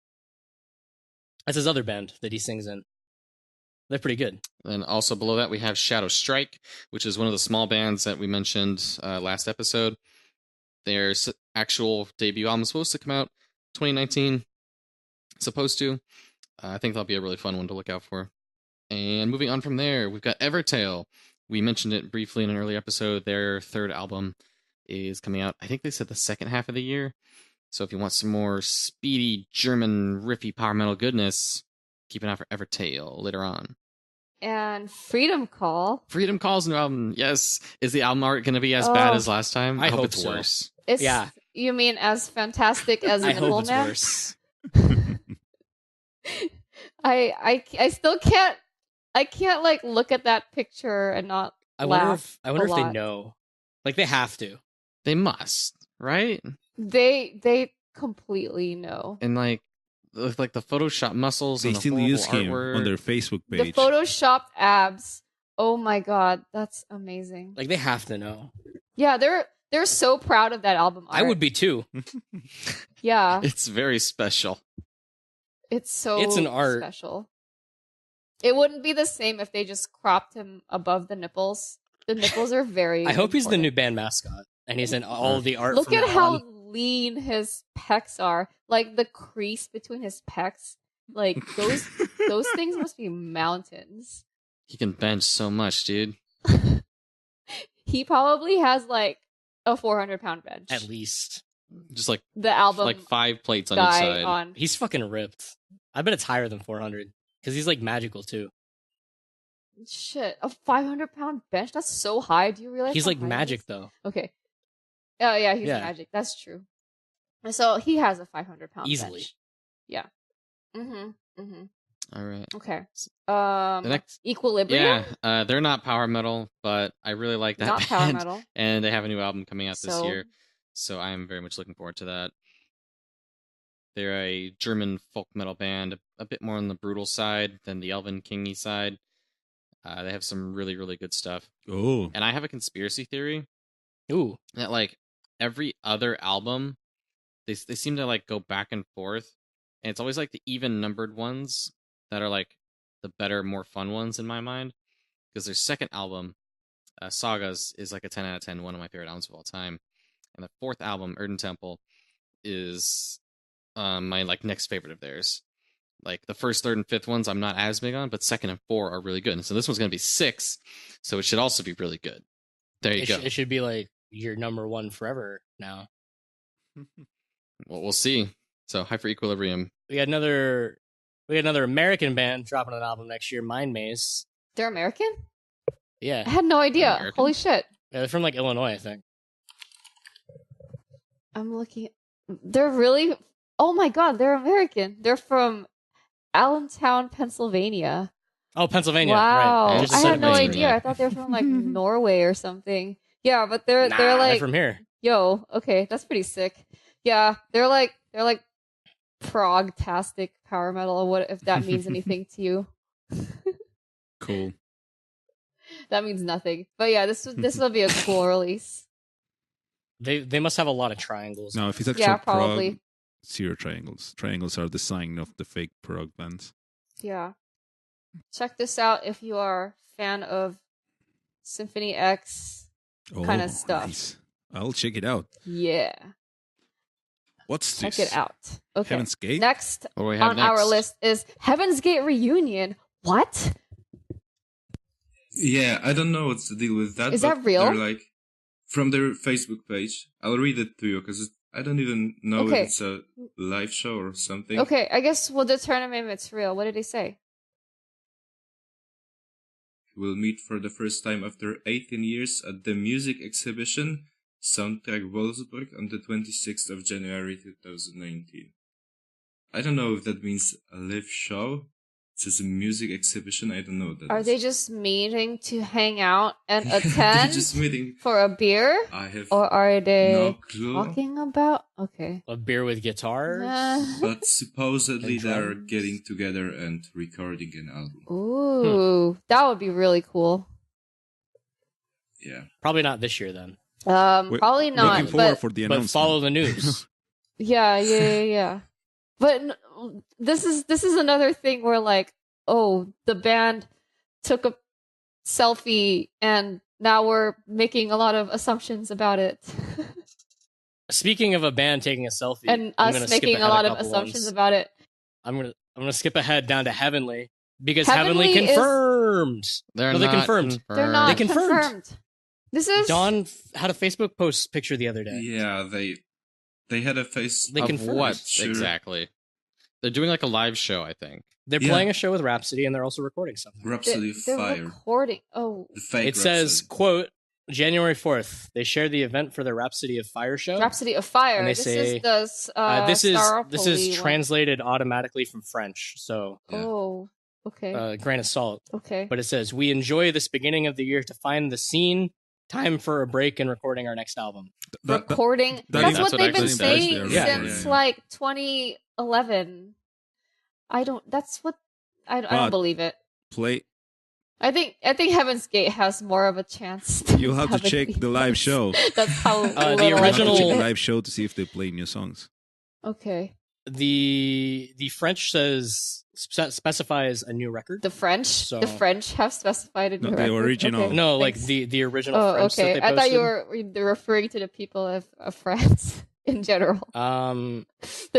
That's his other band that he sings in. They're pretty good. And also below that, we have Shadow Strike, which is one of the small bands that we mentioned last episode. Their actual debut album is supposed to come out 2019. Supposed to. I think that'll be a really fun one to look out for. And moving on from there, we've got Evertail. We mentioned it briefly in an early episode. Their third album is coming out, I think they said the second half of the year. So if you want some more speedy German riffy power metal goodness, keep an eye for Evertail later on. And Freedom Call. Freedom Call's new album. Yes. Is the album art going to be as bad as last time? I hope it's so. worse. It's Yeah. You mean as fantastic as I Minimal hope it's Man? worse. I still can't like look at that picture and not I wonder if they know. Like, they have to. They must, right? They completely know. And like the Photoshop muscles, they and the still use him artwork on their Facebook page. The Photoshopped abs. Oh my god, that's amazing. Like, they have to know. Yeah, they're so proud of that album art. I would be too. Yeah. It's very special. It's an art. special. It wouldn't be the same if they just cropped him above the nipples. The nipples are very I hope he's the important. new band mascot, and he's in all the art. Look from at now how on. lean his pecs are. Like, the crease between his pecs. Like, those things must be mountains. He can bench so much, dude. He probably has, like, a 400-pound bench. At least. Just like The album like 5 plates on each guy side. on. He's fucking ripped. I bet it's higher than 400 because he's like magical too. Shit, a 500-pound bench? That's so high. Do you realize He's how like high it magic is? though. Okay. Oh, yeah, he's Yeah. magic. That's true. So he has a 500-pound Easily. bench. Yeah. Mm-hmm. All right. Okay. The next, Equilibrium? yeah, they're not power metal, but I really like that Not band, power metal. and they have a new album coming out this So- year, so I am very much looking forward to that. They're a German folk metal band, a bit more on the brutal side than the Elven Kingy side. They have some really, really good stuff. Oh, And I have a conspiracy theory Ooh, that like every other album, they seem to like go back and forth, and it's always like the even numbered ones that are like the better, more fun ones in my mind. Because their second album, Sagas, is like a 10 out of 10, one of my favorite albums of all time, and the fourth album, Erden Temple, is my like next favorite of theirs. Like the first, third, and fifth ones I'm not as big on, but second and four are really good. And so this one's gonna be 6, so it should also be really good. There you go. it should be like your number one forever now. Well, we'll see. So Hyper Equilibrium. We got another American band dropping an album next year, Mind Maze. They're American? I Yeah, had no idea. American? Holy shit. they're from like Illinois, I think. I'm looking. They're really. Oh my god, they're American. They're from Allentown, Pennsylvania. Oh, Pennsylvania. Wow. Right. Just I had no Pennsylvania. idea. I thought they were from like Norway or something. Yeah, but they're They're like, from here. yo, okay, that's pretty sick. Yeah, they're like prog-tastic power metal. What if that means anything to you? cool. That means nothing. But yeah, this will be a cool release. They must have a lot of triangles. Now, if it's actual Yeah, prog, probably. 0 triangles. Triangles are the sign of the fake prog bands. Yeah. Check this out if you are a fan of Symphony X kind of stuff. Nice. I'll check it out. Yeah. What's Check this? it out. Okay. Heaven's Gate? Next What do we have on next? our list is Heaven's Gate Reunion. What? Yeah, I don't know what's the deal with that. Is but that real? They're like from their Facebook page. I'll read it to you because I don't even know Okay. if it's a live show or something. Okay, I guess we'll determine if it's real. What did he say? We'll meet for the first time after 18 years at the music exhibition Soundtrack Wolfsburg on the 26th of January 2019. I don't know if that means a live show. It says a music exhibition. I don't know what that Are is. they just meeting to hang out and They're attend just meeting. for a beer? I have Or are they no clue. talking about? Okay. A beer with guitars. But supposedly And they're drums. getting together and recording an album. Ooh, that would be really cool. Yeah. Probably not this year then. Probably not. Looking forward But for the But announcement. follow the news. yeah. But this is another thing where like, oh, the band took a selfie and now we're making a lot of assumptions about it. Speaking of a band taking a selfie, And I'm us gonna skip making a ahead lot of couple assumptions ones. about it. I'm gonna skip ahead down to Heavenly because Heavenly Heavenly is- confirmed. They're No, they not confirmed. They're not They confirmed. confirmed. This is Dawn had a Facebook post picture the other day. Yeah, they had a face. They Of confirmed. what Sure. exactly? They're doing like a live show, I think. They're Yeah. playing a show with Rhapsody and they're also recording something. Rhapsody of they're Fire. recording. Oh, The fake It says, Rhapsody. quote, January 4th, they shared the event for their Rhapsody of Fire show. Rhapsody of Fire. And they This say, is the this is Staropoli one. translated automatically from French. So Oh, Okay. Grain of salt. Okay. But it says, we enjoy this beginning of the year to find the scene. Time for a break and recording our next album. Recording. That's what they've been saying since like 2011. I don't believe it. I think Heaven's Gate has more of a chance. You'll have to check the live show. That's how the original live show to see if they play new songs. Okay. The French specifies a new record. The French have specified a new record. The original. Okay. No, like the original French. Okay. That they I thought you posted. were referring to the people of France in general. The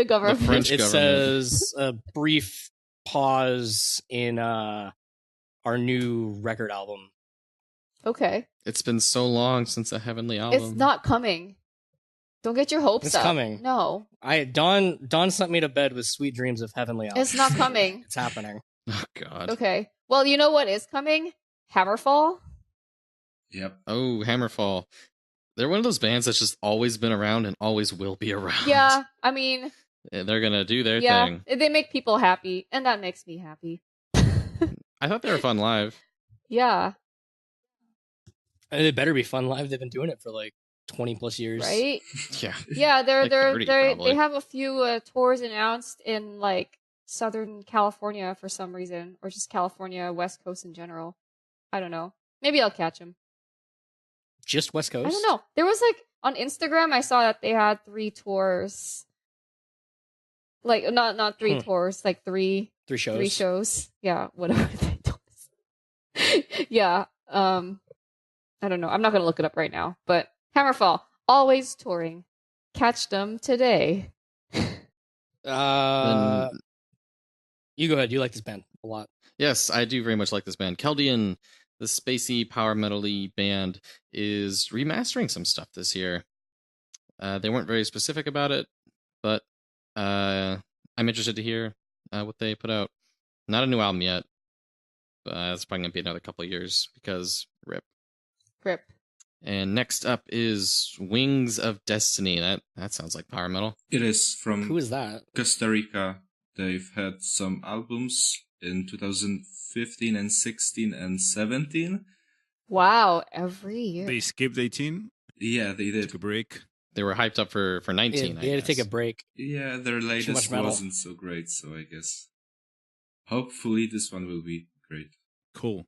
government. The French it government. says a brief pause in our new record album. Okay. It's been so long since a Heavenly album. It's not coming. Don't get your hopes up. It's coming. No. Dawn sent me to bed with sweet dreams of Heavenly album. It's not coming. It's happening. Oh God. Okay. Well, you know what is coming? Hammerfall. Yep. Oh, Hammerfall. They're one of those bands that's just always been around and always will be around. Yeah, I mean... They're gonna do their thing. They make people happy, and that makes me happy. I thought they were fun live. Yeah. And it better be fun live. They've been doing it for like 20 plus years. Right? Yeah. Yeah, Like 30, they have a few tours announced in like Southern California for some reason, or just California, West Coast in general. I don't know. Maybe I'll catch them. Just West Coast? I don't know. There was like on Instagram, I saw that they had 3 tours. Like not 3 tours, like 3 shows. 3 shows. Yeah, whatever they told. Yeah. I don't know. I'm not gonna look it up right now, but Hammerfall, always touring. Catch them today. You go ahead. You like this band a lot. Yes, I do very much like this band. Keldian, the spacey power metal-y band, is remastering some stuff this year. They weren't very specific about it, but I'm interested to hear what they put out. Not a new album yet, but it's probably going to be another couple of years because RIP. RIP. And next up is Wings of Destiny. That sounds like power metal. It is from Who is that? Costa Rica. They've had some albums in 2015 and 16 and 17. Wow, every year. They skipped 18. Yeah, they did. Took a break. They were hyped up for 19. They had to take a break. Yeah, their latest wasn't so great, so I guess hopefully this one will be great. Cool.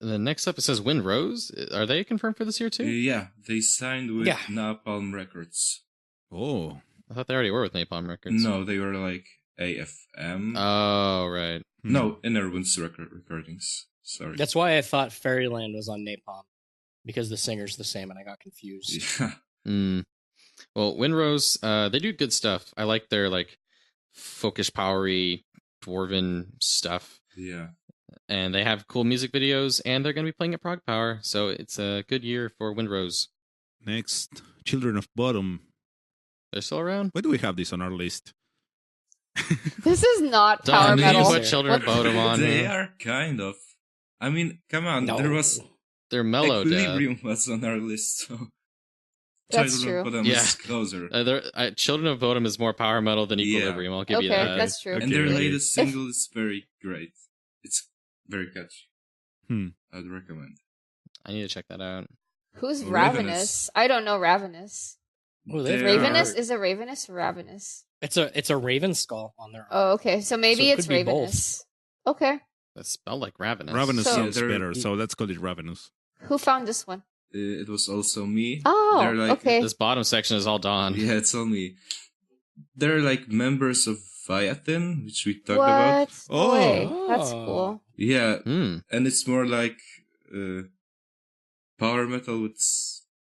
The next up, it says Wind Rose. Are they confirmed for this year, too? Yeah, they signed with Napalm Records. Oh. I thought they already were with Napalm Records. No, they were like AFM. Oh, right. No, Innerwinds recordings. Sorry. That's why I thought Fairyland was on Napalm. Because the singer's the same and I got confused. Yeah. Well, Wind Rose, they do good stuff. I like their, like, folkish, powery, dwarven stuff. Yeah. And they have cool music videos, and they're going to be playing at Prague Power, so it's a good year for Wind Rose. Next, Children of Bodom. They're still around? Why do we have this on our list? This is not power metal. You put Children of Bodom on. They are kind of. I mean, come on. No. There was... They're mellow, Equilibrium was on our list, so... That's true. Children of Bodom is closer. Children of Bodom is more power metal than Equilibrium, I'll give you that. Okay, that's true. And their latest single is very great. It's very catchy. I'd recommend. I need to check that out. Who's Ravenous? I don't know Ravenous. Ravenous? Is it Ravenous or Ravenous? It's a raven skull on their arm. Oh, okay. So maybe it's be Ravenous. Okay. That's spelled like Ravenous. Ravenous sounds better, so let's call it Ravenous. Who found this one? It was also me. Oh, okay. This bottom section is all Dawn. Yeah, it's all me. They're like members of Viathin, which we talked about. Oh, wait. That's cool. Yeah, and it's more like power metal with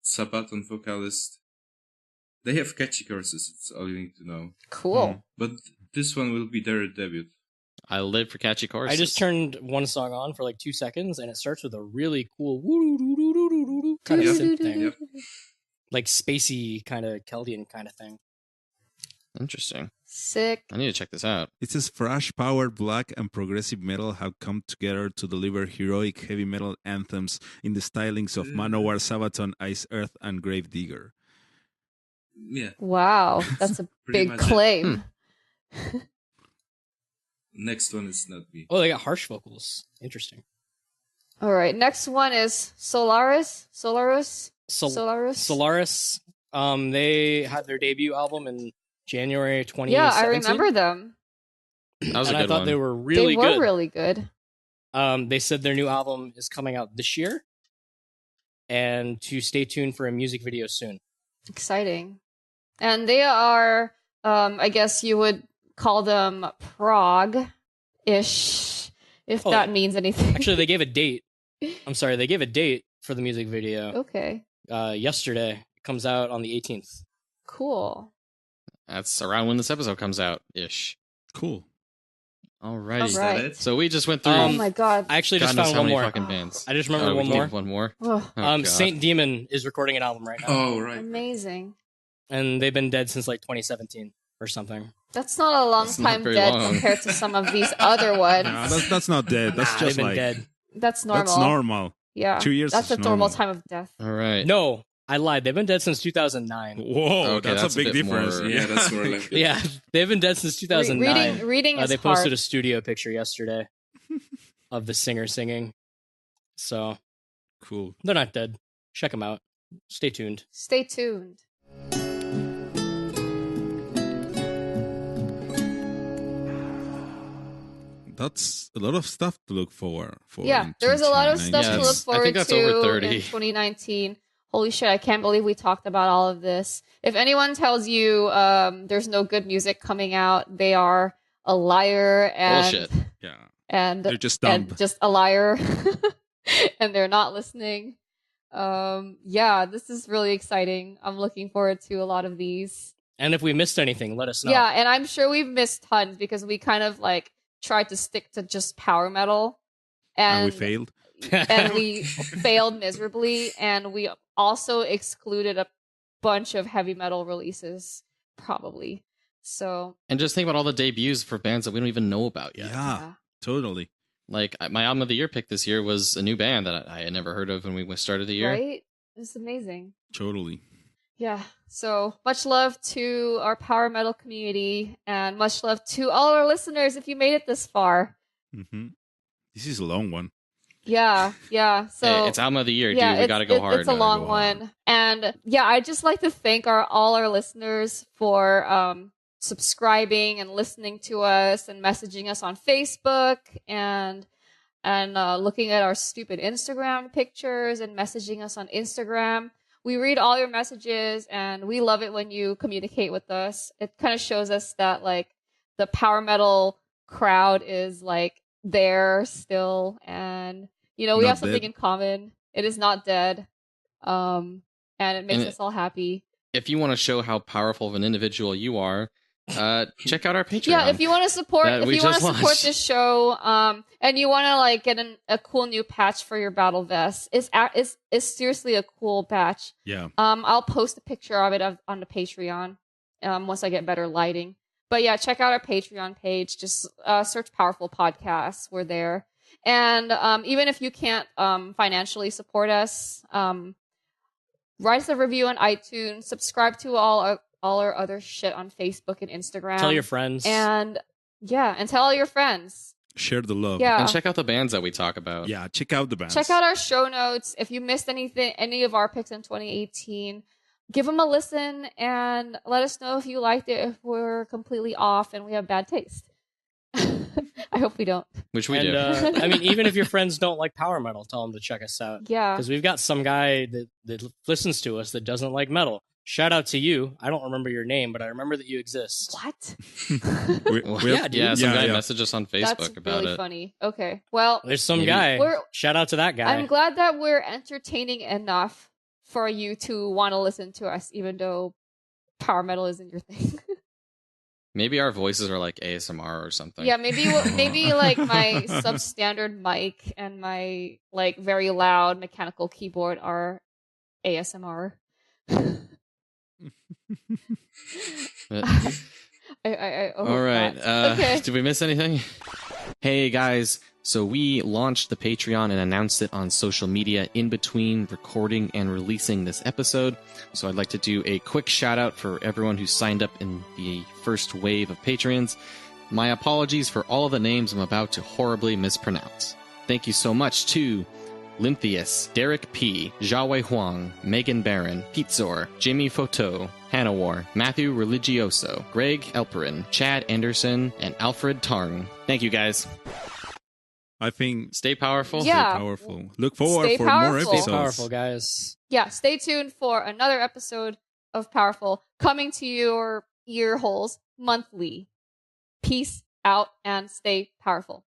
Sabaton vocalist. They have catchy choruses, it's all you need to know. Cool. But this one will be their debut. I live for catchy choruses. I just turned one song on for like 2 seconds, and it starts with a really cool woo-doo-doo-doo-doo-doo kind of synth thing. Yep. Like spacey kind of Keldian kind of thing. Interesting. Sick. I need to check this out. It says thrash-powered black and progressive metal have come together to deliver heroic heavy metal anthems in the stylings of Manowar, Sabaton, Ice Earth, and Gravedigger. Yeah. Wow, that's a big claim. next one is not me. Oh, they got harsh vocals. Interesting. All right, next one is Solaris. Solaris. They had their debut album in January 2017. Yeah, I remember them. That was and a good I thought one. they were really good. They were really good. They said their new album is coming out this year, and to stay tuned for a music video soon. Exciting. And they are, I guess you would call them prog-ish, if that means anything. Actually, they gave a date. I'm sorry, they gave a date for the music video. Okay. Yesterday. It comes out on the 18th. Cool. That's around when this episode comes out-ish. Cool. Alrighty. Is that it? So we just went through... oh my god. I actually just God knows found how one many more. fucking bands. I just remembered we one more. One more. Oh, Saint Demon is recording an album right now. Oh, right. amazing. And they've been dead since like 2017 or something. That's not a long That's not time very dead long. compared to some of these other ones. Nah, that's not dead. That's They've just been like dead. That's normal. That's normal. Yeah. 2 years. That's is a normal normal. time of death. All right. No, I lied. They've been dead since 2009. Whoa, Okay, that's a big bit difference. more- Yeah, that's more like it. Yeah, they've been dead since 2009. Reading is They posted hard. a studio picture yesterday of the singer singing. So Cool. they're not dead. Check them out. Stay tuned. Stay tuned. That's a lot of stuff to look for. Yeah, in there's a lot of stuff 2019. to look I forward think that's to over 30. in 2019. Holy shit, I can't believe we talked about all of this. If anyone tells you there's no good music coming out, they are a liar and Bullshit. Yeah, and they're just dumb. and just a liar and they're not listening. Yeah, this is really exciting. I'm looking forward to a lot of these. And if we missed anything, let us know. Yeah, and I'm sure we've missed tons because we kind of like tried to stick to just power metal and we failed. and we failed miserably, and we also excluded a bunch of heavy metal releases probably. So And just think about all the debuts for bands that we don't even know about yet. Yeah, totally. Like, my album of the year pick this year was a new band that I had never heard of when we started the year. right? It's amazing. Totally. Yeah. So much love to our power metal community, and much love to all our listeners if you made it this far. Hmm. This is a long one. Yeah, yeah. So Hey, it's album of the year, yeah, dude. We gotta go hard. It's a long one, and yeah, I'd just like to thank all our listeners for subscribing and listening to us and messaging us on Facebook and looking at our stupid Instagram pictures and messaging us on Instagram. We read all your messages, and we love it when you communicate with us. It kind of shows us that like the power metal crowd is like there still, and you know we Not have something dead. in common. It is not dead, and it makes us all happy. If you want to show how powerful of an individual you are, check out our Patreon. Yeah, if you want to support, that we just launched. this show, and you want to like get a cool new patch for your battle vest, it's seriously a cool patch. Yeah. I'll post a picture of it on the Patreon, once I get better lighting. But yeah, check out our Patreon page. Just search Powerful Podcasts. We're there. And even if you can't financially support us, write us a review on iTunes. Subscribe to all our other shit on Facebook and Instagram. Tell your friends. And yeah, and tell all your friends. Share the love. Yeah. And check out the bands that we talk about. Yeah, check out the bands. Check out our show notes. If you missed any of our picks in 2018, give them a listen and let us know if you liked it, if we're completely off and we have bad taste. I hope we don't. Which we And, do. I mean, even if your friends don't like power metal, tell them to check us out. Yeah. Because we've got some guy that listens to us that doesn't like metal. Shout out to you. I don't remember your name, but I remember that you exist. What? Yeah, dude. Yeah, some guy yeah. messaged us on Facebook That's about really it. funny. Okay. Well, There's some Maybe. guy. We're- Shout out to that guy. I'm glad that we're entertaining enough for you to want to listen to us, even though power metal isn't your thing. Maybe our voices are like ASMR or something. Yeah, maybe like my substandard mic and my like very loud mechanical keyboard are ASMR. I hope All right. not. Okay. Did we miss anything? Hey, guys. So we launched the Patreon and announced it on social media in between recording and releasing this episode. So I'd like to do a quick shout out for everyone who signed up in the first wave of Patreons. My apologies for all of the names I'm about to horribly mispronounce. Thank you so much to Lynthius, Derek P., Jiawei Huang, Megan Barron, Pizor, Jimmy Photo, Hannah War, Matthew Religioso, Greg Elperin, Chad Anderson, and Alfred Tarn. Thank you, guys. I think stay powerful. Yeah. Stay powerful. Look forward for more episodes. Stay powerful, guys. Yeah, stay tuned for another episode of Powerful coming to your ear holes monthly. Peace out and stay powerful.